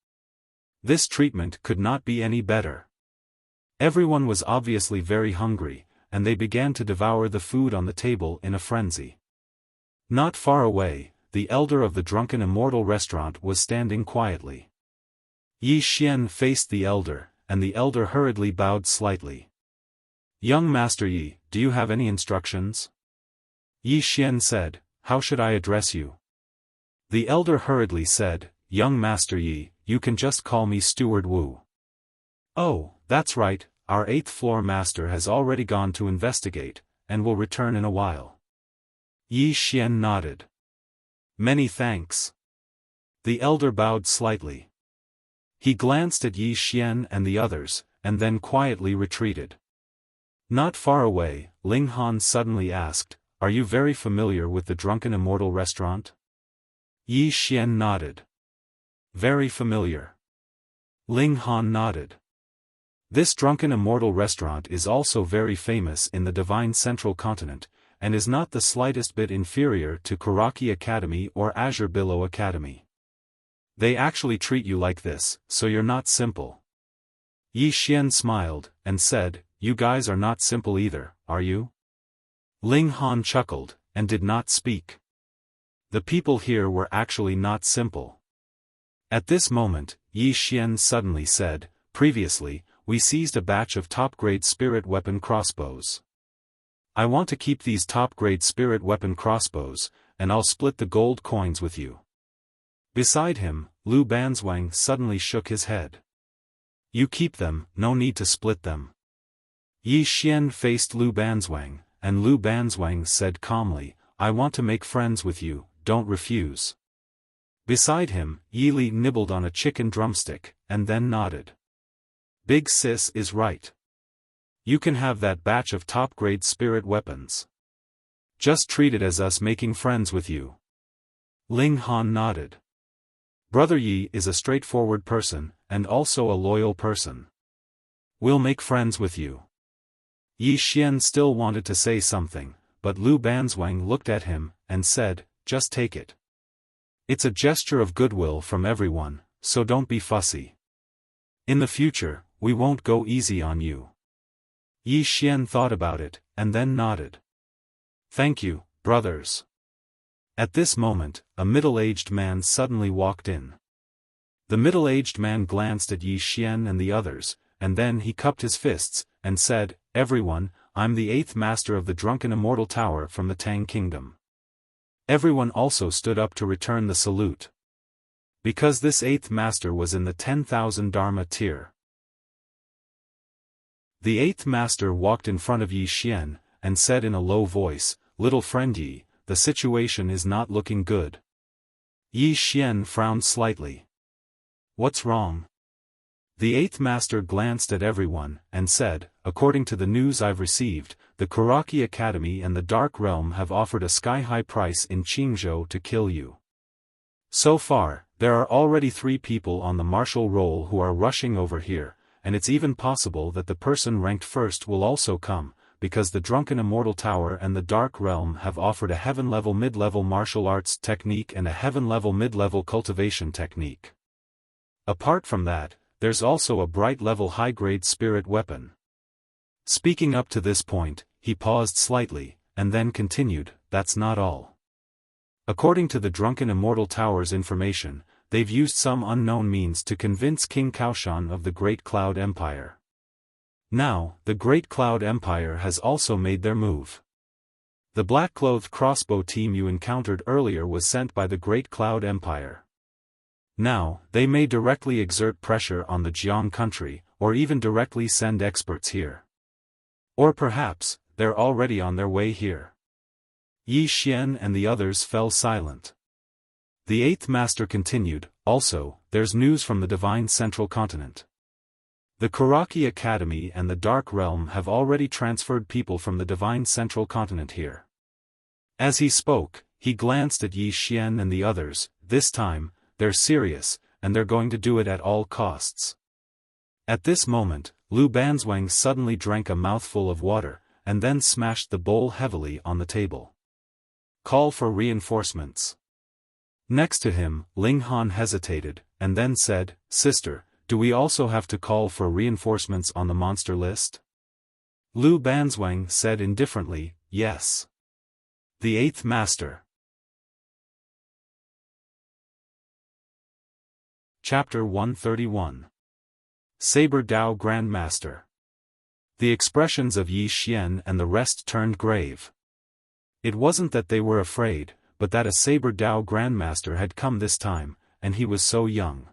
This treatment could not be any better. Everyone was obviously very hungry, and they began to devour the food on the table in a frenzy. Not far away, the elder of the Drunken Immortal restaurant was standing quietly. Yi Xian faced the elder, and the elder hurriedly bowed slightly. "Young Master Yi, do you have any instructions?" Yi Xian said, "How should I address you?" The elder hurriedly said, "Young Master Yi, you can just call me Steward Wu." "Oh, that's right, our 8th floor master has already gone to investigate, and will return in a while." Yi Xian nodded. "Many thanks." The elder bowed slightly. He glanced at Yi Xian and the others, and then quietly retreated. Not far away, Ling Han suddenly asked, "Are you very familiar with the Drunken Immortal restaurant?" Yi Xian nodded. "Very familiar." Ling Han nodded. This Drunken Immortal restaurant is also very famous in the Divine Central Continent, and is not the slightest bit inferior to Kuraki Academy or Azure Billow Academy. They actually treat you like this, so you're not simple. Yi Xian smiled, and said, "You guys are not simple either, are you?" Ling Han chuckled, and did not speak. The people here were actually not simple. At this moment, Yi Xian suddenly said, "Previously, we seized a batch of top-grade spirit weapon crossbows. I want to keep these top-grade spirit weapon crossbows, and I'll split the gold coins with you." Beside him, Lu Banzwang suddenly shook his head. "You keep them, no need to split them." Yi Xian faced Lu Banzwang, and Lu Banzwang said calmly, "I want to make friends with you, don't refuse." Beside him, Yi Li nibbled on a chicken drumstick, and then nodded. "Big Sis is right. You can have that batch of top-grade spirit weapons. Just treat it as us making friends with you." Ling Han nodded. Brother Yi is a straightforward person, and also a loyal person. "We'll make friends with you." Yi Xian still wanted to say something, but Lu Banzwang looked at him, and said, "Just take it. It's a gesture of goodwill from everyone, so don't be fussy. In the future, we won't go easy on you." Yi Xian thought about it, and then nodded. "Thank you, brothers." At this moment, a middle-aged man suddenly walked in. The middle-aged man glanced at Yi Xian and the others, and then he cupped his fists, and said, "Everyone, I'm the 8th master of the Drunken Immortal Tower from the Tang Kingdom." Everyone also stood up to return the salute. Because this 8th master was in the 10,000 Dharma tier. The 8th master walked in front of Yi Xian, and said in a low voice, "Little friend Yi, the situation is not looking good." Yi Xian frowned slightly. "What's wrong?" The 8th master glanced at everyone, and said, "According to the news I've received, the Kuraki Academy and the Dark Realm have offered a sky-high price in Qingzhou to kill you. So far, there are already 3 people on the martial roll who are rushing over here, and it's even possible that the person ranked first will also come, because the Drunken Immortal Tower and the Dark Realm have offered a heaven-level mid-level martial arts technique and a heaven-level mid-level cultivation technique. Apart from that, there's also a bright-level high-grade spirit weapon." Speaking up to this point, he paused slightly, and then continued, "That's not all. According to the Drunken Immortal Tower's information, they've used some unknown means to convince King Kaoshan of the Great Cloud Empire. Now, the Great Cloud Empire has also made their move. The black-clothed crossbow team you encountered earlier was sent by the Great Cloud Empire. Now, they may directly exert pressure on the Jiang country, or even directly send experts here. Or perhaps, they're already on their way here. Yi Xian and the others fell silent. The eighth master continued, also, there's news from the divine central continent. The Kuraki Academy and the Dark Realm have already transferred people from the divine central continent here. As he spoke, he glanced at Yi Xian and the others. This time, they're serious, and they're going to do it at all costs. At this moment, Lu Banzwang suddenly drank a mouthful of water, and then smashed the bowl heavily on the table. Call for reinforcements. Next to him, Ling Han hesitated, and then said, Sister, do we also have to call for reinforcements on the monster list? Lu Banzwang said indifferently, yes. The eighth master. Chapter 131. Saber Dao Grandmaster. The expressions of Yi Xian and the rest turned grave. It wasn't that they were afraid, but that a Saber Dao Grandmaster had come this time, and he was so young.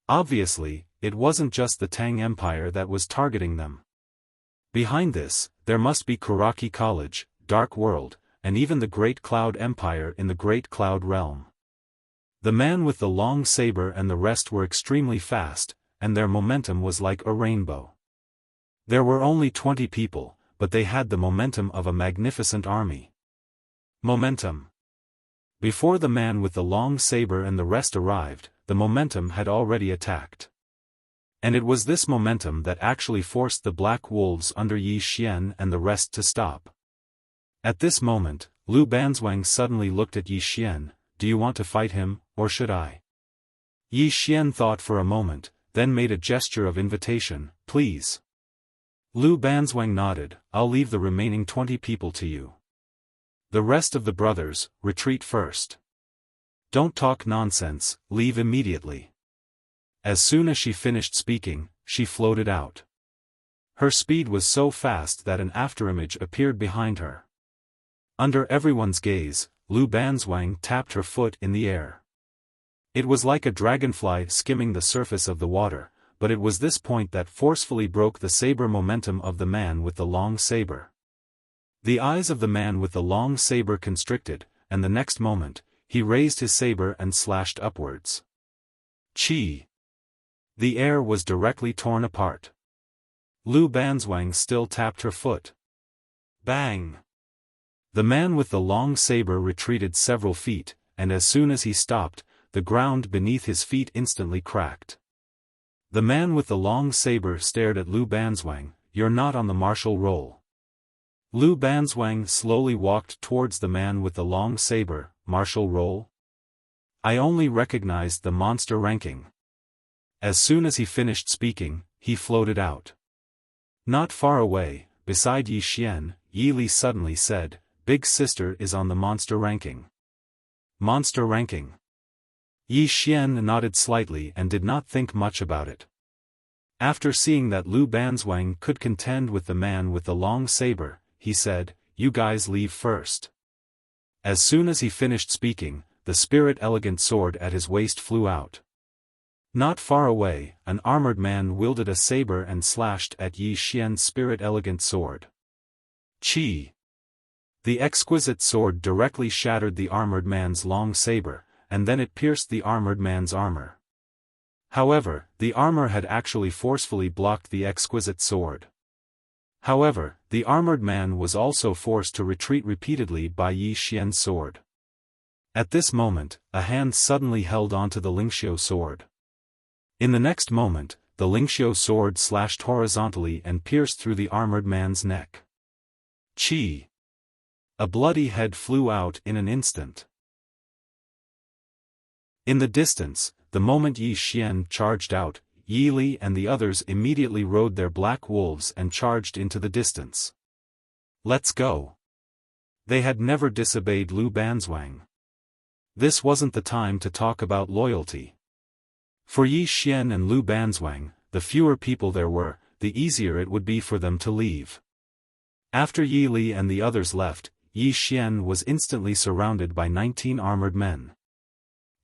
Obviously, it wasn't just the Tang Empire that was targeting them. Behind this, there must be Kuraki College, Dark World, and even the Great Cloud Empire in the Great Cloud Realm. The man with the long saber and the rest were extremely fast, and their momentum was like a rainbow. There were only 20 people, but they had the momentum of a magnificent army. Momentum. Before the man with the long saber and the rest arrived, the momentum had already attacked. And it was this momentum that actually forced the Black Wolves under Yi Xian and the rest to stop. At this moment, Lu Banzwang suddenly looked at Yi Xian. Do you want to fight him, or should I? Yi Xian thought for a moment, then made a gesture of invitation, please. Lu Banzwang nodded, I'll leave the remaining 20 people to you. The rest of the brothers, retreat first. Don't talk nonsense, leave immediately. As soon as she finished speaking, she floated out. Her speed was so fast that an afterimage appeared behind her. Under everyone's gaze, Lu Banzwang tapped her foot in the air. It was like a dragonfly skimming the surface of the water, but it was this point that forcefully broke the saber momentum of the man with the long saber. The eyes of the man with the long saber constricted, and the next moment, he raised his saber and slashed upwards. Chi! The air was directly torn apart. Lu Banzwang still tapped her foot. Bang! The man with the long saber retreated several feet, and as soon as he stopped, the ground beneath his feet instantly cracked. The man with the long saber stared at Lu Banzwang. You're not on the martial roll. Lu Banzwang slowly walked towards the man with the long saber. Martial roll? I only recognized the monster ranking. As soon as he finished speaking, he floated out. Not far away, beside Yi Xian, Yi Li suddenly said, Big Sister is on the monster ranking. Monster ranking. Yi Xian nodded slightly and did not think much about it. After seeing that Lu Banzwang could contend with the man with the long saber, he said, You guys leave first. As soon as he finished speaking, the spirit elegant sword at his waist flew out. Not far away, an armored man wielded a saber and slashed at Yi Xian's spirit elegant sword. Chi! The exquisite sword directly shattered the armored man's long saber, and then it pierced the armored man's armor. However, the armor had actually forcefully blocked the exquisite sword. However, the armored man was also forced to retreat repeatedly by Yi Xian's sword. At this moment, a hand suddenly held onto the Lingxiu sword. In the next moment, the Lingxiu sword slashed horizontally and pierced through the armored man's neck. Chi! A bloody head flew out in an instant. In the distance, the moment Yi Xian charged out, Yi Li and the others immediately rode their black wolves and charged into the distance. Let's go. They had never disobeyed Lu Banzwang. This wasn't the time to talk about loyalty. For Yi Xian and Lu Banzwang, the fewer people there were, the easier it would be for them to leave. After Yi Li and the others left, Yi Xian was instantly surrounded by 19 armored men.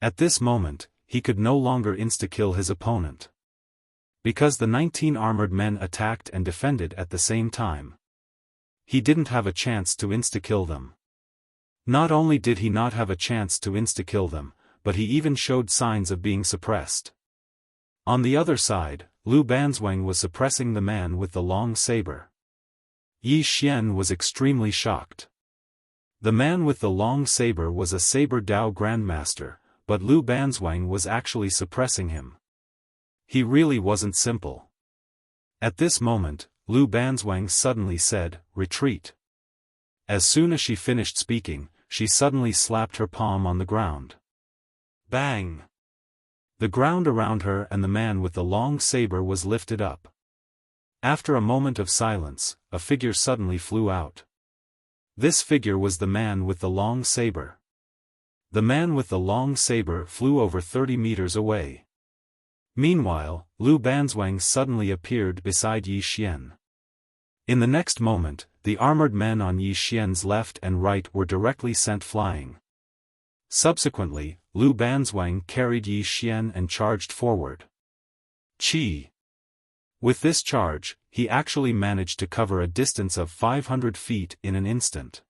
At this moment, he could no longer insta-kill his opponent. Because the 19 armored men attacked and defended at the same time. He didn't have a chance to insta-kill them. Not only did he not have a chance to insta-kill them, but he even showed signs of being suppressed. On the other side, Lu Banzwang was suppressing the man with the long saber. Yi Xian was extremely shocked. The man with the long saber was a Saber Dao Grandmaster, but Lu Banzwang was actually suppressing him. He really wasn't simple. At this moment, Lu Banzwang suddenly said, "Retreat." As soon as she finished speaking, she suddenly slapped her palm on the ground. Bang! The ground around her and the man with the long saber was lifted up. After a moment of silence, a figure suddenly flew out. This figure was the man with the long saber. The man with the long saber flew over 30 meters away. Meanwhile, Lu Banzwang suddenly appeared beside Yi Xian. In the next moment, the armored men on Yi Xian's left and right were directly sent flying. Subsequently, Lu Banzwang carried Yi Xian and charged forward. Chi! With this charge, he actually managed to cover a distance of 500 feet in an instant.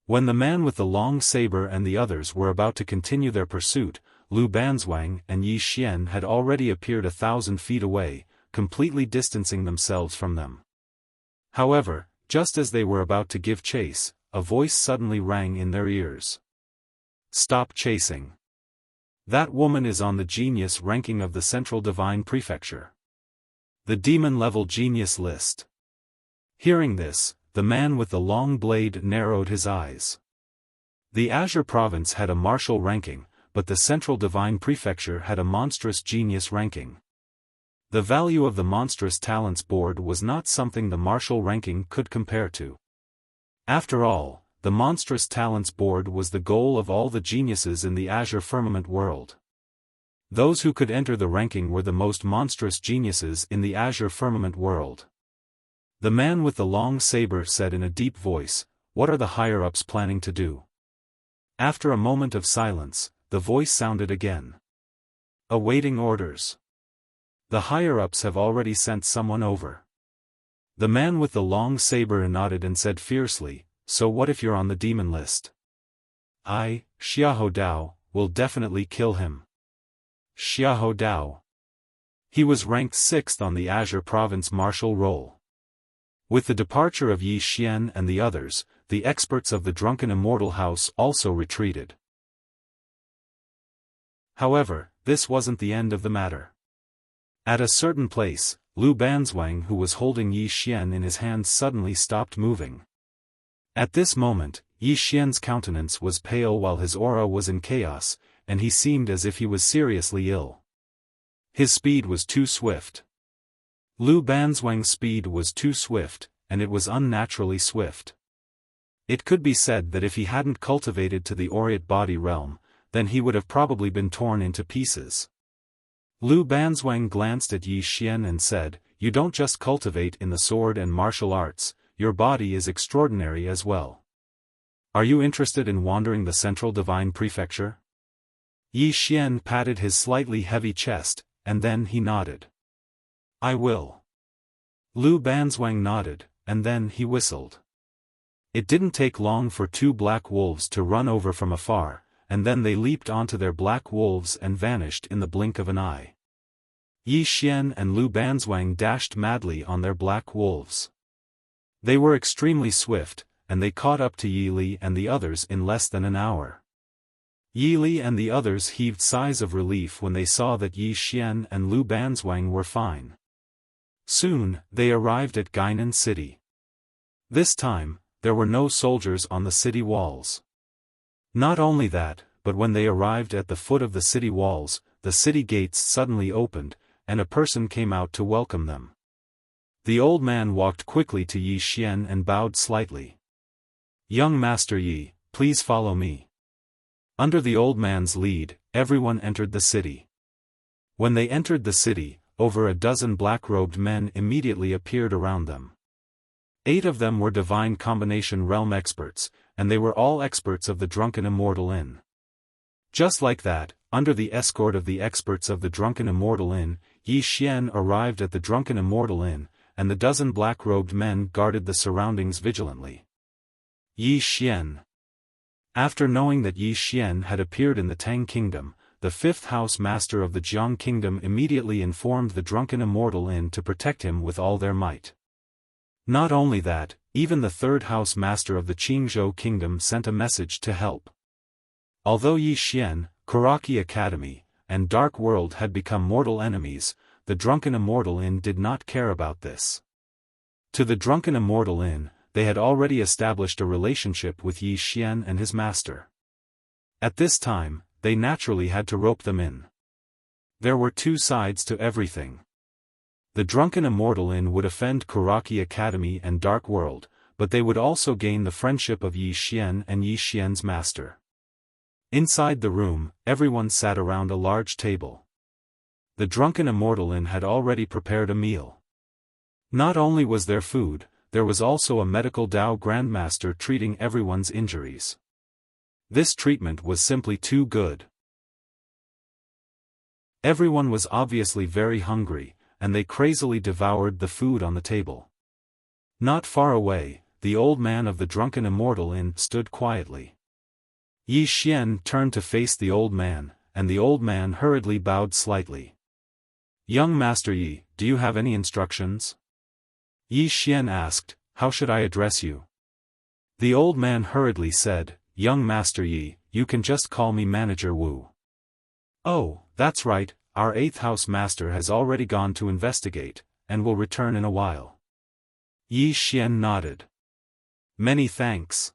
When the man with the long saber and the others were about to continue their pursuit, Lu Banzwang and Yi Xian had already appeared 1,000 feet away, completely distancing themselves from them. However, just as they were about to give chase, a voice suddenly rang in their ears. "Stop chasing. That woman is on the genius ranking of the Central Divine Prefecture. The demon-level genius list." Hearing this, the man with the long blade narrowed his eyes. The Azure Province had a martial ranking, but the Central Divine Prefecture had a monstrous genius ranking. The value of the monstrous talents board was not something the martial ranking could compare to. After all, the monstrous talents board was the goal of all the geniuses in the Azure Firmament world. Those who could enter the ranking were the most monstrous geniuses in the Azure Firmament world. The man with the long saber said in a deep voice, "What are the higher-ups planning to do?" After a moment of silence, the voice sounded again. "Awaiting orders. The higher-ups have already sent someone over." The man with the long saber nodded and said fiercely, "So what if you're on the demon list?" "I, Xiahou Dao, will definitely kill him." Xiahou Dao. He was ranked 6th on the Azure Province martial roll. With the departure of Yi Xian and the others, the experts of the Drunken Immortal House also retreated. However, this wasn't the end of the matter. At a certain place, Lu Banzwang, who was holding Yi Xian in his hands, suddenly stopped moving. At this moment, Yi Xian's countenance was pale while his aura was in chaos, and he seemed as if he was seriously ill. His speed was too swift. Lu Banzwang's speed was too swift, and it was unnaturally swift. It could be said that if he hadn't cultivated to the Aureate body realm, then he would have probably been torn into pieces. Lu Banzwang glanced at Yi Xian and said, "You don't just cultivate in the sword and martial arts, your body is extraordinary as well. Are you interested in wandering the Central Divine Prefecture?" Yi Xian patted his slightly heavy chest, and then he nodded. "I will." Lu Banzwang nodded, and then he whistled. It didn't take long for 2 black wolves to run over from afar, and then they leaped onto their black wolves and vanished in the blink of an eye. Yi Xian and Lu Banzwang dashed madly on their black wolves. They were extremely swift, and they caught up to Yi Li and the others in less than an hour. Yi Li and the others heaved sighs of relief when they saw that Yi Xian and Lu Banzwang were fine. Soon, they arrived at Gainan City. This time, there were no soldiers on the city walls. Not only that, but when they arrived at the foot of the city walls, the city gates suddenly opened, and a person came out to welcome them. The old man walked quickly to Yi Xian and bowed slightly. "Young Master Yi, please follow me." Under the old man's lead, everyone entered the city. When they entered the city, over a dozen black-robed men immediately appeared around them. 8 of them were divine combination realm experts, and they were all experts of the Drunken Immortal Inn. Just like that, under the escort of the experts of the Drunken Immortal Inn, Yi Xian arrived at the Drunken Immortal Inn, and the dozen black-robed men guarded the surroundings vigilantly. Yi Xian. After knowing that Yi Xian had appeared in the Tang Kingdom, the fifth house master of the Jiang Kingdom immediately informed the drunken immortal Inn to protect him with all their might. Not only that, even the third house master of the Qingzhou Kingdom sent a message to help. Although Yi Xian, Kuraki Academy, and Dark World had become mortal enemies, the drunken immortal Inn did not care about this. To the drunken immortal Inn, they had already established a relationship with Yi Xian and his master. At this time, they naturally had to rope them in. There were two sides to everything. The drunken immortal Inn would offend Kuraki Academy and Dark World, but they would also gain the friendship of Yi Xian and Yi Xian's master. Inside the room, everyone sat around a large table. The drunken immortal Inn had already prepared a meal. Not only was there food, there was also a medical Dao Grandmaster treating everyone's injuries. This treatment was simply too good. Everyone was obviously very hungry, and they crazily devoured the food on the table. Not far away, the old man of the drunken immortal Inn stood quietly. Yi Xian turned to face the old man, and the old man hurriedly bowed slightly. "Young Master Yi, do you have any instructions?" Yi Xian asked, "How should I address you?" The old man hurriedly said, "Young Master Yi, you can just call me Manager Wu." "Oh, that's right, our 8th house master has already gone to investigate, and will return in a while." Yi Xian nodded. "Many thanks."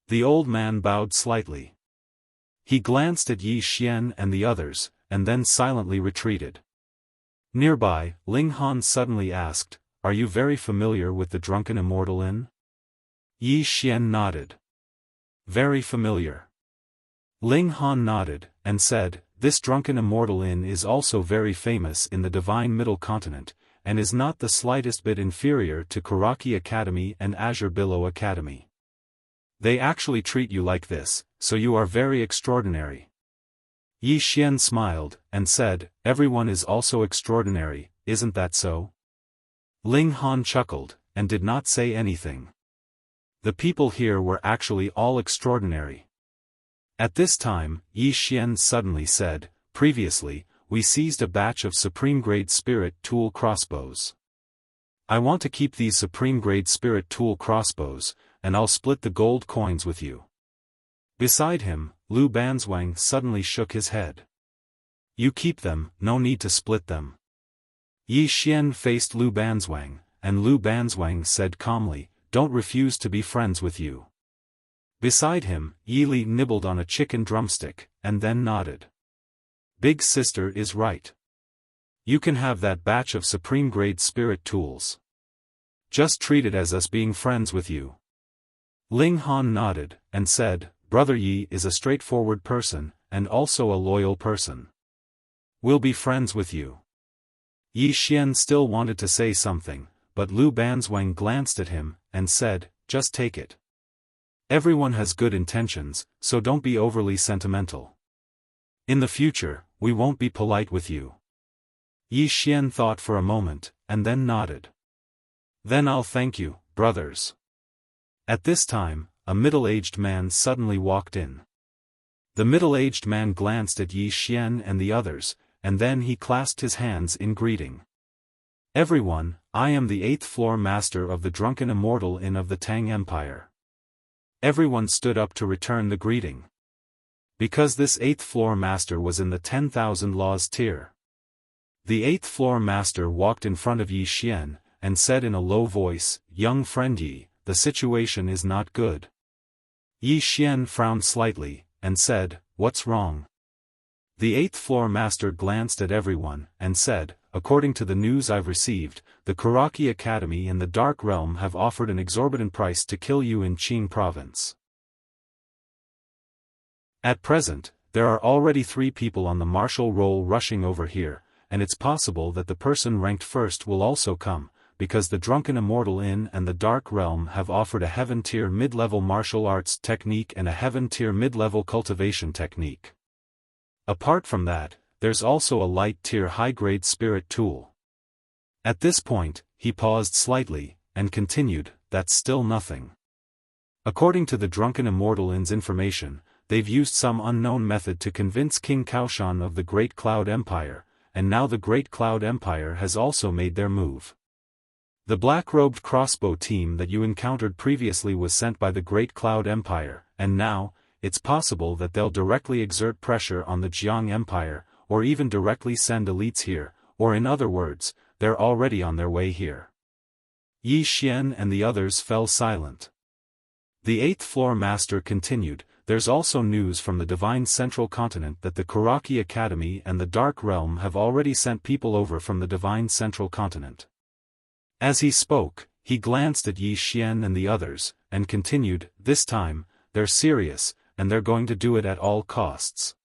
The old man bowed slightly. He glanced at Yi Xian and the others, and then silently retreated. Nearby, Ling Han suddenly asked, "Are you very familiar with the drunken immortal Inn?" Yi Xian nodded. "Very familiar." Ling Han nodded, and said, "This drunken immortal Inn is also very famous in the divine middle continent, and is not the slightest bit inferior to Kuraki Academy and Azure Billow Academy. They actually treat you like this, so you are very extraordinary." Yi Xian smiled, and said, "Everyone is also extraordinary, isn't that so?" Ling Han chuckled, and did not say anything. The people here were actually all extraordinary. At this time, Yi Xian suddenly said, "Previously, we seized a batch of supreme-grade spirit tool crossbows. I want to keep these supreme-grade spirit tool crossbows, and I'll split the gold coins with you." Beside him, Lu Banzwang suddenly shook his head. "You keep them, no need to split them." Yi Xian faced Lu Banzwang, and Lu Banzwang said calmly, "Don't refuse to be friends with you." Beside him, Yi Li nibbled on a chicken drumstick, and then nodded. "Big sister is right. You can have that batch of supreme-grade spirit tools. Just treat it as us being friends with you." Ling Han nodded, and said, "Brother Yi is a straightforward person, and also a loyal person. We'll be friends with you." Yi Xian still wanted to say something, but Lu Banzwang glanced at him, and said, "Just take it. Everyone has good intentions, so don't be overly sentimental. In the future, we won't be polite with you." Yi Xian thought for a moment, and then nodded. "Then I'll thank you, brothers." At this time, a middle-aged man suddenly walked in. The middle-aged man glanced at Yi Xian and the others, and then he clasped his hands in greeting. "Everyone, I am the 8th floor master of the drunken immortal Inn of the Tang Empire." Everyone stood up to return the greeting. Because this 8th floor master was in the 10,000 laws tier. The 8th floor master walked in front of Yi Xian, and said in a low voice, "Young friend Yi, the situation is not good." Yi Xian frowned slightly, and said, "What's wrong?" The 8th floor master glanced at everyone, and said, "According to the news I've received, the Kuraki Academy and the Dark Realm have offered an exorbitant price to kill you in Qing province. At present, there are already 3 people on the martial roll rushing over here, and it's possible that the person ranked first will also come, because the Drunken Immortal Inn and the Dark Realm have offered a Heaven-tier mid-level martial arts technique and a Heaven-tier mid-level cultivation technique. Apart from that, there's also a light-tier high-grade spirit tool." At this point, he paused slightly, and continued, "That's still nothing. According to the drunken immortal In's information, they've used some unknown method to convince King Xiaofan of the Great Cloud Empire, and now the Great Cloud Empire has also made their move. The black-robed crossbow team that you encountered previously was sent by the Great Cloud Empire, and now, it's possible that they'll directly exert pressure on the Jiang Empire, or even directly send elites here, or in other words, they're already on their way here. Yi Xian and the others fell silent. The 8th floor master continued, there's also news from the Divine Central Continent that the Kuraki Academy and the Dark Realm have already sent people over from the Divine Central Continent. As he spoke, he glanced at Yi Xian and the others, and continued, this time, they're serious, and they're going to do it at all costs.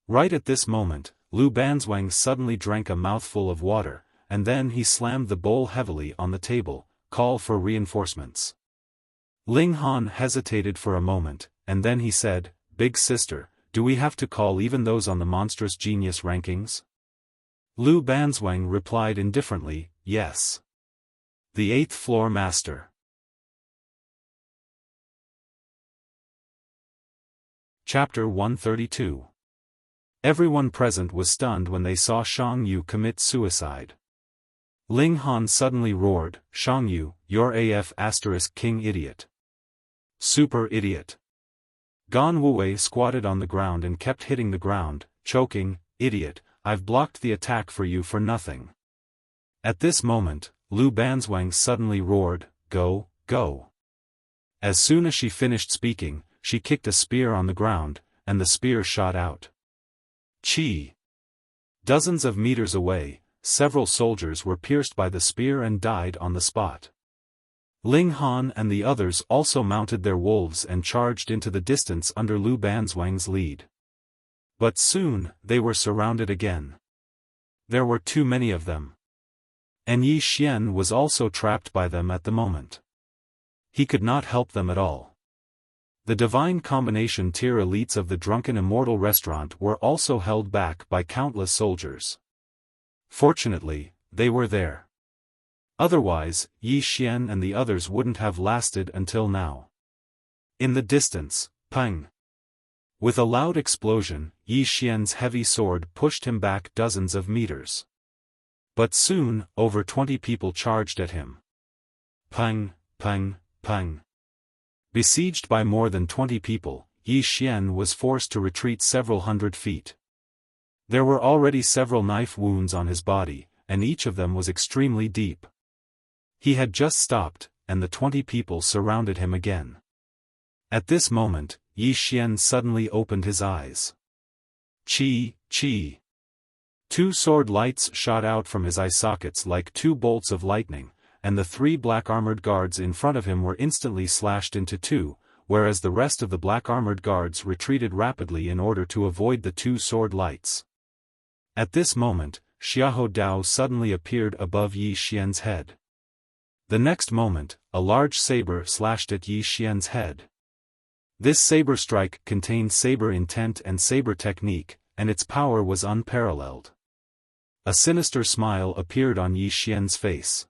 Right at this moment, Lu Banzwang suddenly drank a mouthful of water, and then he slammed the bowl heavily on the table, call for reinforcements. Ling Han hesitated for a moment, and then he said, Big sister, do we have to call even those on the monstrous genius rankings? Lu Banzwang replied indifferently, yes. The 8th floor master. Chapter 132. Everyone present was stunned when they saw Shang Yu commit suicide. Ling Han suddenly roared, Shang Yu, you're AF * king idiot. Super idiot. Gan Wuwei squatted on the ground and kept hitting the ground, choking, idiot, I've blocked the attack for you for nothing. At this moment, Lu Banzwang suddenly roared, go, go. As soon as she finished speaking, she kicked a spear on the ground, and the spear shot out. Chi! Dozens of meters away, several soldiers were pierced by the spear and died on the spot. Ling Han and the others also mounted their wolves and charged into the distance under Lu Banzwang's lead. But soon, they were surrounded again. There were too many of them. And Yi Xian was also trapped by them at the moment. He could not help them at all. The divine combination tier elites of the drunken immortal restaurant were also held back by countless soldiers. Fortunately, they were there. Otherwise, Yi Xian and the others wouldn't have lasted until now. In the distance, pang! With a loud explosion, Yi Xian's heavy sword pushed him back dozens of meters. But soon, over 20 people charged at him. Pang, pang, pang. Besieged by more than 20 people, Yi Xian was forced to retreat several hundred feet. There were already several knife wounds on his body, and each of them was extremely deep. He had just stopped, and the 20 people surrounded him again. At this moment, Yi Xian suddenly opened his eyes. Chi, chi. 2 sword lights shot out from his eye sockets like 2 bolts of lightning, and the 3 black-armored guards in front of him were instantly slashed into 2, whereas the rest of the black-armored guards retreated rapidly in order to avoid the 2 sword lights. At this moment, Xiahou Dao suddenly appeared above Yi Xian's head. The next moment, a large saber slashed at Yi Xian's head. This saber strike contained saber intent and saber technique, and its power was unparalleled. A sinister smile appeared on Yi Xian's face.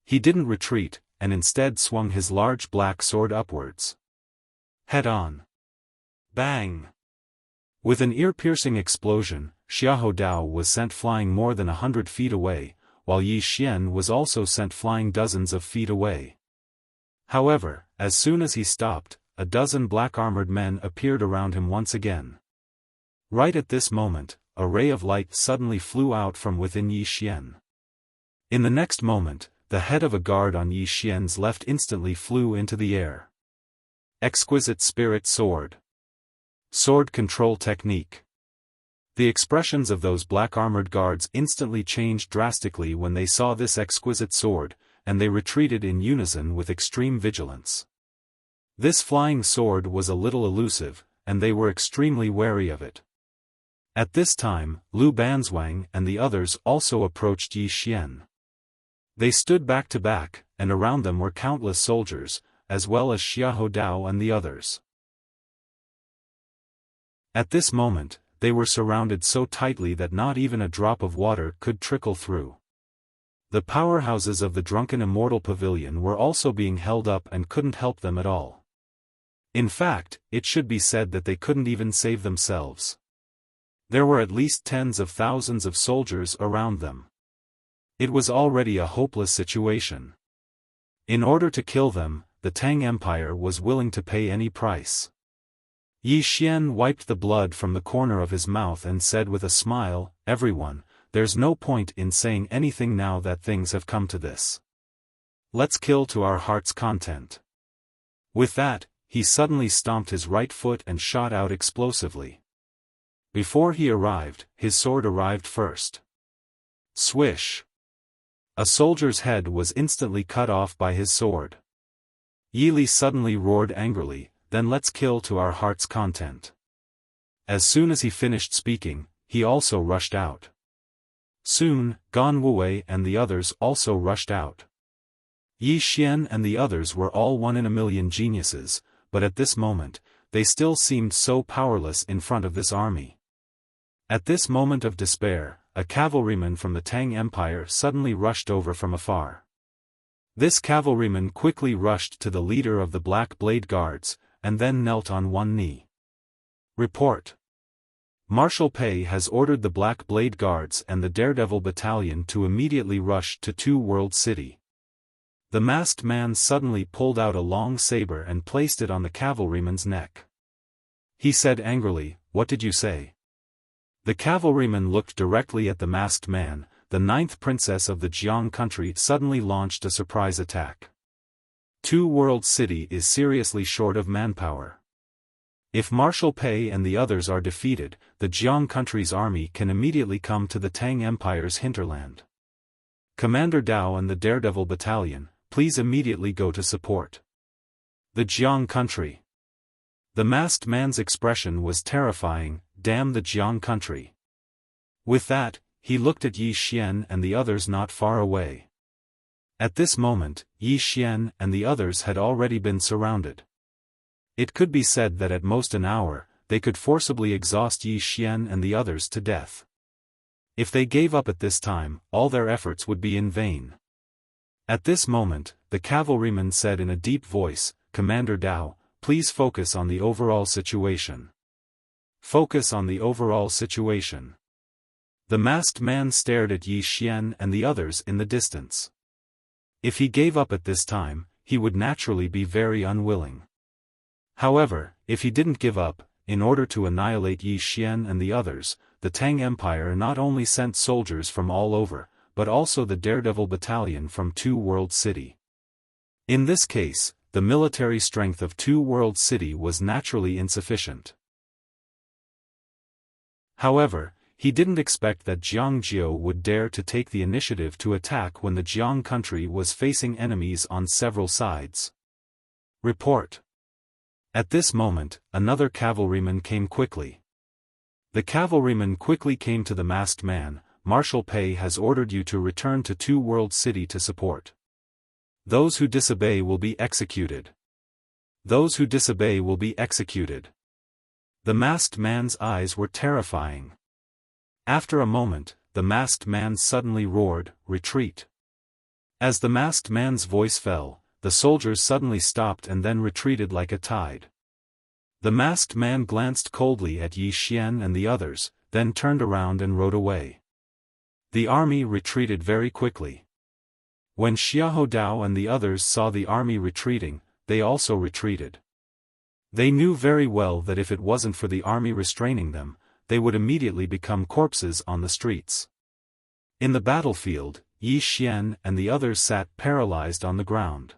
He didn't retreat, and instead swung his large black sword upwards. Head on. Bang! With an ear-piercing explosion, Xiahou Dao was sent flying more than 100 feet away, while Yi Xian was also sent flying dozens of feet away. However, as soon as he stopped, a dozen black-armored men appeared around him once again. Right at this moment, a ray of light suddenly flew out from within Yi Xian. In the next moment, the head of a guard on Yi Xian's left instantly flew into the air. Exquisite Spirit Sword. Sword Control Technique. The expressions of those black-armored guards instantly changed drastically when they saw this exquisite sword, and they retreated in unison with extreme vigilance. This flying sword was a little elusive, and they were extremely wary of it. At this time, Lu Banzwang and the others also approached Yi Xian. They stood back to back, and around them were countless soldiers, as well as Xiahou Dao and the others. At this moment, they were surrounded so tightly that not even a drop of water could trickle through. The powerhouses of the drunken immortal pavilion were also being held up and couldn't help them at all. In fact, it should be said that they couldn't even save themselves. There were at least tens of thousands of soldiers around them. It was already a hopeless situation. In order to kill them, the Tang Empire was willing to pay any price. Yi Xian wiped the blood from the corner of his mouth and said with a smile, "Everyone, there's no point in saying anything now that things have come to this. Let's kill to our heart's content." With that, he suddenly stomped his right foot and shot out explosively. Before he arrived, his sword arrived first. Swish! A soldier's head was instantly cut off by his sword. Yi Li suddenly roared angrily, "Then let's kill to our heart's content." As soon as he finished speaking, he also rushed out. Soon, Gan Wuwei and the others also rushed out. Yi Xian and the others were all 1 in a million geniuses, but at this moment, they still seemed so powerless in front of this army. At this moment of despair, a cavalryman from the Tang Empire suddenly rushed over from afar. This cavalryman quickly rushed to the leader of the Black Blade Guards, and then knelt on one knee. Report. Marshal Pei has ordered the Black Blade Guards and the Daredevil Battalion to immediately rush to Two World City. The masked man suddenly pulled out a long saber and placed it on the cavalryman's neck. He said angrily, "What did you say?" The cavalryman looked directly at the masked man. The 9th princess of the Jiang country suddenly launched a surprise attack. Two World City is seriously short of manpower. If Marshal Pei and the others are defeated, the Jiang country's army can immediately come to the Tang Empire's hinterland. Commander Dao and the Daredevil Battalion, please immediately go to support the Jiang country. The masked man's expression was terrifying. Damn the Jiang country. With that, he looked at Yi Xian and the others not far away. At this moment, Yi Xian and the others had already been surrounded. It could be said that at most an hour, they could forcibly exhaust Yi Xian and the others to death. If they gave up at this time, all their efforts would be in vain. At this moment, the cavalryman said in a deep voice, "Commander Dao, please focus on the overall situation. Focus on the overall situation." The masked man stared at Yi Xian and the others in the distance. If he gave up at this time, he would naturally be very unwilling. However, if he didn't give up, in order to annihilate Yi Xian and the others, the Tang Empire not only sent soldiers from all over, but also the Daredevil Battalion from Two World City. In this case, the military strength of Two World City was naturally insufficient. However, he didn't expect that Jiangjiu would dare to take the initiative to attack when the Jiang country was facing enemies on several sides. Report. At this moment, another cavalryman came quickly. The cavalryman quickly came to the masked man. "Marshal Pei has ordered you to return to Two World City to support. Those who disobey will be executed. Those who disobey will be executed." The masked man's eyes were terrifying. After a moment, the masked man suddenly roared, "Retreat!" As the masked man's voice fell, the soldiers suddenly stopped and then retreated like a tide. The masked man glanced coldly at Yi Xian and the others, then turned around and rode away. The army retreated very quickly. When Xiahou Dao and the others saw the army retreating, they also retreated. They knew very well that if it wasn't for the army restraining them, they would immediately become corpses on the streets. In the battlefield, Yi Xian and the others sat paralyzed on the ground.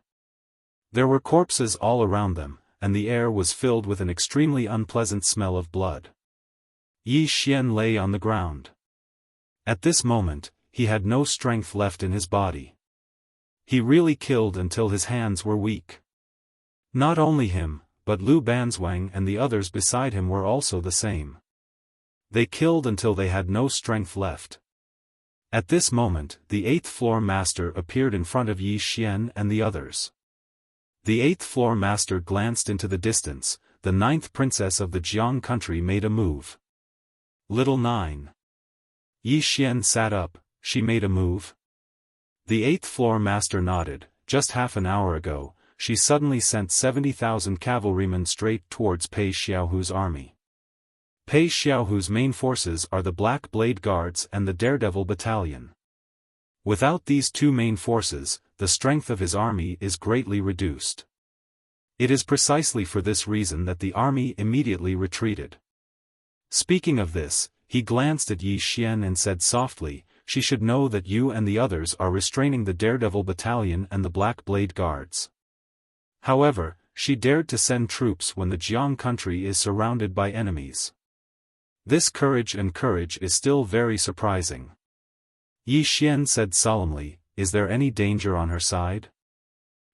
There were corpses all around them, and the air was filled with an extremely unpleasant smell of blood. Yi Xian lay on the ground. At this moment, he had no strength left in his body. He really killed until his hands were weak. Not only him, but Lu Banzwang and the others beside him were also the same. They killed until they had no strength left. At this moment, the 8th floor master appeared in front of Yi Xian and the others. The 8th floor master glanced into the distance. The 9th princess of the Jiang country made a move. Little 9. Yi Xian sat up. She made a move? The 8th floor master nodded. Just half an hour ago, she suddenly sent 70,000 cavalrymen straight towards Pei Xiaohu's army. Pei Xiaohu's main forces are the Black Blade Guards and the Daredevil Battalion. Without these two main forces, the strength of his army is greatly reduced. It is precisely for this reason that the army immediately retreated. Speaking of this, he glanced at Yi Xian and said softly, "She should know that you and the others are restraining the Daredevil Battalion and the Black Blade Guards." However, she dared to send troops when the Jiang country is surrounded by enemies. This courage is still very surprising. Yi Xian said solemnly, "Is there any danger on her side?"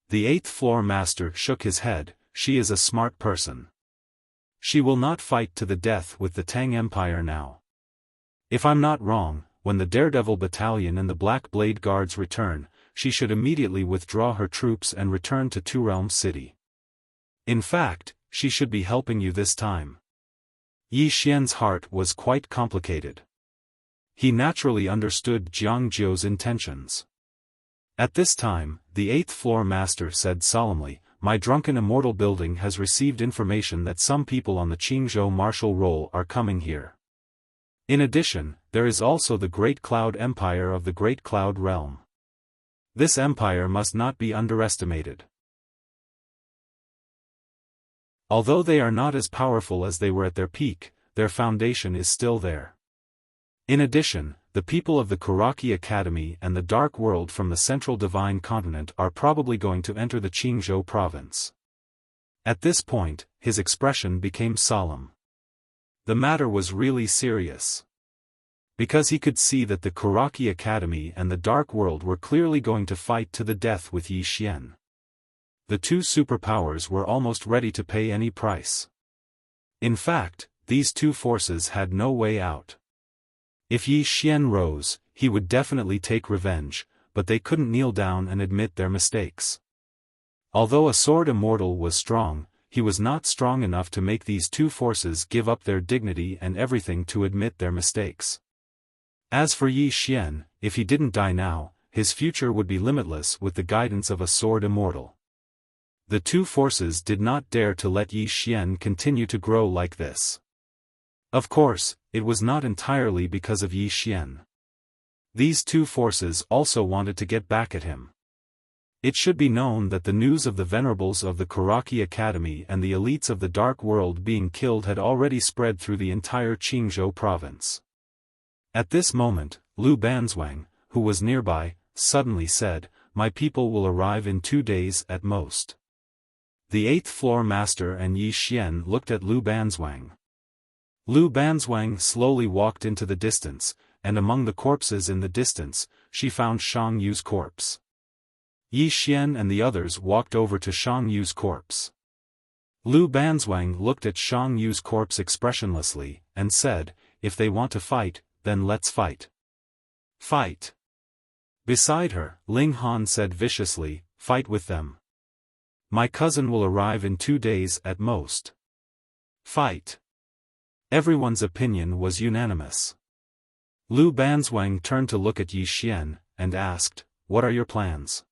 The 8th floor master shook his head. "She is a smart person. She will not fight to the death with the Tang Empire now. If I'm not wrong, when the Daredevil Battalion and the Black Blade Guards return, she should immediately withdraw her troops and return to Two Realms City. In fact, she should be helping you this time." Yi Xian's heart was quite complicated. He naturally understood Jiang Jiu's intentions. At this time, the 8th floor master said solemnly, "My drunken immortal building has received information that some people on the Qingzhou martial roll are coming here. In addition, there is also the Great Cloud Empire of the Great Cloud Realm. This empire must not be underestimated. Although they are not as powerful as they were at their peak, their foundation is still there. In addition, the people of the Kuraki Academy and the Dark World from the Central Divine Continent are probably going to enter the Qingzhou province." At this point, his expression became solemn. The matter was really serious. Because he could see that the Kuraki Academy and the Dark World were clearly going to fight to the death with Yi Xian. The two superpowers were almost ready to pay any price. In fact, these two forces had no way out. If Yi Xian rose, he would definitely take revenge, but they couldn't kneel down and admit their mistakes. Although a sword immortal was strong, he was not strong enough to make these two forces give up their dignity and everything to admit their mistakes. As for Yi Xian, if he didn't die now, his future would be limitless with the guidance of a sword immortal. The two forces did not dare to let Yi Xian continue to grow like this. Of course, it was not entirely because of Yi Xian. These two forces also wanted to get back at him. It should be known that the news of the venerables of the Kuraki Academy and the elites of the Dark World being killed had already spread through the entire Qingzhou province. At this moment, Lu Banzwang, who was nearby, suddenly said, "My people will arrive in 2 days at most." The 8th floor master and Yi Xian looked at Lu Banzwang. Lu Banzwang slowly walked into the distance, and among the corpses in the distance, she found Shang Yu's corpse. Yi Xian and the others walked over to Shang Yu's corpse. Lu Banzwang looked at Shang Yu's corpse expressionlessly, and said, "If they want to fight, then let's fight." "Fight." Beside her, Ling Han said viciously, "Fight with them. My cousin will arrive in 2 days at most. Fight." Everyone's opinion was unanimous. Lu Banzwang turned to look at Yi Xian, and asked, "What are your plans?"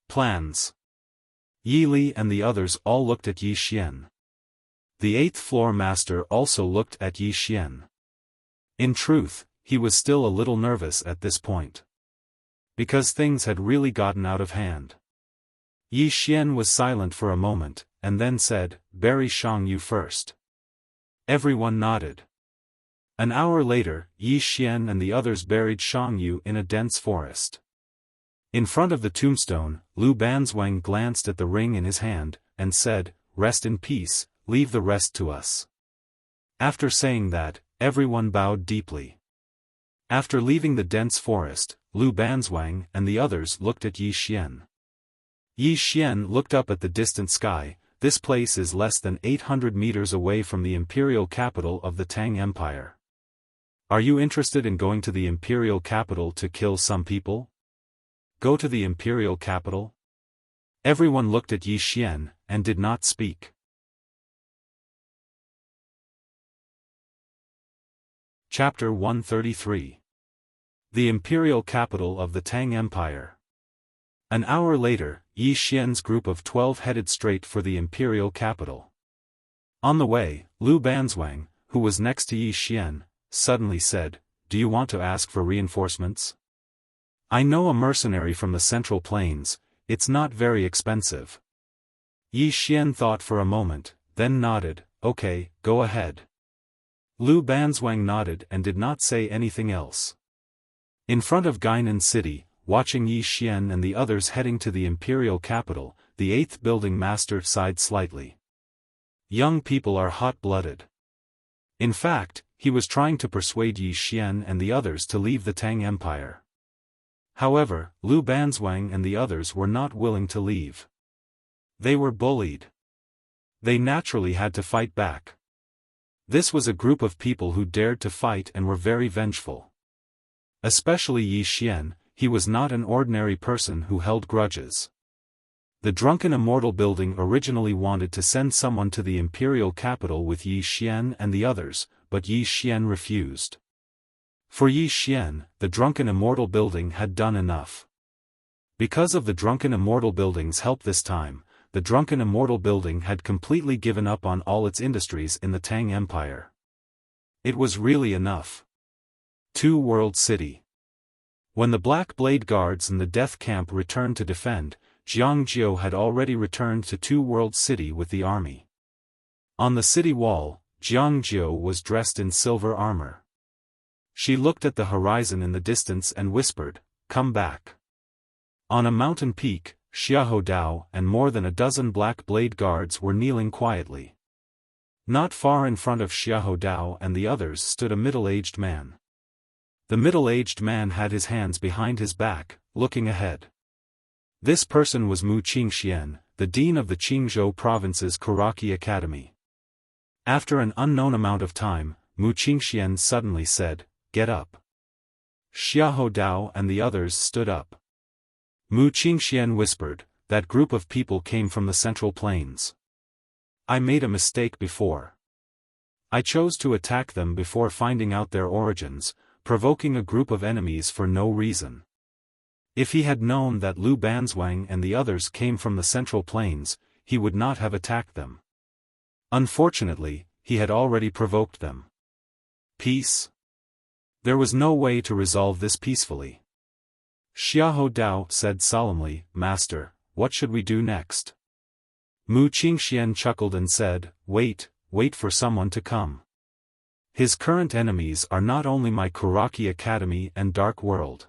"Plans?" Yi Li and the others all looked at Yi Xian. The 8th floor master also looked at Yi Xian. In truth, he was still a little nervous at this point. Because things had really gotten out of hand. Yi Xian was silent for a moment, and then said, "Bury Shang Yu first." Everyone nodded. An hour later, Yi Xian and the others buried Shang Yu in a dense forest. In front of the tombstone, Lu Banzwang glanced at the ring in his hand, and said, "Rest in peace, leave the rest to us." After saying that, everyone bowed deeply. After leaving the dense forest, Lu Banzwang and the others looked at Yi Xian. Yi Xian looked up at the distant sky. "This place is less than 800 meters away from the imperial capital of the Tang Empire. Are you interested in going to the imperial capital to kill some people? Go to the imperial capital?" Everyone looked at Yi Xian, and did not speak. Chapter 133. The imperial capital of the Tang Empire. An hour later, Yi Xian's group of 12 headed straight for the imperial capital. On the way, Lu Banzwang, who was next to Yi Xian, suddenly said, "Do you want to ask for reinforcements? I know a mercenary from the Central Plains, it's not very expensive." Yi Xian thought for a moment, then nodded, "Okay, go ahead." Lu Banzwang nodded and did not say anything else. In front of Gainan City, watching Yi Xian and the others heading to the imperial capital, the 8th building master sighed slightly. Young people are hot-blooded. In fact, he was trying to persuade Yi Xian and the others to leave the Tang Empire. However, Lu Banzwang and the others were not willing to leave. They were bullied. They naturally had to fight back. This was a group of people who dared to fight and were very vengeful. Especially Yi Xian, he was not an ordinary person who held grudges. The drunken immortal building originally wanted to send someone to the imperial capital with Yi Xian and the others, but Yi Xian refused. For Yi Xian, the drunken immortal building had done enough. Because of the drunken immortal building's help this time, the drunken immortal building had completely given up on all its industries in the Tang Empire. It was really enough. 2 World City. When the Black Blade Guards and the Death Camp returned to defend, Jiang Jiao had already returned to 2 World City with the army. On the city wall, Jiang Jiao was dressed in silver armor. She looked at the horizon in the distance and whispered, "Come back." On a mountain peak, Xiahou Dao and more than a dozen Black Blade Guards were kneeling quietly. Not far in front of Xiahou Dao and the others stood a middle-aged man. The middle-aged man had his hands behind his back, looking ahead. This person was Mu Qingxian, the dean of the Qingzhou province's Kuraki Academy. After an unknown amount of time, Mu Qingxian suddenly said, "Get up." Xiahou Dao and the others stood up. Mu Qingxian whispered, "That group of people came from the Central Plains. I made a mistake before. I chose to attack them before finding out their origins, provoking a group of enemies for no reason. If he had known that Lu Banzwang and the others came from the Central Plains, he would not have attacked them. Unfortunately, he had already provoked them." Peace? There was no way to resolve this peacefully. Xiahou Dao said solemnly, "Master, what should we do next?" Mu Qingxian chuckled and said, wait for someone to come. His current enemies are not only my Kuraki Academy and Dark World.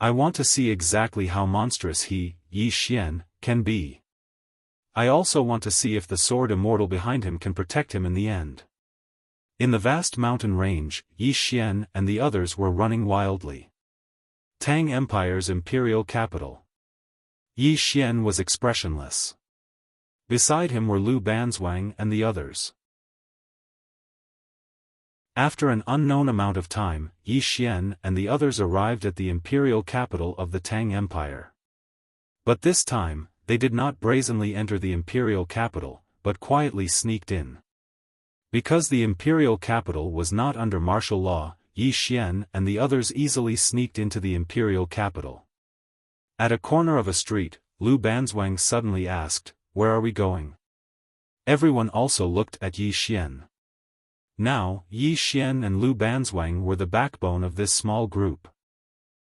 I want to see exactly how monstrous he, Yi Xian, can be. I also want to see if the sword immortal behind him can protect him in the end. In the vast mountain range, Yi Xian and the others were running wildly. Tang Empire's imperial capital. Yi Xian was expressionless. Beside him were Lu Banzwang and the others. After an unknown amount of time, Yi Xian and the others arrived at the imperial capital of the Tang Empire. But this time, they did not brazenly enter the imperial capital, but quietly sneaked in. Because the imperial capital was not under martial law, Yi Xian and the others easily sneaked into the imperial capital. At a corner of a street, Lu Banzwang suddenly asked, "Where are we going?" Everyone also looked at Yi Xian. Now, Yi Xian and Lu Banzwang were the backbone of this small group.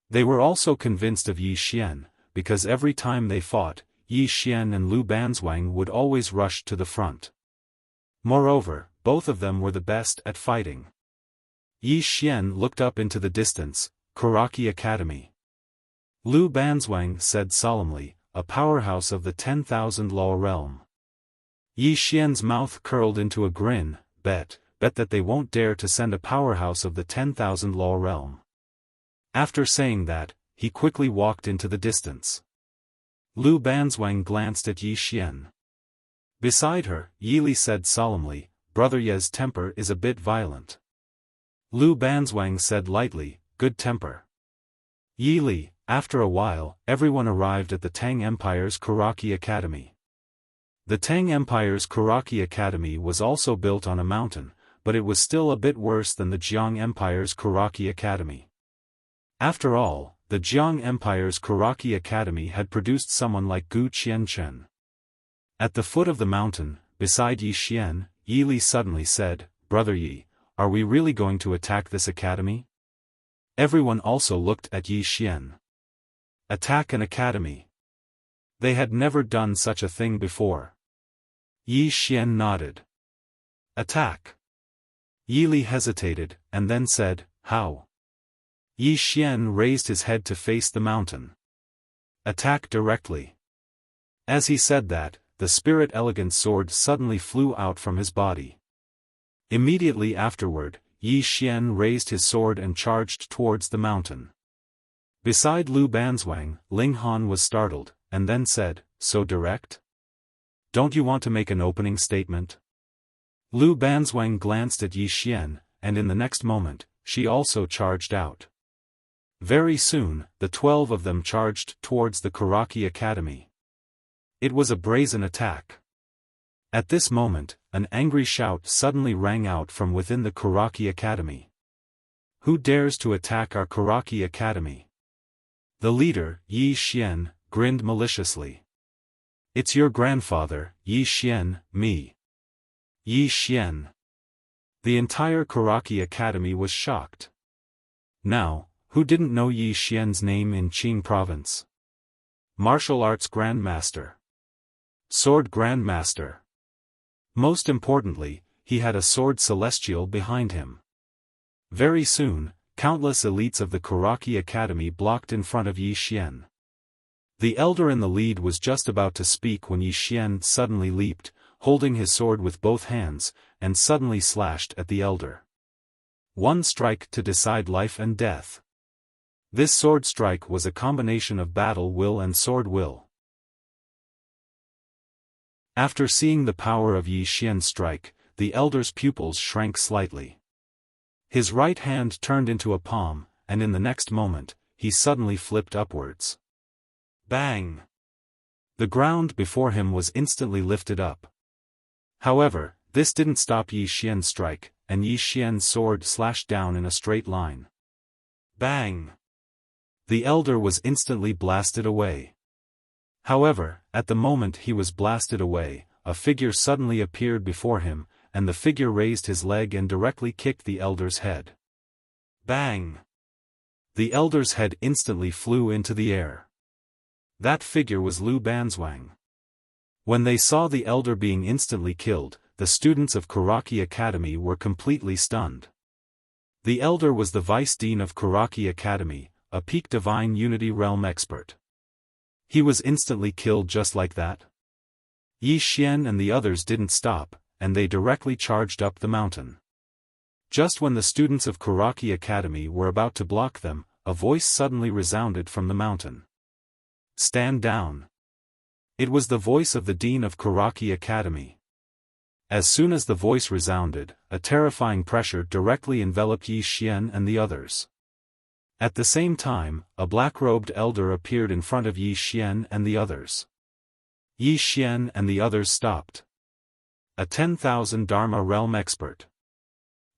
They were also convinced of Yi Xian, because every time they fought, Yi Xian and Lu Banzwang would always rush to the front. Moreover, both of them were the best at fighting. Yi Xian looked up into the distance, Kuraki Academy. Lu Banzwang said solemnly, "A powerhouse of the 10,000 Law realm." Yi Xian's mouth curled into a grin, bet that they won't dare to send a powerhouse of the 10,000 Law realm. After saying that, he quickly walked into the distance. Lu Banzwang glanced at Yi Xian. Beside her, Yi Li said solemnly, "Brother Ye's temper is a bit violent." Lu Banzwang said lightly, "Good temper." Yi Li. After a while, everyone arrived at the Tang Empire's Kuraki Academy. The Tang Empire's Kuraki Academy was also built on a mountain, but it was still a bit worse than the Jiang Empire's Kuraki Academy. After all, the Jiang Empire's Karaki Academy had produced someone like Gu Qianchen. At the foot of the mountain, beside Yi Xian, Yi Li suddenly said, "Brother Yi, are we really going to attack this academy?" Everyone also looked at Yi Xian. Attack an academy. They had never done such a thing before. Yi Xian nodded. Attack. Yi Li hesitated, and then said, "How?" Yi Xian raised his head to face the mountain. Attack directly. As he said that, the spirit elegant sword suddenly flew out from his body. Immediately afterward, Yi Xian raised his sword and charged towards the mountain. Beside Lu Banzwang, Ling Han was startled, and then said, "So direct? Don't you want to make an opening statement?" Lu Banzwang glanced at Yi Xian, and in the next moment, she also charged out. Very soon, the 12 of them charged towards the Karaki Academy. It was a brazen attack. At this moment, an angry shout suddenly rang out from within the Karaki Academy. "Who dares to attack our Karaki Academy?" The leader, Yi Xian, grinned maliciously. "It's your grandfather, Yi Xian, me." Yi Xian. The entire Karaki Academy was shocked. Now, who didn't know Yi Xian's name in Qing province? Martial Arts Grandmaster. Sword Grandmaster. Most importantly, he had a sword celestial behind him. Very soon, countless elites of the Karaki Academy blocked in front of Yi Xian. The elder in the lead was just about to speak when Yi Xian suddenly leaped, holding his sword with both hands, and suddenly slashed at the elder. One strike to decide life and death. This sword strike was a combination of battle will and sword will. After seeing the power of Yi Xian's strike, the elder's pupils shrank slightly. His right hand turned into a palm, and in the next moment, he suddenly flipped upwards. Bang! The ground before him was instantly lifted up. However, this didn't stop Yi Xian's strike, and Yi Xian's sword slashed down in a straight line. Bang! The elder was instantly blasted away. However, at the moment he was blasted away, a figure suddenly appeared before him, and the figure raised his leg and directly kicked the elder's head. Bang! The elder's head instantly flew into the air. That figure was Lu Banzwang. When they saw the elder being instantly killed, the students of Karaki Academy were completely stunned. The elder was the vice dean of Karaki Academy, a peak divine unity realm expert. He was instantly killed just like that. Yi Xian and the others didn't stop, and they directly charged up the mountain. Just when the students of Karaki Academy were about to block them, a voice suddenly resounded from the mountain. "Stand down." It was the voice of the dean of Karaki Academy. As soon as the voice resounded, a terrifying pressure directly enveloped Yi Xian and the others. At the same time, a black-robed elder appeared in front of Yi Xian and the others. Yi Xian and the others stopped. A 10,000 Dharma realm expert.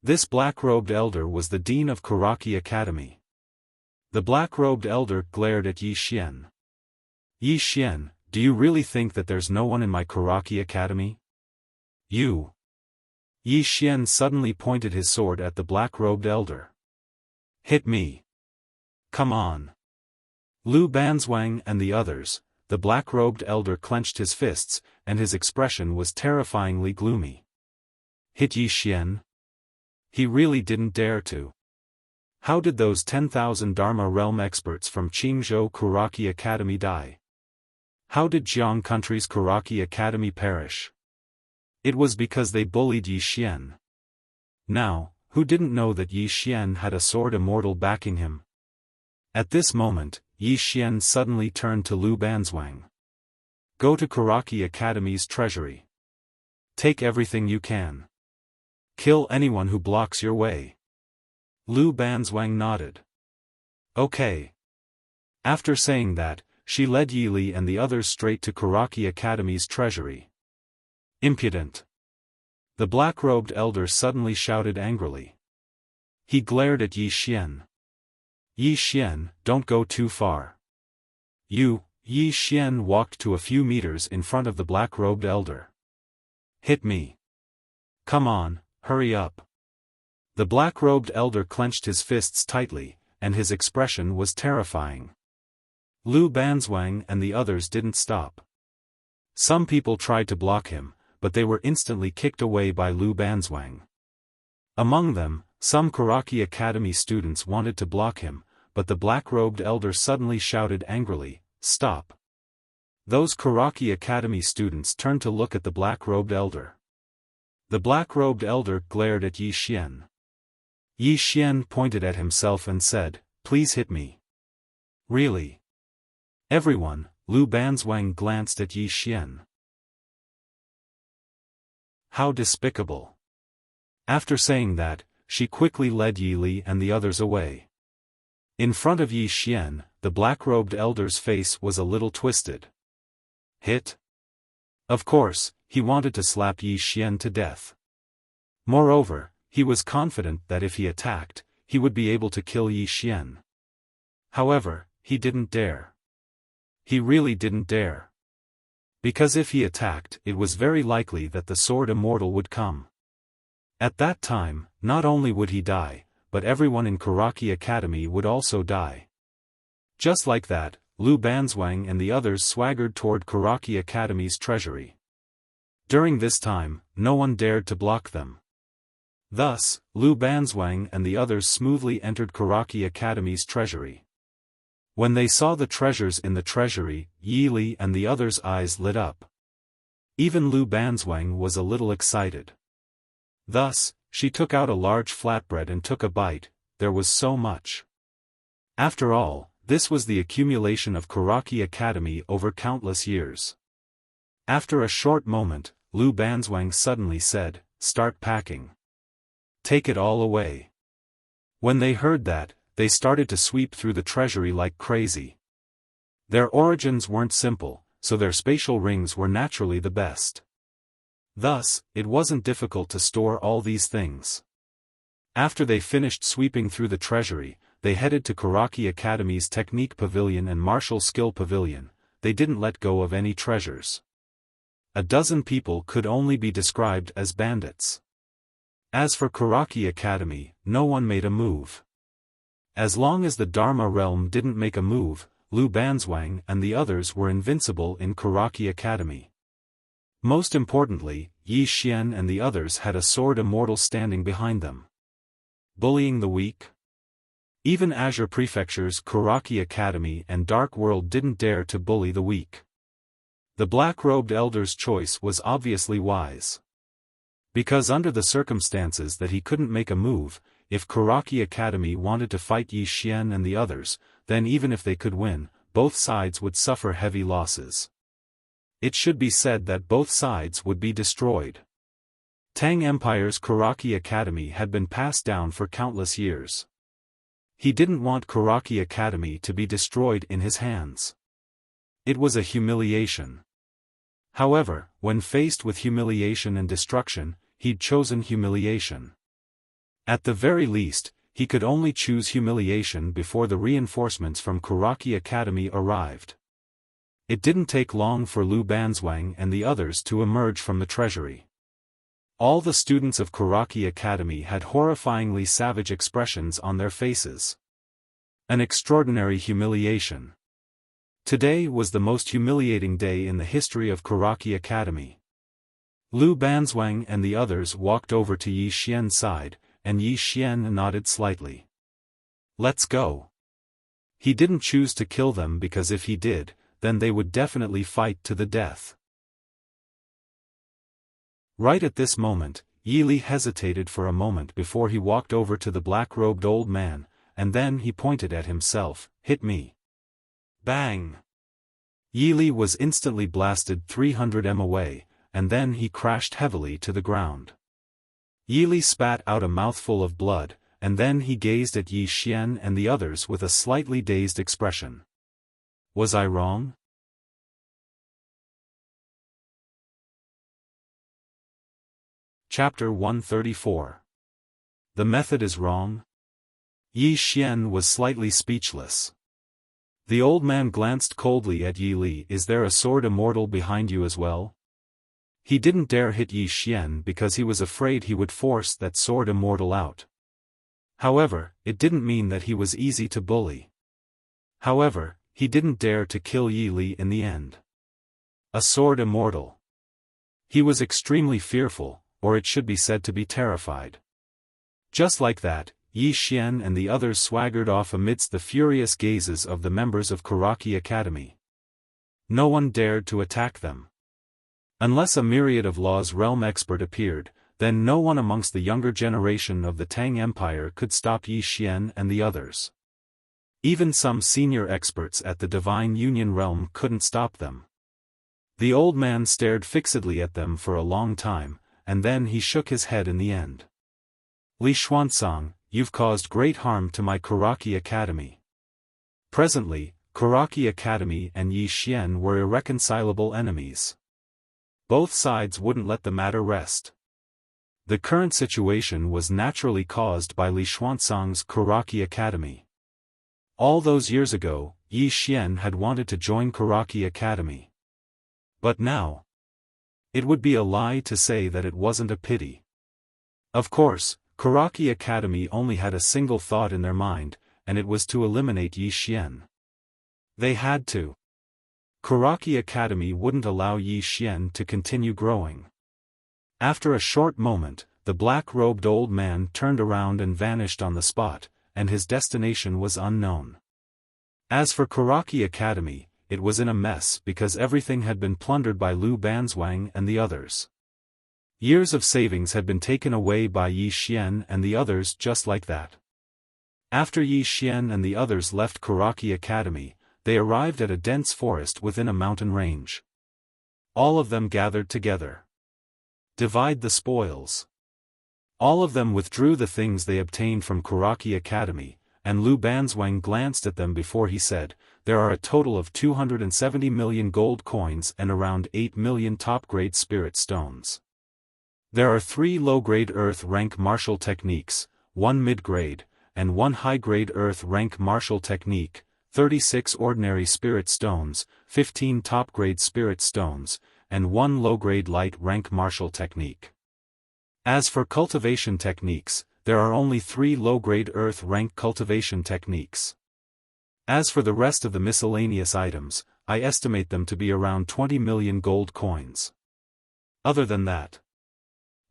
This black-robed elder was the dean of Karaki Academy. The black-robed elder glared at Yi Xian. "Yi Xian, do you really think that there's no one in my Karaki Academy? You." Yi Xian suddenly pointed his sword at the black-robed elder. "Hit me. Come on." Lu Banzwang and the others, the black-robed elder clenched his fists, and his expression was terrifyingly gloomy. Hit Yi Xian? He really didn't dare to. How did those 10,000 Dharma realm experts from Qingzhou Karaki Academy die? How did Jiang Country's Karaki Academy perish? It was because they bullied Yi Xian. Now, who didn't know that Yi Xian had a sword immortal backing him? At this moment, Yi Xian suddenly turned to Lu Banzwang. "Go to Karaki Academy's treasury. Take everything you can. Kill anyone who blocks your way." Lu Banzwang nodded. "Okay." After saying that, she led Yi Li and the others straight to Karaki Academy's treasury. "Impudent!" The black-robed elder suddenly shouted angrily. He glared at Yi Xian. Yi Xian, don't go too far. Yi Xian walked to a few meters in front of the black-robed elder. Hit me. Come on, hurry up. The black-robed elder clenched his fists tightly, and his expression was terrifying. Lu Banzwang and the others didn't stop. Some people tried to block him, but they were instantly kicked away by Lu Banzwang. Among them, some Karaki Academy students wanted to block him, but the black-robed elder suddenly shouted angrily, "Stop!" Those Karaki Academy students turned to look at the black-robed elder. The black-robed elder glared at Yi Xian. Yi Xian pointed at himself and said, "Please hit me." Really? Everyone, Lu Banzwang glanced at Yi Xian. How despicable. After saying that, she quickly led Yi Li and the others away. In front of Yi Xian, the black-robed elder's face was a little twisted. Hit? Of course, he wanted to slap Yi Xian to death. Moreover, he was confident that if he attacked, he would be able to kill Yi Xian. However, he didn't dare. He really didn't dare. Because if he attacked, it was very likely that the Sword Immortal would come. At that time, not only would he die, but everyone in Karaki Academy would also die. Just like that, Lu Banzwang and the others swaggered toward Karaki Academy's treasury. During this time, no one dared to block them. Thus, Lu Banzwang and the others smoothly entered Karaki Academy's treasury. When they saw the treasures in the treasury, Yi Li and the others' eyes lit up. Even Lu Banzwang was a little excited. Thus, she took out a large flatbread and took a bite. There was so much. After all, this was the accumulation of Karaki Academy over countless years. After a short moment, Lu Banzwang suddenly said, "Start packing. Take it all away." When they heard that, they started to sweep through the treasury like crazy. Their origins weren't simple, so their spatial rings were naturally the best. Thus, it wasn't difficult to store all these things. After they finished sweeping through the treasury, they headed to Karaki Academy's Technique Pavilion and Martial Skill Pavilion. They didn't let go of any treasures. A dozen people could only be described as bandits. As for Karaki Academy, no one made a move. As long as the Dharma realm didn't make a move, Lu Banzwang and the others were invincible in Karaki Academy. Most importantly, Yi Xian and the others had a Sword Immortal standing behind them. Bullying the weak? Even Azure Prefecture's Karaki Academy and Dark World didn't dare to bully the weak. The black-robed elder's choice was obviously wise. Because under the circumstances that he couldn't make a move, if Karaki Academy wanted to fight Yi Xian and the others, then even if they could win, both sides would suffer heavy losses. It should be said that both sides would be destroyed. Tang Empire's Karaki Academy had been passed down for countless years. He didn't want Karaki Academy to be destroyed in his hands. It was a humiliation. However, when faced with humiliation and destruction, he'd chosen humiliation. At the very least, he could only choose humiliation before the reinforcements from Karaki Academy arrived. It didn't take long for Lu Banzwang and the others to emerge from the treasury. All the students of Karaki Academy had horrifyingly savage expressions on their faces. An extraordinary humiliation. Today was the most humiliating day in the history of Karaki Academy. Lu Banzwang and the others walked over to Yi Xian's side, and Yi Xian nodded slightly. "Let's go." He didn't choose to kill them because if he did, then they would definitely fight to the death. Right at this moment, Yi Li hesitated for a moment before he walked over to the black-robed old man, and then he pointed at himself, "Hit me." Bang! Yi Li was instantly blasted 300 m away, and then he crashed heavily to the ground. Yi Li spat out a mouthful of blood, and then he gazed at Yi Xian and the others with a slightly dazed expression. Was I wrong? Chapter 134. The method is wrong? Yi Xian was slightly speechless. The old man glanced coldly at Yi Li. Is there a sword immortal behind you as well? He didn't dare hit Yi Xian because he was afraid he would force that sword immortal out. However, it didn't mean that he was easy to bully. However, he didn't dare to kill Yi Li in the end. A sword immortal. He was extremely fearful, or it should be said to be terrified. Just like that, Yi Xian and the others swaggered off amidst the furious gazes of the members of Kuraki Academy. No one dared to attack them. Unless a myriad of Law's realm expert appeared, then no one amongst the younger generation of the Tang Empire could stop Yi Xian and the others. Even some senior experts at the Divine Union realm couldn't stop them. The old man stared fixedly at them for a long time, and then he shook his head in the end. Li Xuanzang, you've caused great harm to my Kuraki Academy. Presently, Kuraki Academy and Yi Xian were irreconcilable enemies. Both sides wouldn't let the matter rest. The current situation was naturally caused by Li Xuanzang's Kuraki Academy. All those years ago, Yi Xian had wanted to join Kuraki Academy. But now, it would be a lie to say that it wasn't a pity. Of course, Kuraki Academy only had a single thought in their mind, and it was to eliminate Yi Xian. They had to. Kuraki Academy wouldn't allow Yi Xian to continue growing. After a short moment, the black-robed old man turned around and vanished on the spot, and his destination was unknown. As for Kuraki Academy, it was in a mess because everything had been plundered by Lu Banzwang and the others. Years of savings had been taken away by Yi Xian and the others just like that. After Yi Xian and the others left Kuraki Academy, they arrived at a dense forest within a mountain range. All of them gathered together. Divide the spoils. All of them withdrew the things they obtained from Kuraki Academy, and Lu Banzwang glanced at them before he said, there are a total of 270 million gold coins and around 8 million top-grade spirit stones. There are 3 low-grade earth rank martial techniques, 1 mid-grade, and 1 high-grade earth rank martial technique, 36 ordinary spirit stones, 15 top-grade spirit stones, and 1 low-grade light rank martial technique. As for cultivation techniques, there are only 3 low-grade earth rank cultivation techniques. As for the rest of the miscellaneous items, I estimate them to be around 20 million gold coins. Other than that.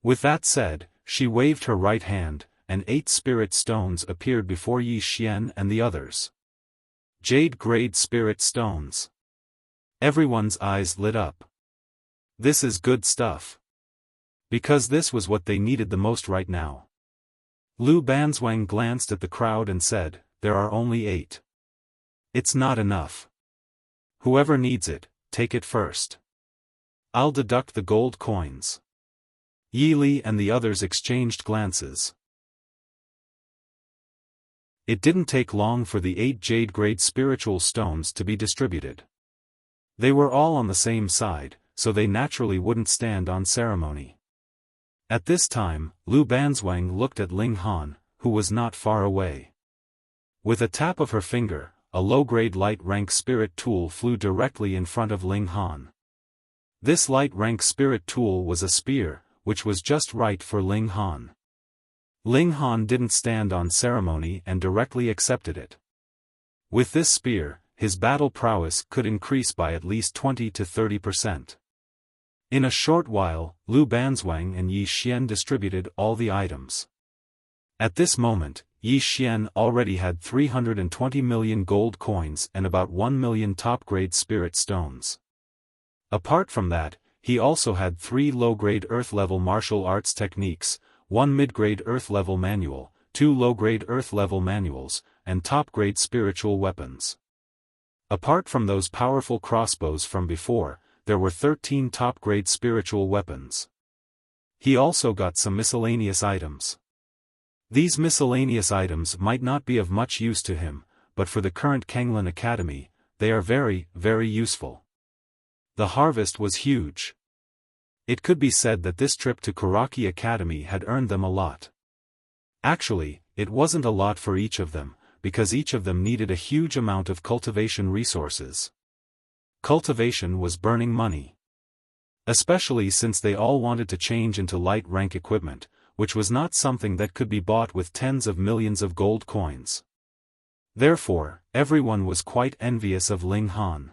With that said, she waved her right hand, and 8 spirit stones appeared before Yi Xian and the others. Jade-grade spirit stones. Everyone's eyes lit up. This is good stuff. Because this was what they needed the most right now. Lu Banzwang glanced at the crowd and said, there are only 8. It's not enough. Whoever needs it, take it first. I'll deduct the gold coins. Yi Li and the others exchanged glances. It didn't take long for the 8 jade-grade spiritual stones to be distributed. They were all on the same side, so they naturally wouldn't stand on ceremony. At this time, Lu Banzwang looked at Ling Han, who was not far away. With a tap of her finger, a low-grade light-rank spirit tool flew directly in front of Ling Han. This light-rank spirit tool was a spear, which was just right for Ling Han. Ling Han didn't stand on ceremony and directly accepted it. With this spear, his battle prowess could increase by at least 20 to 30%. In a short while, Lu Banzwang and Yi Xian distributed all the items. At this moment, Yi Xian already had 320 million gold coins and about 1 million top-grade spirit stones. Apart from that, he also had 3 low-grade earth-level martial arts techniques, 1 mid-grade earth-level manual, 2 low-grade earth-level manuals, and top-grade spiritual weapons. Apart from those powerful crossbows from before, there were 13 top-grade spiritual weapons. He also got some miscellaneous items. These miscellaneous items might not be of much use to him, but for the current Kanglan Academy, they are very, very useful. The harvest was huge. It could be said that this trip to Kuraki Academy had earned them a lot. Actually, it wasn't a lot for each of them, because each of them needed a huge amount of cultivation resources. Cultivation was burning money. Especially since they all wanted to change into light rank equipment, which was not something that could be bought with tens of millions of gold coins. Therefore, everyone was quite envious of Ling Han.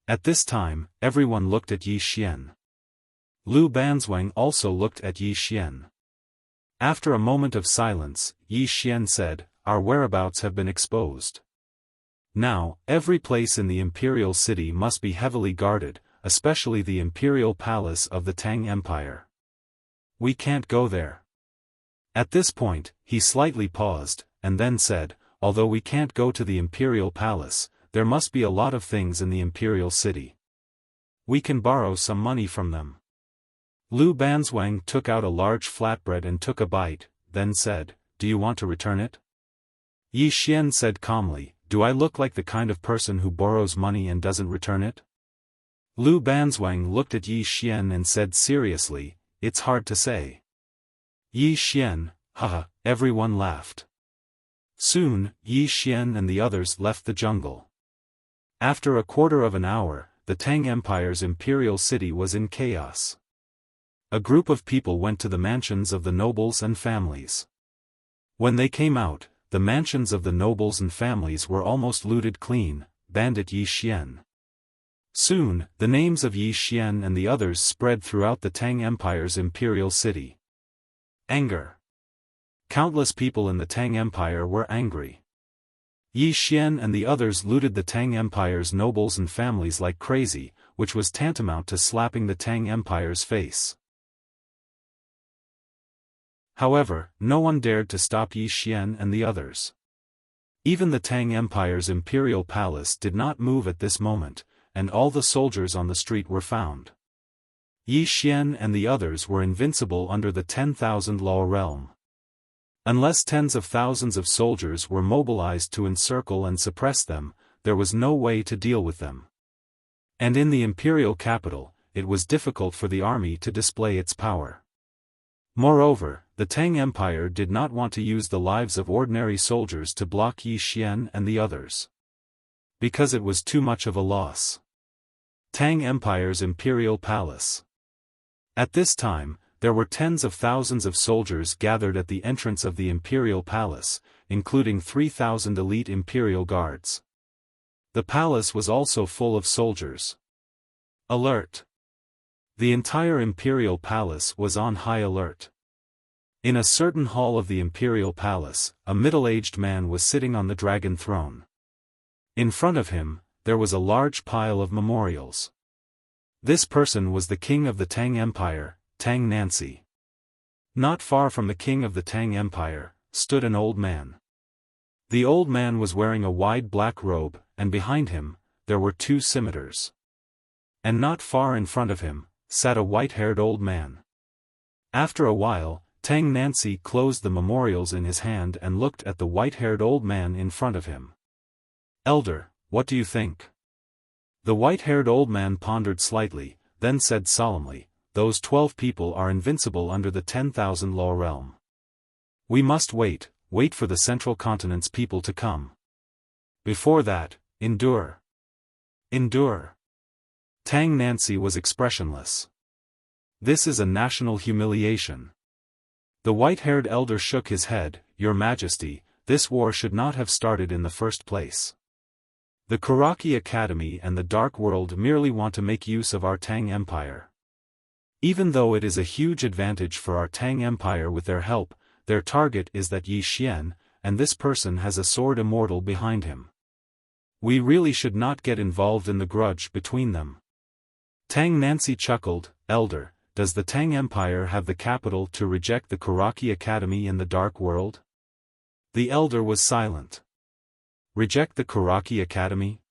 At this time, everyone looked at Yi Xian. Lu Banzwang also looked at Yi Xian. After a moment of silence, Yi Xian said, "Our whereabouts have been exposed. Now, every place in the imperial city must be heavily guarded, especially the imperial palace of the Tang Empire. We can't go there." At this point, he slightly paused, and then said, "Although we can't go to the imperial palace, there must be a lot of things in the imperial city. We can borrow some money from them." Lu Banzwang took out a large flatbread and took a bite, then said, "Do you want to return it?" Yi Xian said calmly, "Do I look like the kind of person who borrows money and doesn't return it?" Lu Banzwang looked at Yi Xian and said seriously, "It's hard to say." Yi Xian, haha, everyone laughed. Soon, Yi Xian and the others left the jungle. After a quarter of an hour, the Tang Empire's imperial city was in chaos. A group of people went to the mansions of the nobles and families. When they came out, the mansions of the nobles and families were almost looted clean. Bandit Yi Xian. Soon, the names of Yi Xian and the others spread throughout the Tang Empire's imperial city. Anger. Countless people in the Tang Empire were angry. Yi Xian and the others looted the Tang Empire's nobles and families like crazy, which was tantamount to slapping the Tang Empire's face. However, no one dared to stop Yi Xian and the others. Even the Tang Empire's imperial palace did not move at this moment, and all the soldiers on the street were found. Yi Xian and the others were invincible under the 10,000 law realm. Unless tens of thousands of soldiers were mobilized to encircle and suppress them, there was no way to deal with them. And in the imperial capital, it was difficult for the army to display its power. Moreover, the Tang Empire did not want to use the lives of ordinary soldiers to block Yi Xian and the others. Because it was too much of a loss. Tang Empire's imperial palace. At this time, there were tens of thousands of soldiers gathered at the entrance of the imperial palace, including 3,000 elite imperial guards. The palace was also full of soldiers. Alert! The entire imperial palace was on high alert. In a certain hall of the imperial palace, a middle-aged man was sitting on the dragon throne. In front of him, there was a large pile of memorials. This person was the king of the Tang Empire, Tang Nancy. Not far from the king of the Tang Empire, stood an old man. The old man was wearing a wide black robe, and behind him, there were two scimitars. And not far in front of him, sat a white-haired old man. After a while, Tang Nancy closed the memorials in his hand and looked at the white-haired old man in front of him. "Elder, what do you think?" The white-haired old man pondered slightly, then said solemnly, "Those 12 people are invincible under the 10,000 law realm. We must wait for the central continent's people to come. Before that, endure. Endure." Tang Nancy was expressionless. "This is a national humiliation." The white-haired elder shook his head, "Your Majesty, this war should not have started in the first place. The Kuraki Academy and the Dark World merely want to make use of our Tang Empire. Even though it is a huge advantage for our Tang Empire with their help, their target is that Yi Xian, and this person has a sword immortal behind him. We really should not get involved in the grudge between them." Tang Nancy chuckled, "Elder, does the Tang Empire have the capital to reject the Kuraki Academy in the Dark World?" The elder was silent. Reject the Kuraki Academy?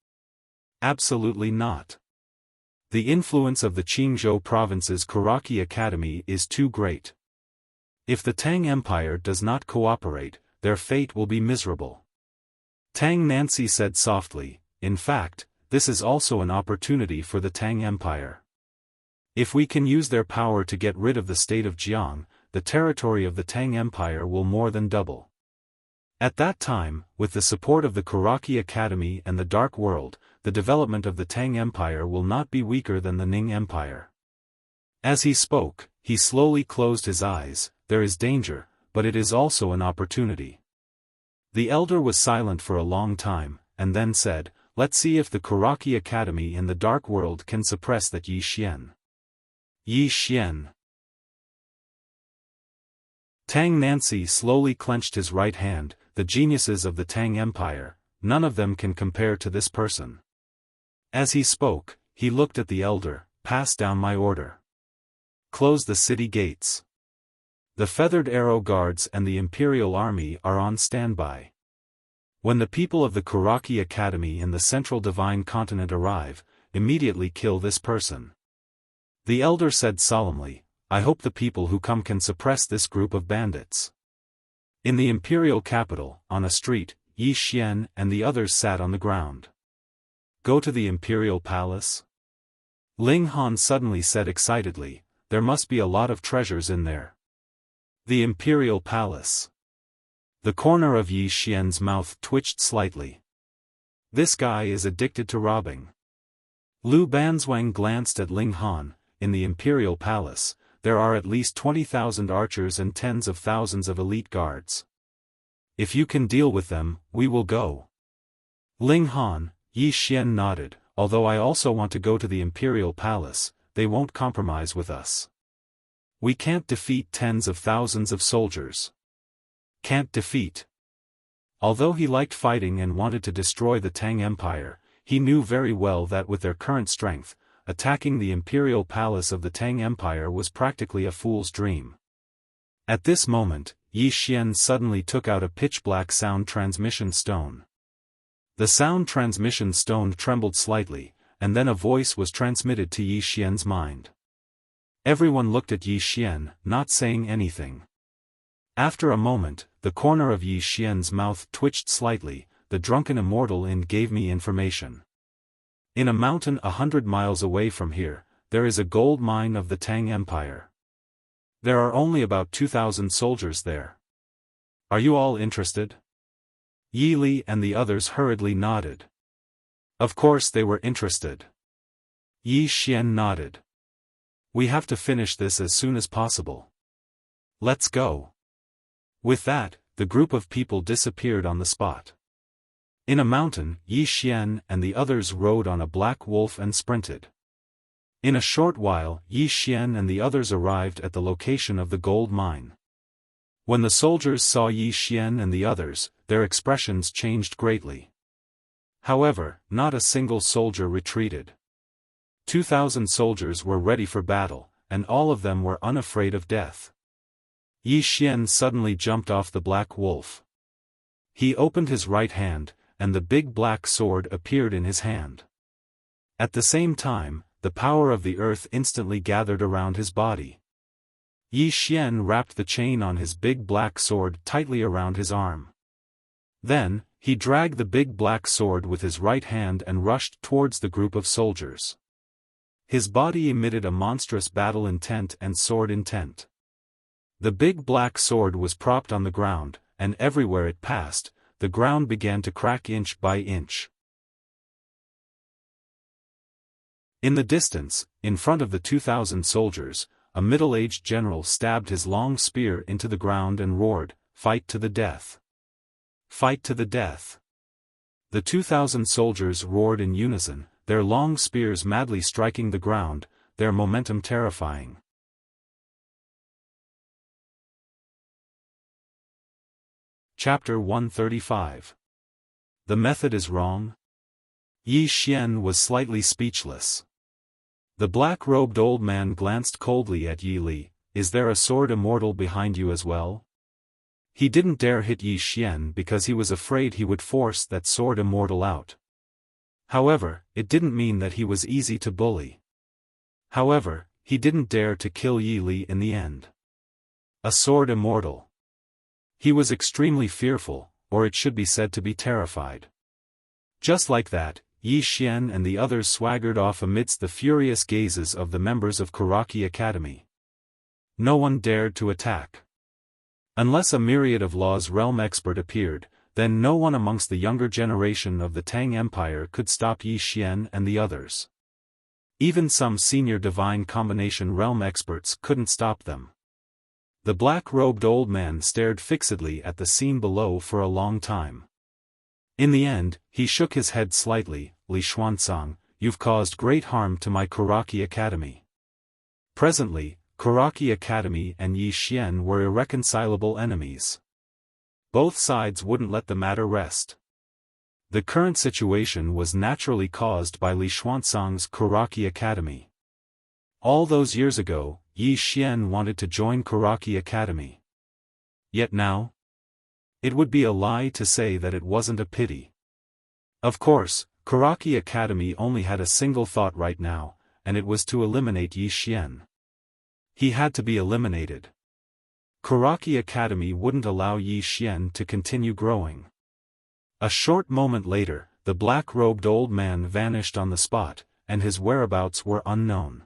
Absolutely not. The influence of the Qingzhou province's Kuraki Academy is too great. If the Tang Empire does not cooperate, their fate will be miserable. Tang Nancy said softly, "In fact, this is also an opportunity for the Tang Empire. If we can use their power to get rid of the state of Jiang, the territory of the Tang Empire will more than double." At that time, with the support of the Kuraki Academy and the Dark World, the development of the Tang Empire will not be weaker than the Ning Empire. As he spoke, he slowly closed his eyes. There is danger, but it is also an opportunity. The elder was silent for a long time, and then said, "Let's see if the Kuraki Academy and the Dark World can suppress that Yi Xian." Yi Xian. Tang Nancy slowly clenched his right hand. The geniuses of the Tang Empire, none of them can compare to this person. As he spoke, he looked at the elder. "Pass down my order. Close the city gates. The Feathered Arrow Guards and the Imperial Army are on standby. When the people of the Kuraki Academy in the Central Divine Continent arrive, immediately kill this person." The elder said solemnly, "I hope the people who come can suppress this group of bandits." In the imperial capital, on a street, Yi Xian and the others sat on the ground. "Go to the imperial palace?" Ling Han suddenly said excitedly, "There must be a lot of treasures in there." The imperial palace. The corner of Yi Xian's mouth twitched slightly. This guy is addicted to robbing. Lu Banzwang glanced at Ling Han. In the imperial palace, there are at least 20,000 archers and tens of thousands of elite guards. If you can deal with them, we will go. Ling Han, Yi Xian nodded. Although I also want to go to the imperial palace, they won't compromise with us. We can't defeat tens of thousands of soldiers. Can't defeat. Although he liked fighting and wanted to destroy the Tang Empire, he knew very well that with their current strength, attacking the imperial palace of the Tang Empire was practically a fool's dream. At this moment, Yi Xian suddenly took out a pitch-black sound transmission stone. The sound transmission stone trembled slightly, and then a voice was transmitted to Yi Xian's mind. Everyone looked at Yi Xian, not saying anything. After a moment, the corner of Yi Xian's mouth twitched slightly. "The drunken immortal inn gave me information. In a mountain 100 miles away from here, there is a gold mine of the Tang Empire. There are only about 2,000 soldiers there. Are you all interested?" Yi Li and the others hurriedly nodded. Of course they were interested. Yi Xian nodded. "We have to finish this as soon as possible. Let's go." With that, the group of people disappeared on the spot. In a mountain, Yi Xian and the others rode on a black wolf and sprinted. In a short while, Yi Xian and the others arrived at the location of the gold mine. When the soldiers saw Yi Xian and the others, their expressions changed greatly. However, not a single soldier retreated. 2,000 soldiers were ready for battle, and all of them were unafraid of death. Yi Xian suddenly jumped off the black wolf. He opened his right hand, and the big black sword appeared in his hand. At the same time, the power of the earth instantly gathered around his body. Yi Xian wrapped the chain on his big black sword tightly around his arm. Then, he dragged the big black sword with his right hand and rushed towards the group of soldiers. His body emitted a monstrous battle intent and sword intent. The big black sword was propped on the ground, and everywhere it passed, the ground began to crack inch by inch. In the distance, in front of the 2,000 soldiers, a middle-aged general stabbed his long spear into the ground and roared, "Fight to the death! Fight to the death!" The 2,000 soldiers roared in unison, their long spears madly striking the ground, their momentum terrifying. Chapter 135. The method is wrong? Yi Xian was slightly speechless. The black-robed old man glanced coldly at Yi Li. "Is there a sword immortal behind you as well?" He didn't dare hit Yi Xian because he was afraid he would force that sword immortal out. However, it didn't mean that he was easy to bully. However, he didn't dare to kill Yi Li in the end. A sword immortal. He was extremely fearful, or it should be said to be terrified. Just like that, Yi Xian and the others swaggered off amidst the furious gazes of the members of Kuraki Academy. No one dared to attack. Unless a myriad of Law's Realm expert appeared, then no one amongst the younger generation of the Tang Empire could stop Yi Xian and the others. Even some senior divine combination realm experts couldn't stop them. The black-robed old man stared fixedly at the scene below for a long time. In the end, he shook his head slightly. Li Xuanzang, you've caused great harm to my Kuraki Academy. Presently, Kuraki Academy and Yi Xian were irreconcilable enemies. Both sides wouldn't let the matter rest. The current situation was naturally caused by Li Xuanzang's Kuraki Academy. All those years ago, Yi Xian wanted to join Kuraki Academy. Yet now? It would be a lie to say that it wasn't a pity. Of course, Kuraki Academy only had a single thought right now, and it was to eliminate Yi Xian. He had to be eliminated. Kuraki Academy wouldn't allow Yi Xian to continue growing. A short moment later, the black-robed old man vanished on the spot, and his whereabouts were unknown.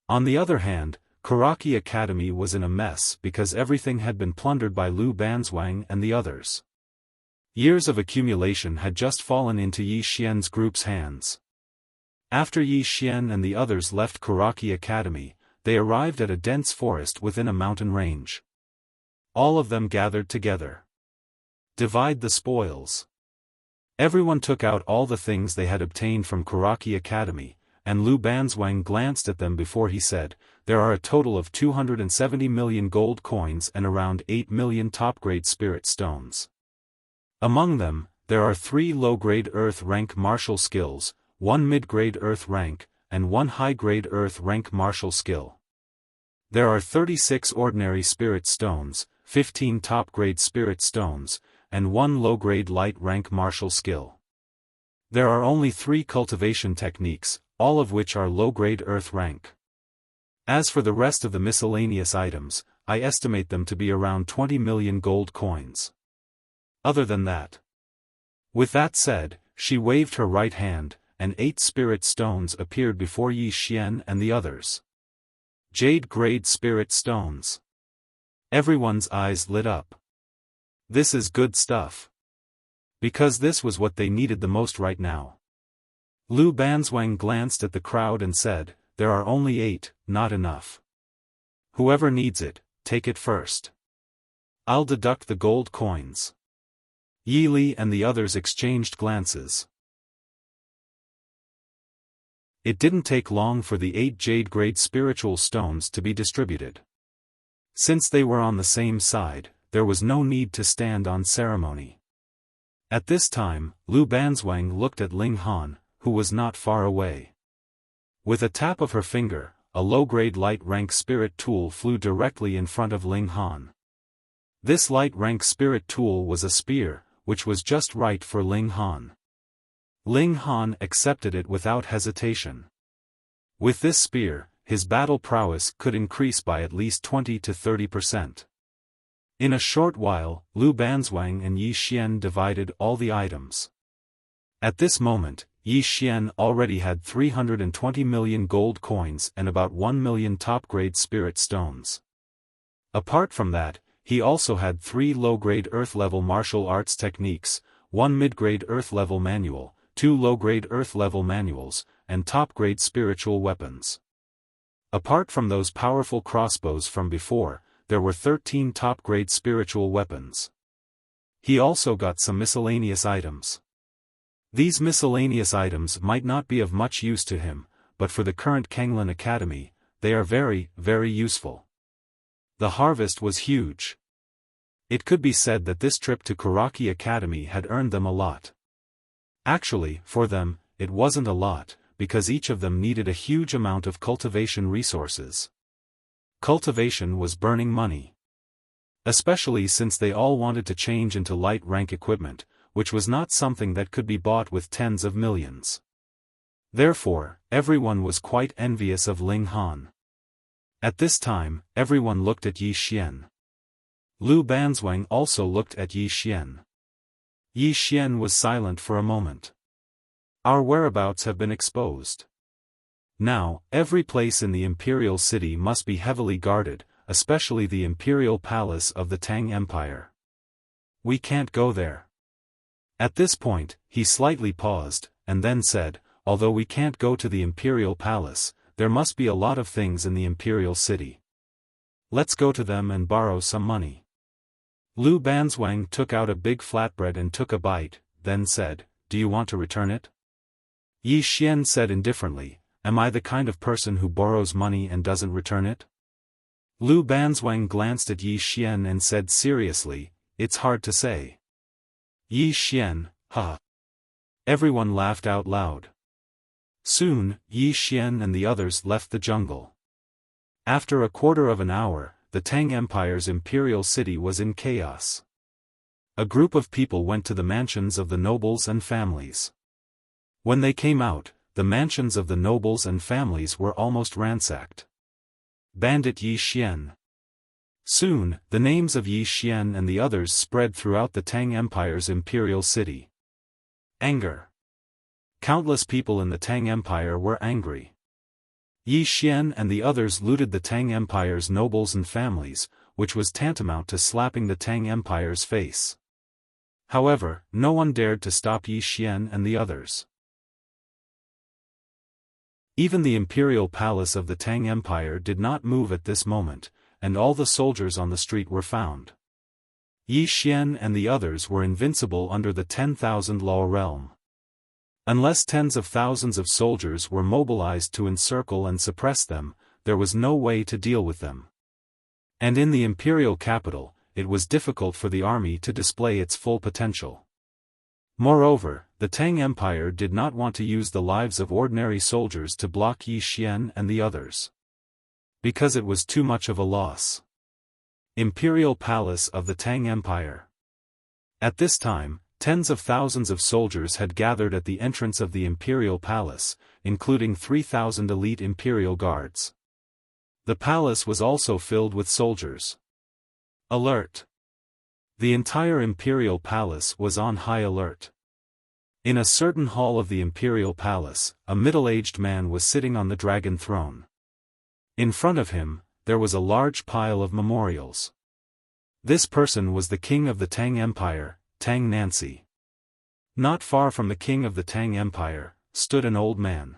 On the other hand, Kuraki Academy was in a mess because everything had been plundered by Lu Banzwang and the others. Years of accumulation had just fallen into Yi Xian's group's hands. After Yi Xian and the others left Kuraki Academy, they arrived at a dense forest within a mountain range. All of them gathered together. Divide the spoils. Everyone took out all the things they had obtained from Kuraki Academy, and Lu Banzwang glanced at them before he said, there are a total of 270 million gold coins and around 8 million top-grade spirit stones. Among them, there are 3 low-grade earth rank martial skills, 1 mid-grade earth rank, and 1 high-grade earth rank martial skill. There are 36 ordinary spirit stones, 15 top-grade spirit stones, and 1 low-grade light rank martial skill. There are only 3 cultivation techniques, all of which are low-grade earth rank. As for the rest of the miscellaneous items, I estimate them to be around 20 million gold coins. Other than that. With that said, she waved her right hand, and 8 spirit stones appeared before Yi Xian and the others. Jade-grade spirit stones. Everyone's eyes lit up. This is good stuff. Because this was what they needed the most right now. Lu Banzwang glanced at the crowd and said, there are only 8, not enough. Whoever needs it, take it first. I'll deduct the gold coins. Yi Li and the others exchanged glances. It didn't take long for the 8 jade-grade spiritual stones to be distributed. Since they were on the same side, there was no need to stand on ceremony. At this time, Lu Banzwang looked at Ling Han, who was not far away. With a tap of her finger, a low-grade light-rank spirit tool flew directly in front of Ling Han. This light-rank spirit tool was a spear, which was just right for Ling Han. Ling Han accepted it without hesitation. With this spear, his battle prowess could increase by at least 20 to 30%. In a short while, Lu Banzwang and Yi Xian divided all the items. At this moment, Yi Xian already had 320 million gold coins and about 1 million top-grade spirit stones. Apart from that, he also had 3 low-grade earth-level martial arts techniques, 1 mid-grade earth-level manual, 2 low-grade earth-level manuals, and top-grade spiritual weapons. Apart from those powerful crossbows from before, there were 13 top-grade spiritual weapons. He also got some miscellaneous items. These miscellaneous items might not be of much use to him, but for the current Kenglin Academy, they are very, very useful. The harvest was huge. It could be said that this trip to Kuraki Academy had earned them a lot. Actually, for them, it wasn't a lot, because each of them needed a huge amount of cultivation resources. Cultivation was burning money. Especially since they all wanted to change into light-rank equipment, which was not something that could be bought with tens of millions. Therefore, everyone was quite envious of Ling Han. At this time, everyone looked at Yi Xian. Lu Banzwang also looked at Yi Xian. Yi Xian was silent for a moment. Our whereabouts have been exposed. Now, every place in the imperial city must be heavily guarded, especially the imperial palace of the Tang Empire. We can't go there. At this point, he slightly paused, and then said, although we can't go to the imperial palace, there must be a lot of things in the imperial city. Let's go to them and borrow some money. Lu Banzwang took out a big flatbread and took a bite, then said, do you want to return it? Yi Xian said indifferently, am I the kind of person who borrows money and doesn't return it? Lu Banzwang glanced at Yi Xian and said seriously, it's hard to say. Yi Xian, ha. Everyone laughed out loud. Soon, Yi Xian and the others left the jungle. After a quarter of an hour, the Tang Empire's imperial city was in chaos. A group of people went to the mansions of the nobles and families. When they came out, the mansions of the nobles and families were almost ransacked. Bandit Yi Xian. Soon, the names of Yi Xian and the others spread throughout the Tang Empire's imperial city. Anger. Countless people in the Tang Empire were angry. Yi Xian and the others looted the Tang Empire's nobles and families, which was tantamount to slapping the Tang Empire's face. However, no one dared to stop Yi Xian and the others. Even the imperial palace of the Tang Empire did not move at this moment, and all the soldiers on the street were found. Yi Xian and the others were invincible under the 10,000 law realm. Unless tens of thousands of soldiers were mobilized to encircle and suppress them, there was no way to deal with them. And in the imperial capital, it was difficult for the army to display its full potential. Moreover, the Tang Empire did not want to use the lives of ordinary soldiers to block Yi Xian and the others. Because it was too much of a loss. Imperial Palace of the Tang Empire. At this time, tens of thousands of soldiers had gathered at the entrance of the Imperial Palace, including 3,000 elite Imperial Guards. The palace was also filled with soldiers. Alert! The entire Imperial Palace was on high alert. In a certain hall of the Imperial Palace, a middle-aged man was sitting on the dragon throne. In front of him, there was a large pile of memorials. This person was the king of the Tang Empire, Tang Nancy. Not far from the king of the Tang Empire, stood an old man.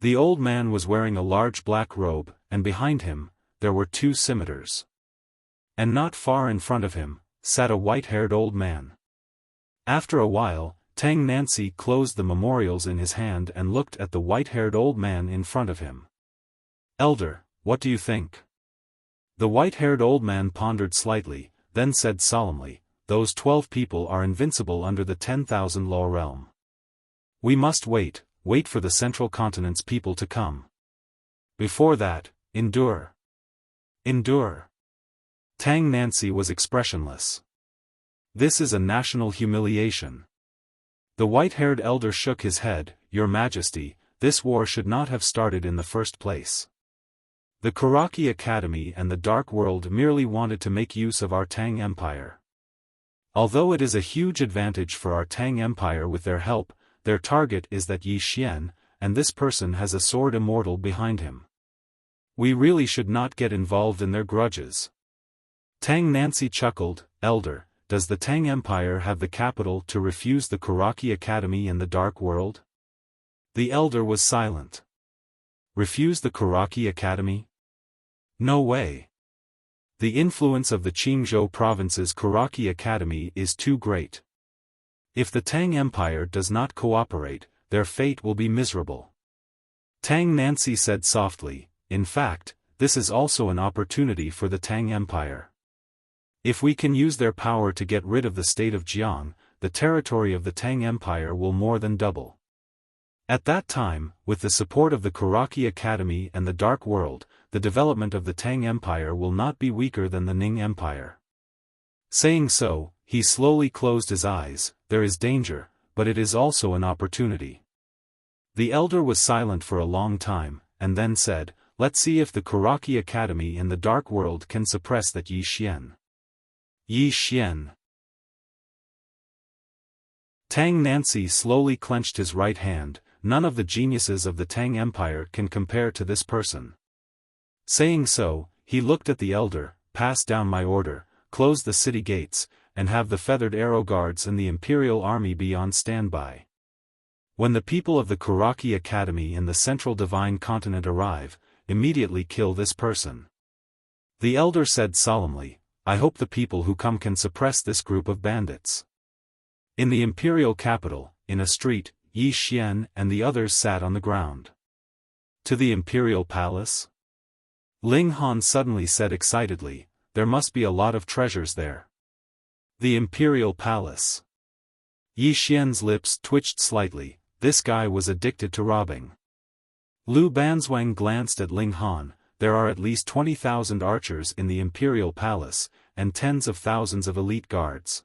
The old man was wearing a large black robe, and behind him, there were two scimitars. And not far in front of him, sat a white-haired old man. After a while, Tang Nancy closed the memorials in his hand and looked at the white-haired old man in front of him. Elder, what do you think? The white-haired old man pondered slightly, then said solemnly, those 12 people are invincible under the 10,000 law realm. We must wait for the central continent's people to come. Before that, endure. Endure. Tang Nancy was expressionless. This is a national humiliation. The white-haired elder shook his head, Your Majesty, this war should not have started in the first place. The Kuraki Academy and the Dark World merely wanted to make use of our Tang Empire. Although it is a huge advantage for our Tang Empire with their help, their target is that Yi Xian, and this person has a sword immortal behind him. We really should not get involved in their grudges. Tang Nancy chuckled, Elder, does the Tang Empire have the capital to refuse the Kuraki Academy and the Dark World? The elder was silent. Refuse the Kuraki Academy? No way. The influence of the Qingzhou province's Kuraki Academy is too great. If the Tang Empire does not cooperate, their fate will be miserable. Tang Nancy said softly, in fact, this is also an opportunity for the Tang Empire. If we can use their power to get rid of the state of Jiang, the territory of the Tang Empire will more than double. At that time, with the support of the Kuraki Academy and the Dark World, the development of the Tang Empire will not be weaker than the Ning Empire. Saying so, he slowly closed his eyes. There is danger, but it is also an opportunity. The elder was silent for a long time, and then said, let's see if the Kuraki Academy and the Dark World can suppress that Yi Xian. Yi Xian. Tang Nancy slowly clenched his right hand. None of the geniuses of the Tang Empire can compare to this person. Saying so, he looked at the elder, pass down my order, close the city gates, and have the feathered arrow guards and the Imperial Army be on standby. When the people of the Kuraki Academy in the Central Divine Continent arrive, immediately kill this person." The elder said solemnly, "I hope the people who come can suppress this group of bandits." In the imperial capital, in a street, Yi Xian and the others sat on the ground. "To the imperial palace?" Ling Han suddenly said excitedly, "There must be a lot of treasures there." The imperial palace. Yi Xian's lips twitched slightly. This guy was addicted to robbing. Lu Banzwang glanced at Ling Han. "There are at least 20,000 archers in the imperial palace, and tens of thousands of elite guards.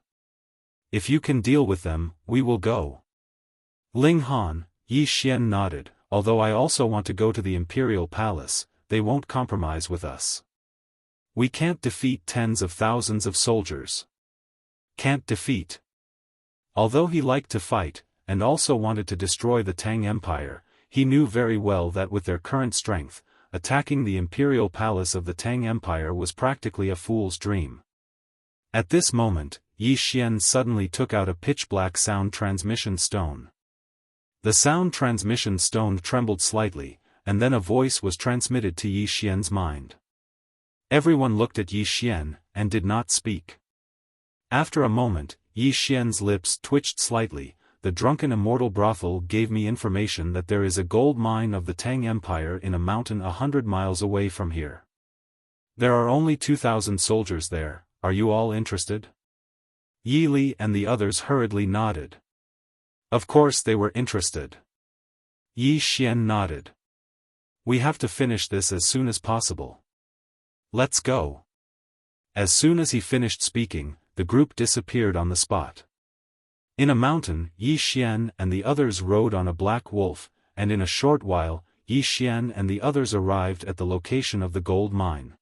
If you can deal with them, we will go." Ling Han, Yi Xian nodded. "Although I also want to go to the imperial palace, they won't compromise with us. We can't defeat tens of thousands of soldiers." Can't defeat. Although he liked to fight, and also wanted to destroy the Tang Empire, he knew very well that with their current strength, attacking the imperial palace of the Tang Empire was practically a fool's dream. At this moment, Yi Xian suddenly took out a pitch-black sound transmission stone. The sound transmission stone trembled slightly, and then a voice was transmitted to Yi Xian's mind. Everyone looked at Yi Xian, and did not speak. After a moment, Yi Xian's lips twitched slightly. "The drunken immortal brothel gave me information that there is a gold mine of the Tang Empire in a mountain 100 miles away from here. There are only 2,000 soldiers there. Are you all interested?" Yi Li and the others hurriedly nodded. Of course they were interested. Yi Xian nodded. "We have to finish this as soon as possible. Let's go." As soon as he finished speaking, the group disappeared on the spot. In a mountain, Yi Xian and the others rode on a black wolf, and in a short while, Yi Xian and the others arrived at the location of the gold mine.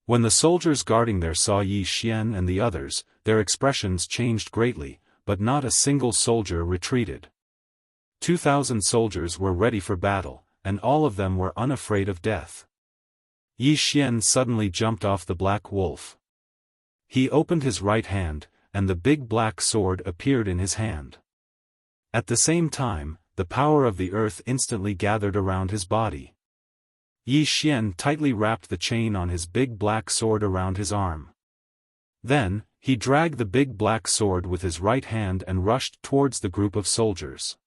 When the soldiers guarding there saw Yi Xian and the others, their expressions changed greatly, but not a single soldier retreated. 2,000 soldiers were ready for battle, and all of them were unafraid of death. Yi Xian suddenly jumped off the black wolf. He opened his right hand, and the big black sword appeared in his hand. At the same time, the power of the earth instantly gathered around his body. Yi Xian tightly wrapped the chain on his big black sword around his arm. Then, he dragged the big black sword with his right hand and rushed towards the group of soldiers.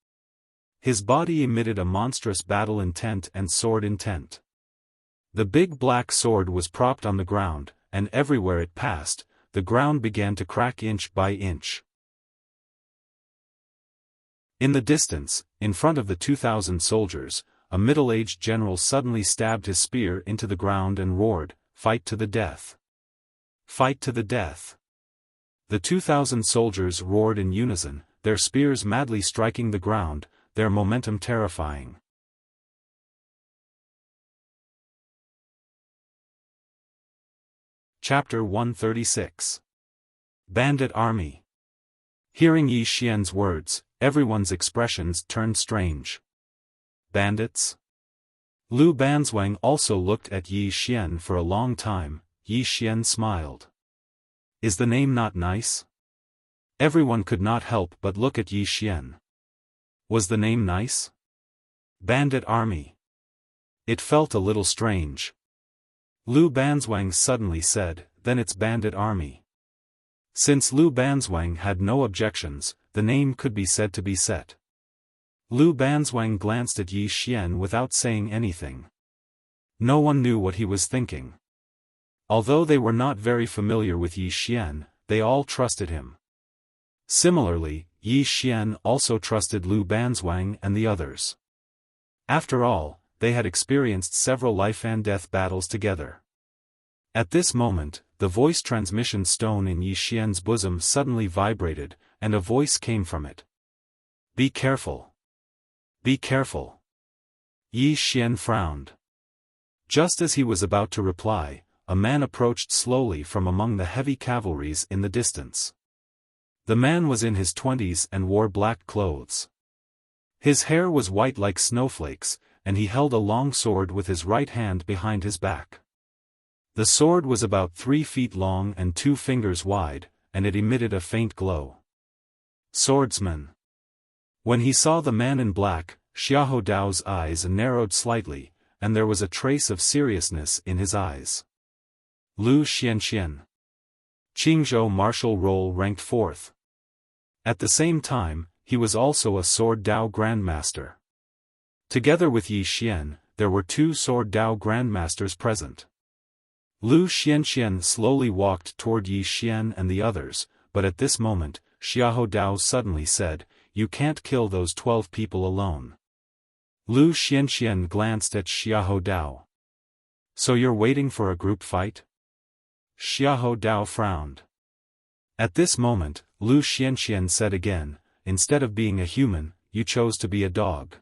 His body emitted a monstrous battle intent and sword intent. The big black sword was propped on the ground, and everywhere it passed, the ground began to crack inch by inch. In the distance, in front of the 2,000 soldiers, a middle-aged general suddenly stabbed his spear into the ground and roared, "Fight to the death! Fight to the death!" The 2,000 soldiers roared in unison, their spears madly striking the ground, their momentum terrifying. Chapter 136. Bandit Army. Hearing Yi Xian's words, everyone's expressions turned strange. Bandits? Lu Banzwang also looked at Yi Xian for a long time. Yi Xian smiled. Is the name not nice? Everyone could not help but look at Yi Xian. Was the name nice? Bandit Army. It felt a little strange. Lu Banzwang suddenly said, "Then it's Bandit Army." Since Lu Banzwang had no objections, the name could be said to be set. Lu Banzwang glanced at Yi Xian without saying anything. No one knew what he was thinking. Although they were not very familiar with Yi Xian, they all trusted him. Similarly, Yi Xian also trusted Lu Banzwang and the others. After all, they had experienced several life-and-death battles together. At this moment, the voice transmission stone in Yi Xian's bosom suddenly vibrated, and a voice came from it. "Be careful. Be careful." Yi Xian frowned. Just as he was about to reply, a man approached slowly from among the heavy cavalries in the distance. The man was in his 20s and wore black clothes. His hair was white like snowflakes, and he held a long sword with his right hand behind his back. The sword was about 3 feet long and 2 fingers wide, and it emitted a faint glow. Swordsman. When he saw the man in black, Xiahou Dao's eyes narrowed slightly, and there was a trace of seriousness in his eyes. Lu Xianxian. Qingzhou martial role ranked 4th. At the same time, he was also a Sword Dao Grandmaster. Together with Yi Xian, there were 2 Sword Dao Grandmasters present. Lu Xianxian slowly walked toward Yi Xian and the others, but at this moment, Xiahou Dao suddenly said, "You can't kill those 12 people alone." Lu Xianxian glanced at Xiahou Dao. "So you're waiting for a group fight?" Xiahou Dao frowned. At this moment, Lu Xianxian said again, "Instead of being a human, you chose to be a dog."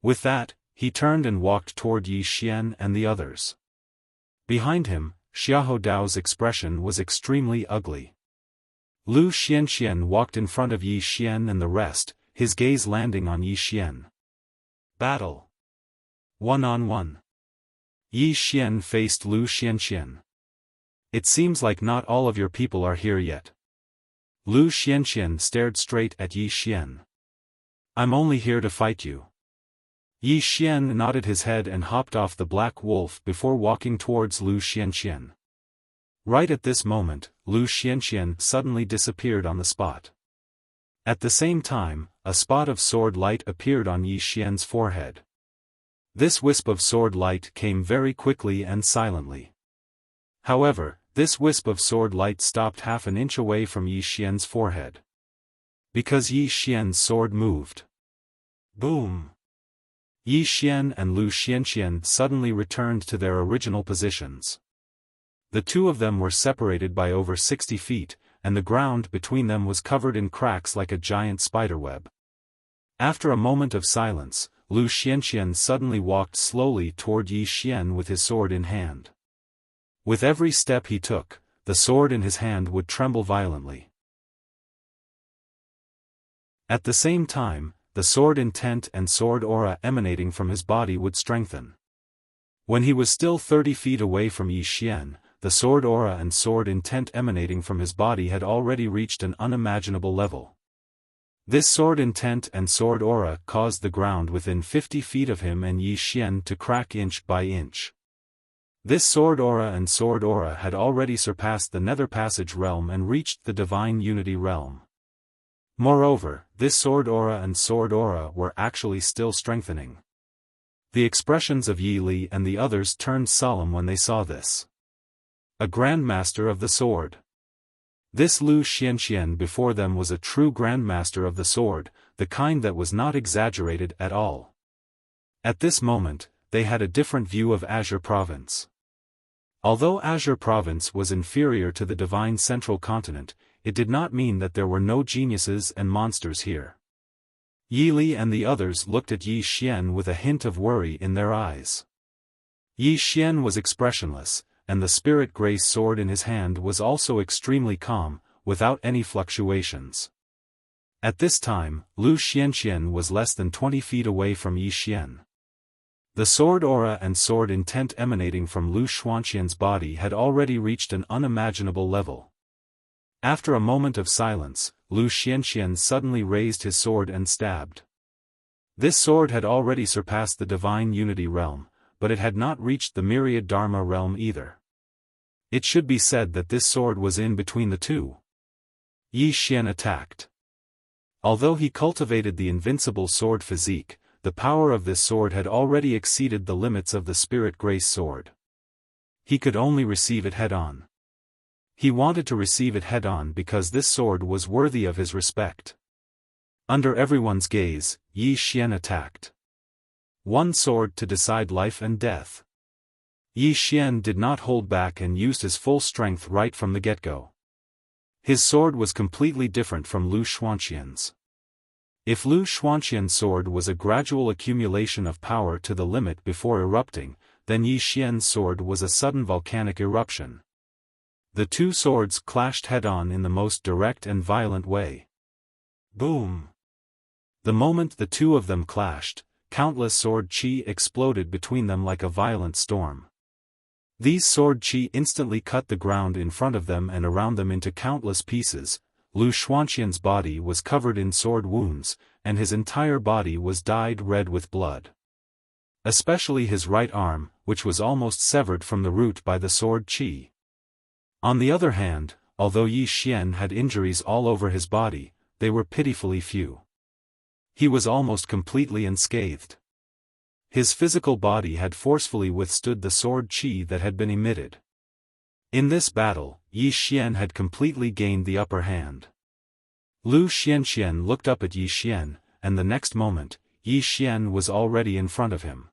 With that, he turned and walked toward Yi Xian and the others. Behind him, Xiahou Dao's expression was extremely ugly. Lu Xianxian walked in front of Yi Xian and the rest, his gaze landing on Yi Xian. Battle. 1-on-1. Yi Xian faced Lu Xianxian. "It seems like not all of your people are here yet." Lu Xianxian stared straight at Yi Xian. "I'm only here to fight you." Yi Xian nodded his head and hopped off the black wolf before walking towards Lu Xianxian. Right at this moment, Lu Xianxian suddenly disappeared on the spot. At the same time, a spot of sword light appeared on Yi Xian's forehead. This wisp of sword light came very quickly and silently. However, this wisp of sword light stopped half an inch away from Yi Xian's forehead. Because Yi Xian's sword moved. Boom! Yi Xian and Lu Xianxian suddenly returned to their original positions. The 2 of them were separated by over 60 feet, and the ground between them was covered in cracks like a giant spiderweb. After a moment of silence, Lu Xianxian suddenly walked slowly toward Yi Xian with his sword in hand. With every step he took, the sword in his hand would tremble violently. At the same time, the sword intent and sword aura emanating from his body would strengthen. When he was still 30 feet away from Yi Xian, the sword aura and sword intent emanating from his body had already reached an unimaginable level. This sword intent and sword aura caused the ground within 50 feet of him and Yi Xian to crack inch by inch. This sword aura and sword aura had already surpassed the Nether Passage realm and reached the Divine Unity realm. Moreover, this sword aura and sword aura were actually still strengthening. The expressions of Yi Li and the others turned solemn when they saw this. A Grandmaster of the Sword. This Lu Xianxian before them was a true Grandmaster of the Sword, the kind that was not exaggerated at all. At this moment, they had a different view of Azure Province. Although Azure Province was inferior to the Divine Central Continent, it did not mean that there were no geniuses and monsters here. Yi Li and the others looked at Yi Xian with a hint of worry in their eyes. Yi Xian was expressionless, and the spirit grace sword in his hand was also extremely calm, without any fluctuations. At this time, Lu Xianxian was less than 20 feet away from Yi Xian. The sword aura and sword intent emanating from Lu Xianxian's body had already reached an unimaginable level. After a moment of silence, Lu Xianxian suddenly raised his sword and stabbed. This sword had already surpassed the Divine Unity realm, but it had not reached the Myriad Dharma realm either. It should be said that this sword was in between the two. Yi Xian attacked. Although he cultivated the invincible sword physique, the power of this sword had already exceeded the limits of the Spirit Grace sword. He could only receive it head-on. He wanted to receive it head-on because this sword was worthy of his respect. Under everyone's gaze, Yi Xian attacked. One sword to decide life and death. Yi Xian did not hold back and used his full strength right from the get-go. His sword was completely different from Lu Xianxian's. If Lu Xianxian's sword was a gradual accumulation of power to the limit before erupting, then Yi Xian's sword was a sudden volcanic eruption. The two swords clashed head-on in the most direct and violent way. Boom! The moment the two of them clashed, countless sword chi exploded between them like a violent storm. These sword qi instantly cut the ground in front of them and around them into countless pieces. Lu Xuanqian's body was covered in sword wounds, and his entire body was dyed red with blood. Especially his right arm, which was almost severed from the root by the sword qi. On the other hand, although Yi Xian had injuries all over his body, they were pitifully few. He was almost completely unscathed. His physical body had forcefully withstood the sword qi that had been emitted. In this battle, Yi Xian had completely gained the upper hand. Lu Xianxian looked up at Yi Xian, and the next moment, Yi Xian was already in front of him.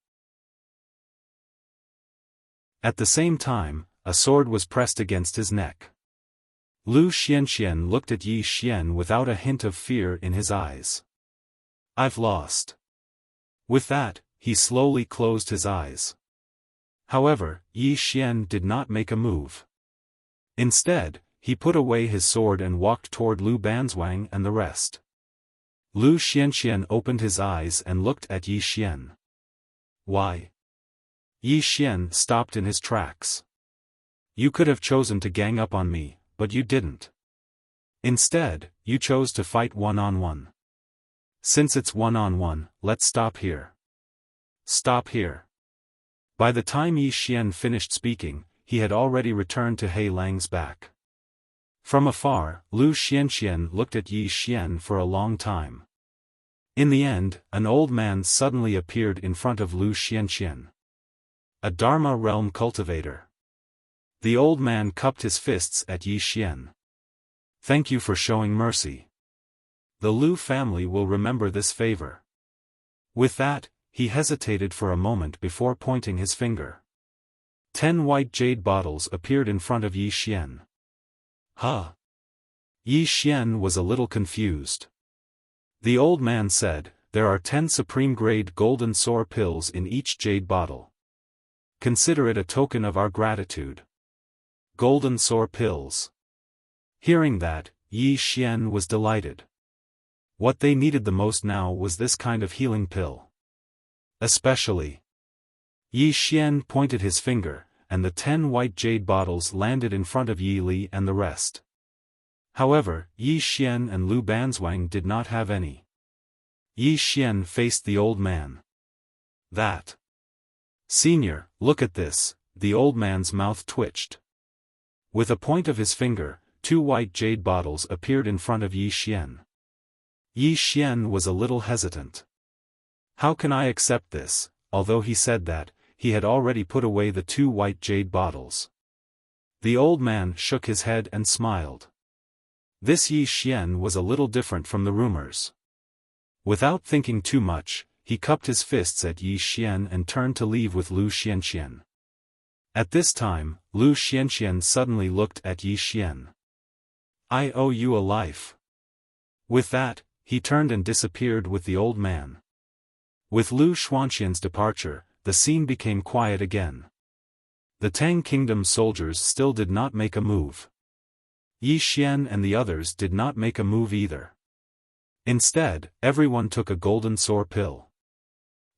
At the same time, a sword was pressed against his neck. Lu Xianxian looked at Yi Xian without a hint of fear in his eyes. "I've lost." With that, he slowly closed his eyes. However, Yi Xian did not make a move. Instead, he put away his sword and walked toward Lu Banzwang and the rest. Lu Xianxian opened his eyes and looked at Yi Xian. "Why?" Yi Xian stopped in his tracks. "You could have chosen to gang up on me, but you didn't. Instead, you chose to fight one-on-one. Since it's one-on-one, let's stop here." "Stop here." By the time Yi Xian finished speaking, he had already returned to He Lang's back. From afar, Lu Xianxian looked at Yi Xian for a long time. In the end, an old man suddenly appeared in front of Lu Xianxian. A Dharma realm cultivator. The old man cupped his fists at Yi Xian. "Thank you for showing mercy. The Lu family will remember this favor." With that, he hesitated for a moment before pointing his finger. 10 white jade bottles appeared in front of Yi Xian. "Huh?" Yi Xian was a little confused. The old man said, "There are 10 supreme-grade golden sour pills in each jade bottle. Consider it a token of our gratitude." Golden sour pills. Hearing that, Yi Xian was delighted. What they needed the most now was this kind of healing pill. Especially. Yi Xian pointed his finger, and the 10 white jade bottles landed in front of Yi Li and the rest. However, Yi Xian and Lu Banzwang did not have any. Yi Xian faced the old man. "That. Senior, look at this." The old man's mouth twitched. With a point of his finger, 2 white jade bottles appeared in front of Yi Xian. Yi Xian was a little hesitant. "How can I accept this?" Although he said that, he had already put away the 2 white jade bottles. The old man shook his head and smiled. This Yi Xian was a little different from the rumors. Without thinking too much, he cupped his fists at Yi Xian and turned to leave with Lu Xianxian. At this time, Lu Xianxian suddenly looked at Yi Xian. "I owe you a life." With that, he turned and disappeared with the old man. With Lu Xuanxian's departure, the scene became quiet again. The Tang Kingdom soldiers still did not make a move. Yi Xian and the others did not make a move either. Instead, everyone took a golden sour pill.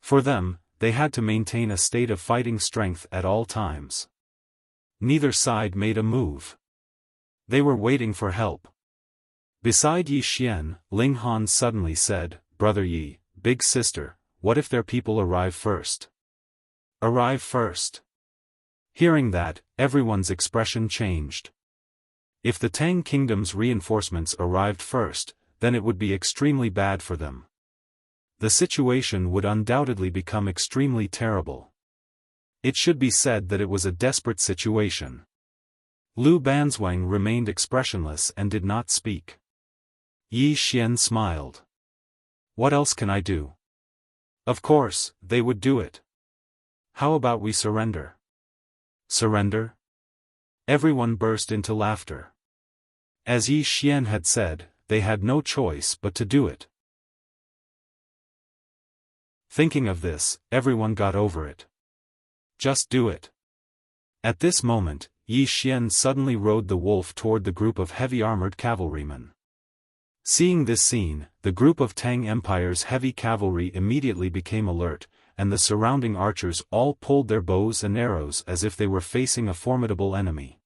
For them, they had to maintain a state of fighting strength at all times. Neither side made a move. They were waiting for help. Beside Yi Xian, Ling Han suddenly said, "Brother Yi, big sister, what if their people arrive first?" "Arrive first?" Hearing that, everyone's expression changed. If the Tang Kingdom's reinforcements arrived first, then it would be extremely bad for them. The situation would undoubtedly become extremely terrible. It should be said that it was a desperate situation. Lu Banzwang remained expressionless and did not speak. Yi Xian smiled. "What else can I do?" Of course, they would do it. "How about we surrender?" "Surrender?" Everyone burst into laughter. As Yi Xian had said, they had no choice but to do it. Thinking of this, everyone got over it. Just do it. At this moment, Yi Xian suddenly rode the wolf toward the group of heavy-armored cavalrymen. Seeing this scene, the group of Tang Empire's heavy cavalry immediately became alert, and the surrounding archers all pulled their bows and arrows as if they were facing a formidable enemy.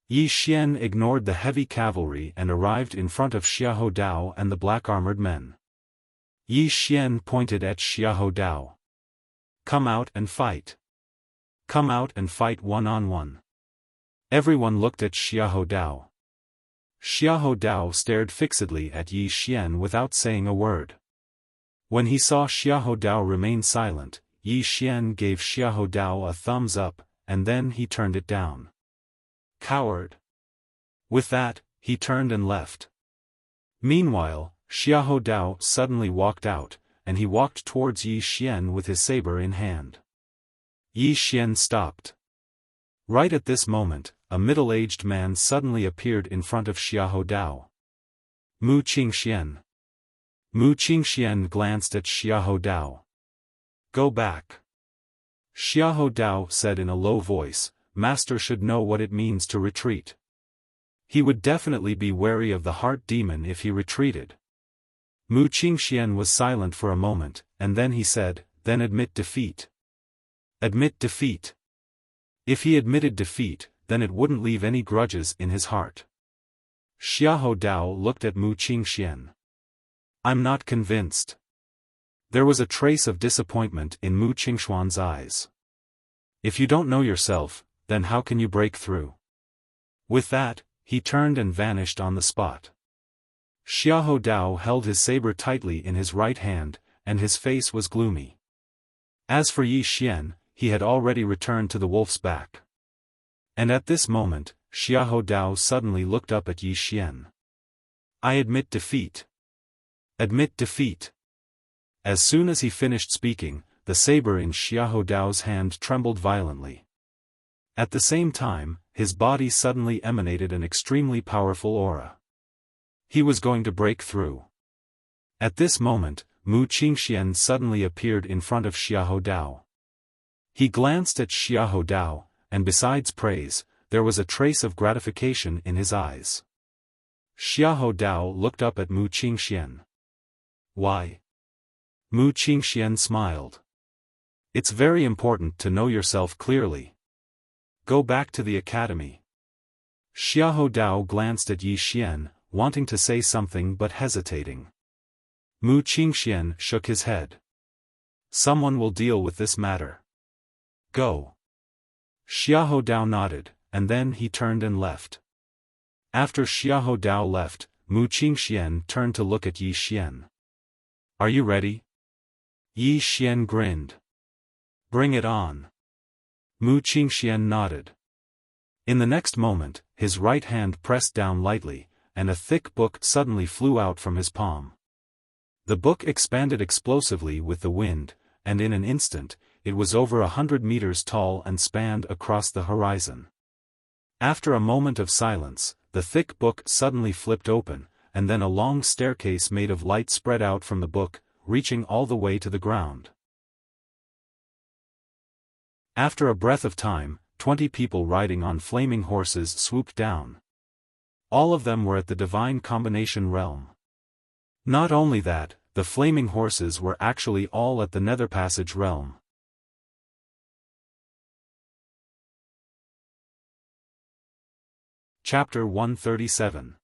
Yi Xian ignored the heavy cavalry and arrived in front of Xiahou Dao and the black-armored men. Yi Xian pointed at Xiahou Dao. "Come out and fight. Come out and fight one-on-one." Everyone looked at Xiahou Dao. Xiahou Dao stared fixedly at Yi Xian without saying a word. When he saw Xiahou Dao remain silent, Yi Xian gave Xiahou Dao a thumbs up, and then he turned it down. "Coward." With that, he turned and left. Meanwhile, Xiahou Dao suddenly walked out, and he walked towards Yi Xian with his saber in hand. Yi Xian stopped. Right at this moment, a middle-aged man suddenly appeared in front of Xiahou Dao. Mu Qingxian. Mu Qingxian glanced at Xiahou Dao. "Go back." Xiahou Dao said in a low voice, "Master should know what it means to retreat. He would definitely be wary of the heart demon if he retreated." Mu Qingxian was silent for a moment, and then he said, "Then admit defeat." Admit defeat. If he admitted defeat, then it wouldn't leave any grudges in his heart. Xiahou Dao looked at Mu Qingxian. "I'm not convinced." There was a trace of disappointment in Mu Qingxian's eyes. "If you don't know yourself, then how can you break through?" With that, he turned and vanished on the spot. Xiahou Dao held his saber tightly in his right hand, and his face was gloomy. As for Yi Xian, he had already returned to the wolf's back. And at this moment, Xiahou Dao suddenly looked up at Yi Xian. "I admit defeat. Admit defeat." As soon as he finished speaking, the saber in Xiahou Dao's hand trembled violently. At the same time, his body suddenly emanated an extremely powerful aura. He was going to break through. At this moment, Mu Qingxian suddenly appeared in front of Xiahou Dao. He glanced at Xiahou Dao, and besides praise, there was a trace of gratification in his eyes. Xiahou Dao looked up at Mu Qingxian. "Why?" Mu Qingxian smiled. "It's very important to know yourself clearly. Go back to the academy." Xiahou Dao glanced at Yi Xian, wanting to say something but hesitating. Mu Qingxian shook his head. "Someone will deal with this matter. Go." Xiahou Dao nodded, and then he turned and left. After Xiahou Dao left, Mu Qingxian turned to look at Yi Xian. "Are you ready?" Yi Xian grinned. "Bring it on." Mu Qingxian nodded. In the next moment, his right hand pressed down lightly, and a thick book suddenly flew out from his palm. The book expanded explosively with the wind, and in an instant, it was over 100 meters tall and spanned across the horizon. After a moment of silence, the thick book suddenly flipped open, and then a long staircase made of light spread out from the book, reaching all the way to the ground. After a breath of time, 20 people riding on flaming horses swooped down. All of them were at the divine combination realm. Not only that, the flaming horses were actually all at the nether passage realm. Chapter 137.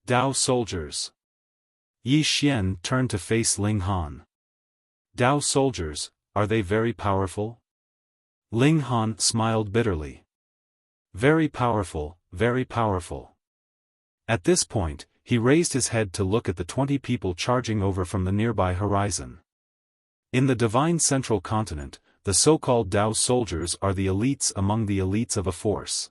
Dao Soldiers. Yi Xian turned to face Ling Han. "Dao soldiers, are they very powerful?" Ling Han smiled bitterly. "Very powerful, very powerful." At this point, he raised his head to look at the 20 people charging over from the nearby horizon. In the divine central continent, the so-called Dao soldiers are the elites among the elites of a force.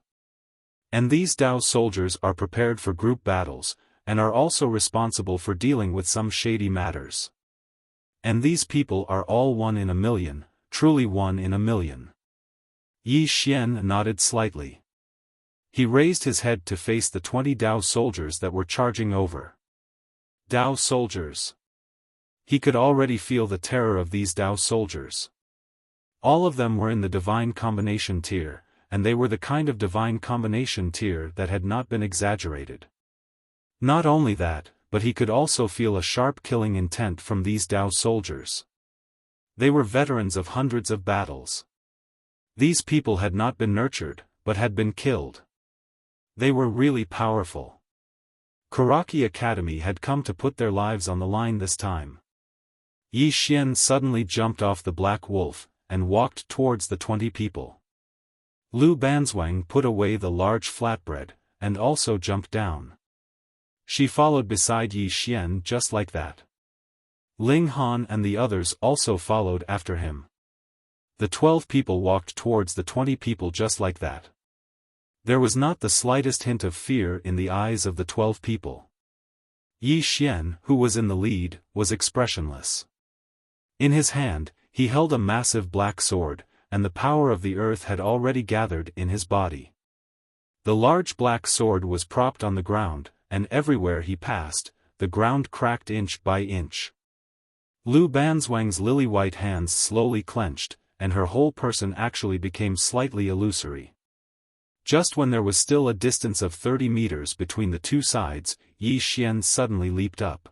And these Dao soldiers are prepared for group battles, and are also responsible for dealing with some shady matters. And these people are all 1 in a million, truly 1 in a million. Yi Xian nodded slightly. He raised his head to face the 20 Dao soldiers that were charging over. Dao soldiers. He could already feel the terror of these Dao soldiers. All of them were in the divine combination tier, and they were the kind of divine combination tier that had not been exaggerated. Not only that, but he could also feel a sharp killing intent from these Dao soldiers. They were veterans of hundreds of battles. These people had not been nurtured, but had been killed. They were really powerful. Kuraki Academy had come to put their lives on the line this time. Yi Xian suddenly jumped off the black wolf, and walked towards the 20 people. Lu Banzwang put away the large flatbread, and also jumped down. She followed beside Yi Xian just like that. Ling Han and the others also followed after him. The 12 people walked towards the 20 people just like that. There was not the slightest hint of fear in the eyes of the 12 people. Yi Xian, who was in the lead, was expressionless. In his hand, he held a massive black sword, and the power of the earth had already gathered in his body. The large black sword was propped on the ground, and everywhere he passed, the ground cracked inch by inch. Lu Banzwang's lily-white hands slowly clenched, and her whole person actually became slightly illusory. Just when there was still a distance of 30 meters between the two sides, Yi Xian suddenly leaped up.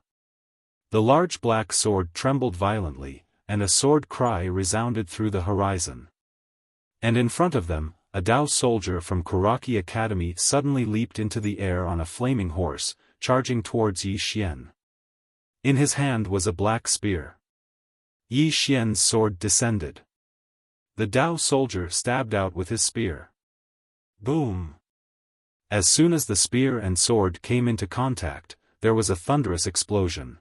The large black sword trembled violently, and a sword cry resounded through the horizon. And in front of them, a Dao soldier from Kuraki Academy suddenly leaped into the air on a flaming horse, charging towards Yi Xian. In his hand was a black spear. Yi Xian's sword descended. The Dao soldier stabbed out with his spear. Boom! As soon as the spear and sword came into contact, there was a thunderous explosion.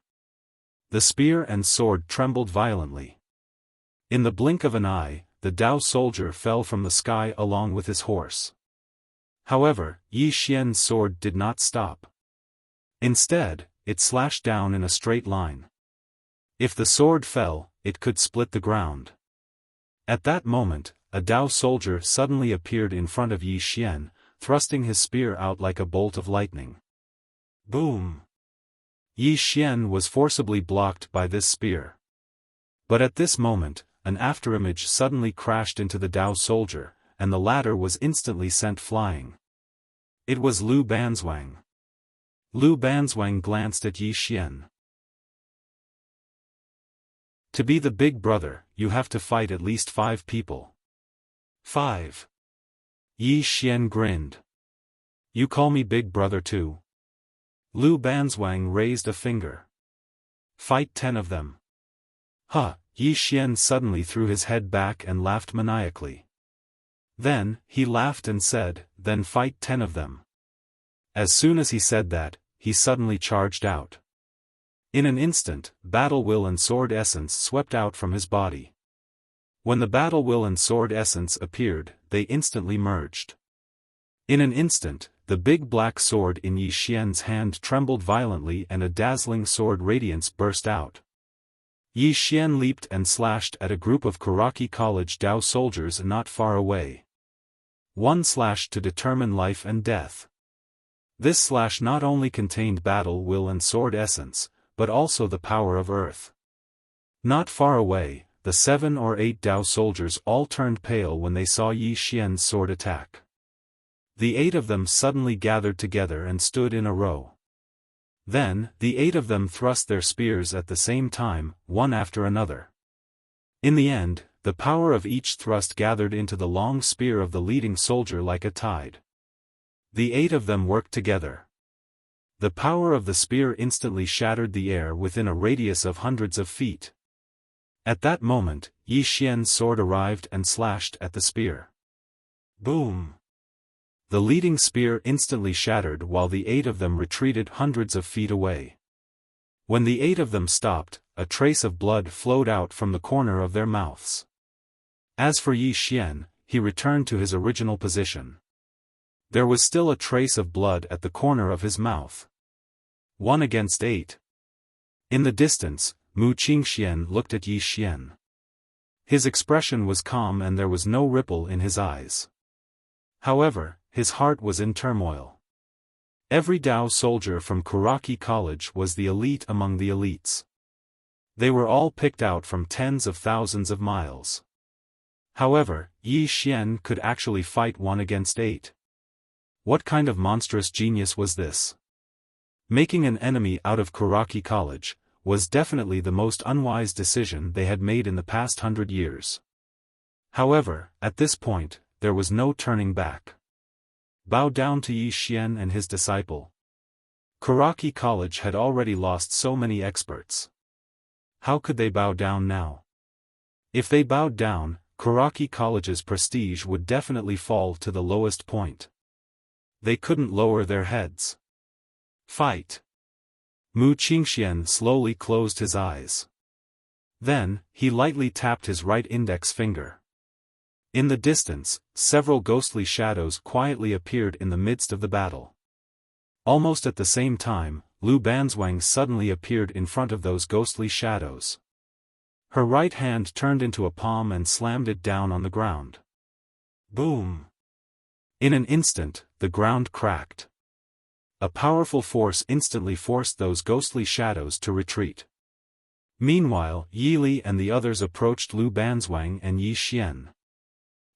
The spear and sword trembled violently. In the blink of an eye, the Dao soldier fell from the sky along with his horse. However, Yi Xian's sword did not stop. Instead, it slashed down in a straight line. If the sword fell, it could split the ground. At that moment, a Dao soldier suddenly appeared in front of Yi Xian, thrusting his spear out like a bolt of lightning. Boom! Yi Xian was forcibly blocked by this spear. But at this moment, an afterimage suddenly crashed into the Dao soldier, and the latter was instantly sent flying. It was Lu Banzwang. Lu Banzwang glanced at Yi Xian. To be the big brother, you have to fight at least 5 people. 5. Yi Xian grinned. You call me big brother too? Lu Banzwang raised a finger. Fight 10 of them. Huh, Yi Xian suddenly threw his head back and laughed maniacally. Then, he laughed and said, then fight 10 of them. As soon as he said that, he suddenly charged out. In an instant, battle will and sword essence swept out from his body. When the battle will and sword essence appeared, they instantly merged. In an instant, the big black sword in Yi Xian's hand trembled violently and a dazzling sword radiance burst out. Yi Xian leaped and slashed at a group of Kuraki College Dao soldiers not far away. One slash to determine life and death. This slash not only contained battle will and sword essence, but also the power of earth. Not far away, the 7 or 8 Dao soldiers all turned pale when they saw Yi Xian's sword attack. The 8 of them suddenly gathered together and stood in a row. Then, the 8 of them thrust their spears at the same time, one after another. In the end, the power of each thrust gathered into the long spear of the leading soldier like a tide. The 8 of them worked together. The power of the spear instantly shattered the air within a radius of hundreds of feet. At that moment, Yi Xian's sword arrived and slashed at the spear. Boom! The leading spear instantly shattered while the 8 of them retreated hundreds of feet away. When the 8 of them stopped, a trace of blood flowed out from the corner of their mouths. As for Yi Xian, he returned to his original position. There was still a trace of blood at the corner of his mouth. 1 against 8. In the distance, Mu Qingxian looked at Yi Xian. His expression was calm and there was no ripple in his eyes. However, his heart was in turmoil. Every Dao soldier from Kuraki College was the elite among the elites. They were all picked out from tens of thousands of miles. However, Yi Xian could actually fight 1 against 8. What kind of monstrous genius was this? Making an enemy out of Kuraki College, was definitely the most unwise decision they had made in the past 100 years. However, at this point, there was no turning back. Bow down to Yi Xian and his disciple. Kuraki College had already lost so many experts. How could they bow down now? If they bowed down, Kuraki College's prestige would definitely fall to the lowest point. They couldn't lower their heads. Fight! Mu Qingxian slowly closed his eyes. Then, he lightly tapped his right index finger. In the distance, several ghostly shadows quietly appeared in the midst of the battle. Almost at the same time, Lu Banzwang suddenly appeared in front of those ghostly shadows. Her right hand turned into a palm and slammed it down on the ground. Boom! In an instant, the ground cracked. A powerful force instantly forced those ghostly shadows to retreat. Meanwhile, Yi Li and the others approached Lu Banzwang and Yi Xian.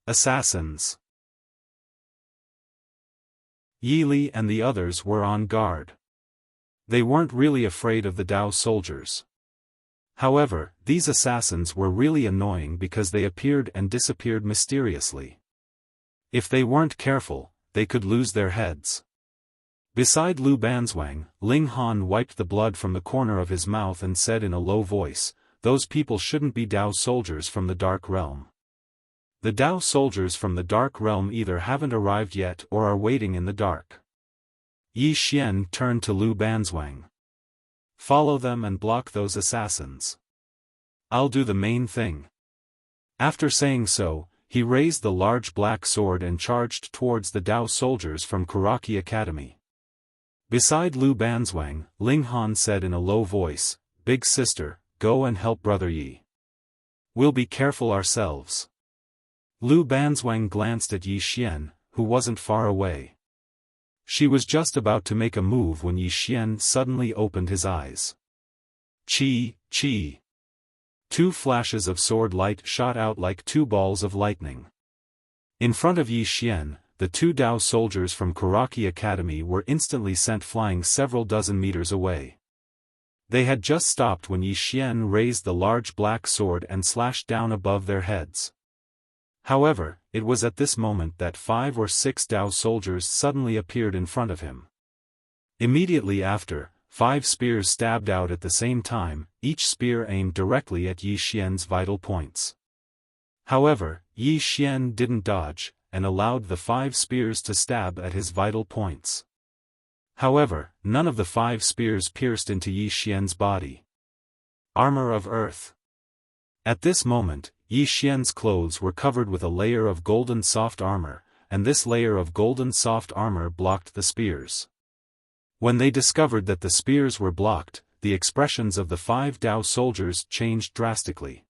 Assassins! Yi Li and the others were on guard. They weren't really afraid of the Dao soldiers. However, these assassins were really annoying because they appeared and disappeared mysteriously. If they weren't careful, they could lose their heads. Beside Lu Banzwang, Ling Han wiped the blood from the corner of his mouth and said in a low voice, "Those people shouldn't be Dao soldiers from the Dark Realm. The Dao soldiers from the Dark Realm either haven't arrived yet or are waiting in the dark." Yi Xian turned to Lu Banzwang. "Follow them and block those assassins. I'll do the main thing." After saying so, he raised the large black sword and charged towards the Dao soldiers from Kuraki Academy. Beside Lu Banzwang, Ling Han said in a low voice, "Big sister, go and help brother Yi. We'll be careful ourselves." Lu Banzwang glanced at Yi Xian, who wasn't far away. She was just about to make a move when Yi Xian suddenly opened his eyes. Chi, chi. Two flashes of sword light shot out like two balls of lightning. In front of Yi Xian, the two Dao soldiers from Kuraki Academy were instantly sent flying several dozen meters away. They had just stopped when Yi Xian raised the large black sword and slashed down above their heads. However, it was at this moment that 5 or 6 Dao soldiers suddenly appeared in front of him. Immediately after, 5 spears stabbed out at the same time, each spear aimed directly at Yi Xian's vital points. However, Yi Xian didn't dodge, and allowed the 5 spears to stab at his vital points. However, none of the 5 spears pierced into Yi Xian's body. Armor of Earth. At this moment, Yi Xian's clothes were covered with a layer of golden soft armor, and this layer of golden soft armor blocked the spears. When they discovered that the spears were blocked, the expressions of the 5 Dao soldiers changed drastically.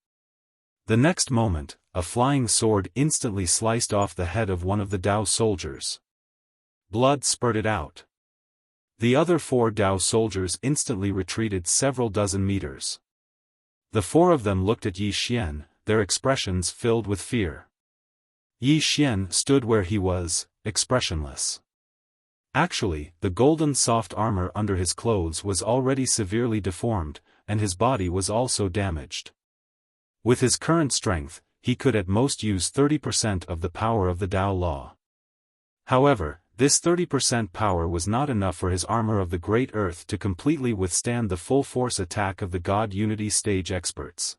The next moment, a flying sword instantly sliced off the head of one of the Dao soldiers. Blood spurted out. The other 4 Dao soldiers instantly retreated several dozen meters. The 4 of them looked at Yi Xian, their expressions filled with fear. Yi Xian stood where he was, expressionless. Actually, the golden soft armor under his clothes was already severely deformed, and his body was also damaged. With his current strength, he could at most use 30% of the power of the Dao Law. However, this 30% power was not enough for his armor of the Great Earth to completely withstand the full force attack of the God Unity stage experts.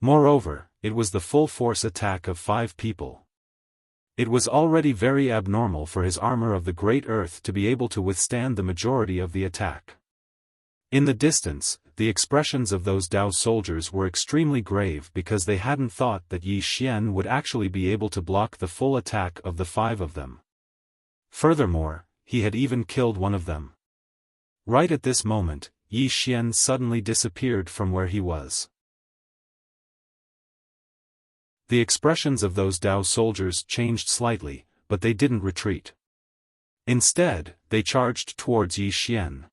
Moreover, it was the full force attack of 5 people. It was already very abnormal for his armor of the Great Earth to be able to withstand the majority of the attack. In the distance, the expressions of those Dao soldiers were extremely grave because they hadn't thought that Yi Xian would actually be able to block the full attack of the 5 of them. Furthermore, he had even killed one of them. Right at this moment, Yi Xian suddenly disappeared from where he was. The expressions of those Dao soldiers changed slightly, but they didn't retreat. Instead, they charged towards Yi Xian.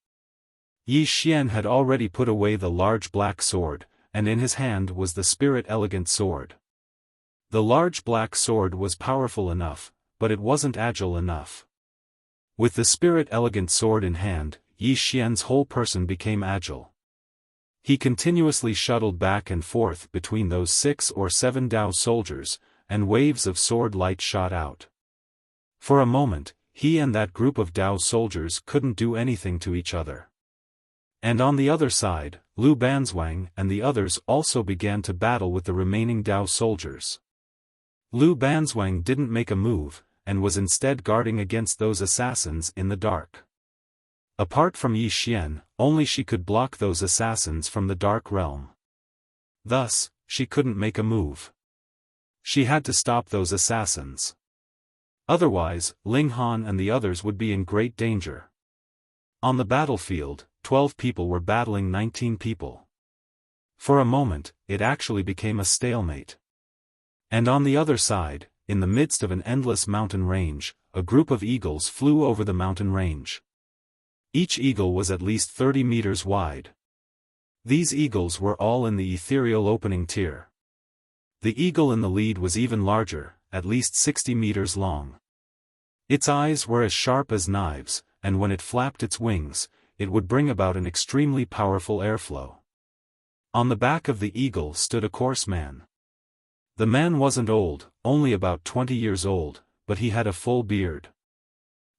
Yi Xian had already put away the large black sword, and in his hand was the Spirit Elegant sword. The large black sword was powerful enough, but it wasn't agile enough. With the Spirit Elegant sword in hand, Yi Xian's whole person became agile. He continuously shuttled back and forth between those 6 or 7 Dao soldiers, and waves of sword light shot out. For a moment, he and that group of Dao soldiers couldn't do anything to each other. And on the other side, Lu Banzwang and the others also began to battle with the remaining Dao soldiers. Lu Banzwang didn't make a move, and was instead guarding against those assassins in the dark. Apart from Yi Xian, only she could block those assassins from the dark realm. Thus, she couldn't make a move. She had to stop those assassins. Otherwise, Ling Han and the others would be in great danger. On the battlefield, 12 people were battling 19 people. For a moment, it actually became a stalemate. And on the other side, in the midst of an endless mountain range, a group of eagles flew over the mountain range. Each eagle was at least 30 meters wide. These eagles were all in the ethereal opening tier. The eagle in the lead was even larger, at least 60 meters long. Its eyes were as sharp as knives, and when it flapped its wings, it would bring about an extremely powerful airflow. On the back of the eagle stood a coarse man. The man wasn't old, only about 20 years old, but he had a full beard.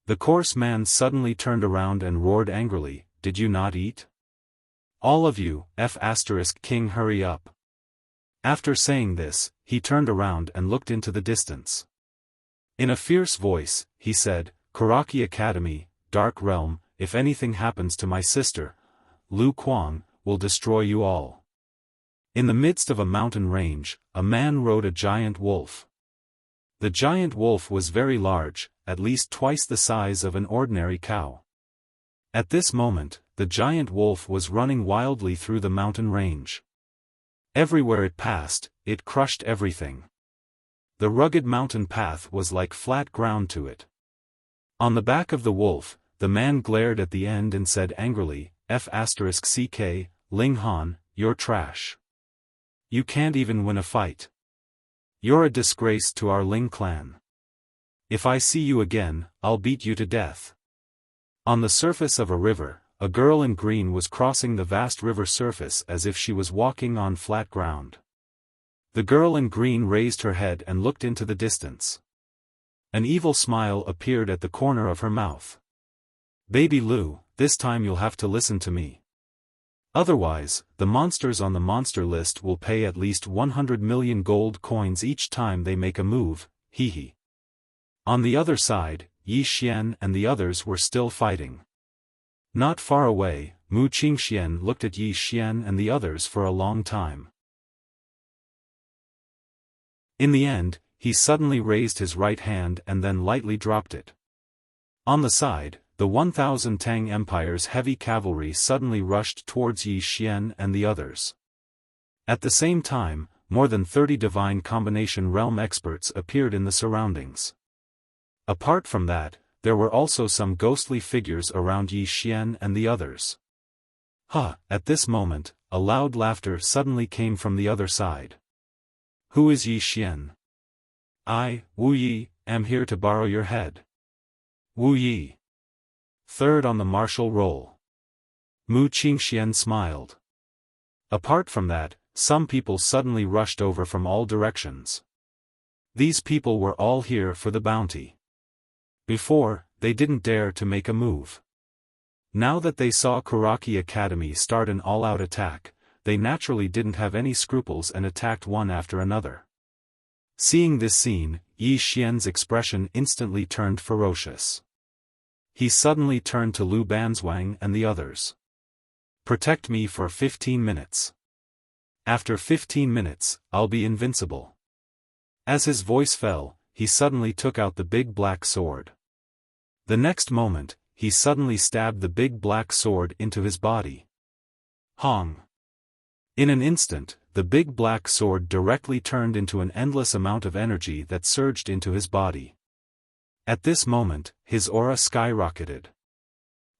The coarse man suddenly turned around and roared angrily, "Did you not eat? All of you, King, hurry up." After saying this, he turned around and looked into the distance. In a fierce voice, he said, "Karaki Academy, Dark Realm, if anything happens to my sister, Lu Kuang, will destroy you all." In the midst of a mountain range, a man rode a giant wolf. The giant wolf was very large, at least twice the size of an ordinary cow. At this moment, the giant wolf was running wildly through the mountain range. Everywhere it passed, it crushed everything. The rugged mountain path was like flat ground to it. On the back of the wolf, the man glared at the end and said angrily, "Ck, Ling Han, you're trash. You can't even win a fight. You're a disgrace to our Ling clan. If I see you again, I'll beat you to death." On the surface of a river, a girl in green was crossing the vast river surface as if she was walking on flat ground. The girl in green raised her head and looked into the distance. An evil smile appeared at the corner of her mouth. "Baby Lu, this time you'll have to listen to me. Otherwise, the monsters on the monster list will pay at least 100 million gold coins each time they make a move, hee hee." On the other side, Yi Xian and the others were still fighting. Not far away, Mu Qingxian looked at Yi Xian and the others for a long time. In the end, he suddenly raised his right hand and then lightly dropped it. On the side, the 1,000 Tang Empire's heavy cavalry suddenly rushed towards Yi Xian and the others. At the same time, more than 30 divine combination realm experts appeared in the surroundings. Apart from that, there were also some ghostly figures around Yi Xian and the others. At this moment, a loud laughter suddenly came from the other side. "Who is Yi Xian? I, Wu Yi, am here to borrow your head." Wu Yi. Third on the martial roll. Mu Qingxian smiled. Apart from that, some people suddenly rushed over from all directions. These people were all here for the bounty. Before, they didn't dare to make a move. Now that they saw Karaki Academy start an all-out attack, they naturally didn't have any scruples and attacked one after another. Seeing this scene, Yi Xian's expression instantly turned ferocious. He suddenly turned to Lu Banzwang and the others. "Protect me for 15 minutes. After 15 minutes, I'll be invincible." As his voice fell, he suddenly took out the big black sword. The next moment, he suddenly stabbed the big black sword into his body. Hong! In an instant, the big black sword directly turned into an endless amount of energy that surged into his body. At this moment, his aura skyrocketed.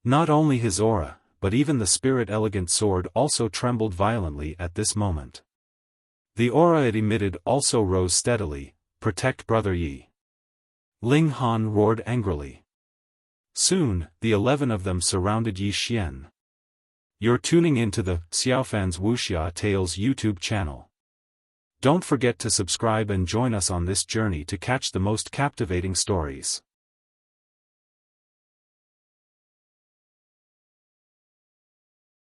Not only his aura, but even the spirit elegant sword also trembled violently at this moment. The aura it emitted also rose steadily. "Protect Brother Yi." Ling Han roared angrily. Soon, the 11 of them surrounded Yi Xian. You're tuning into the Xiaofan's Wuxia Tales YouTube channel. Don't forget to subscribe and join us on this journey to catch the most captivating stories.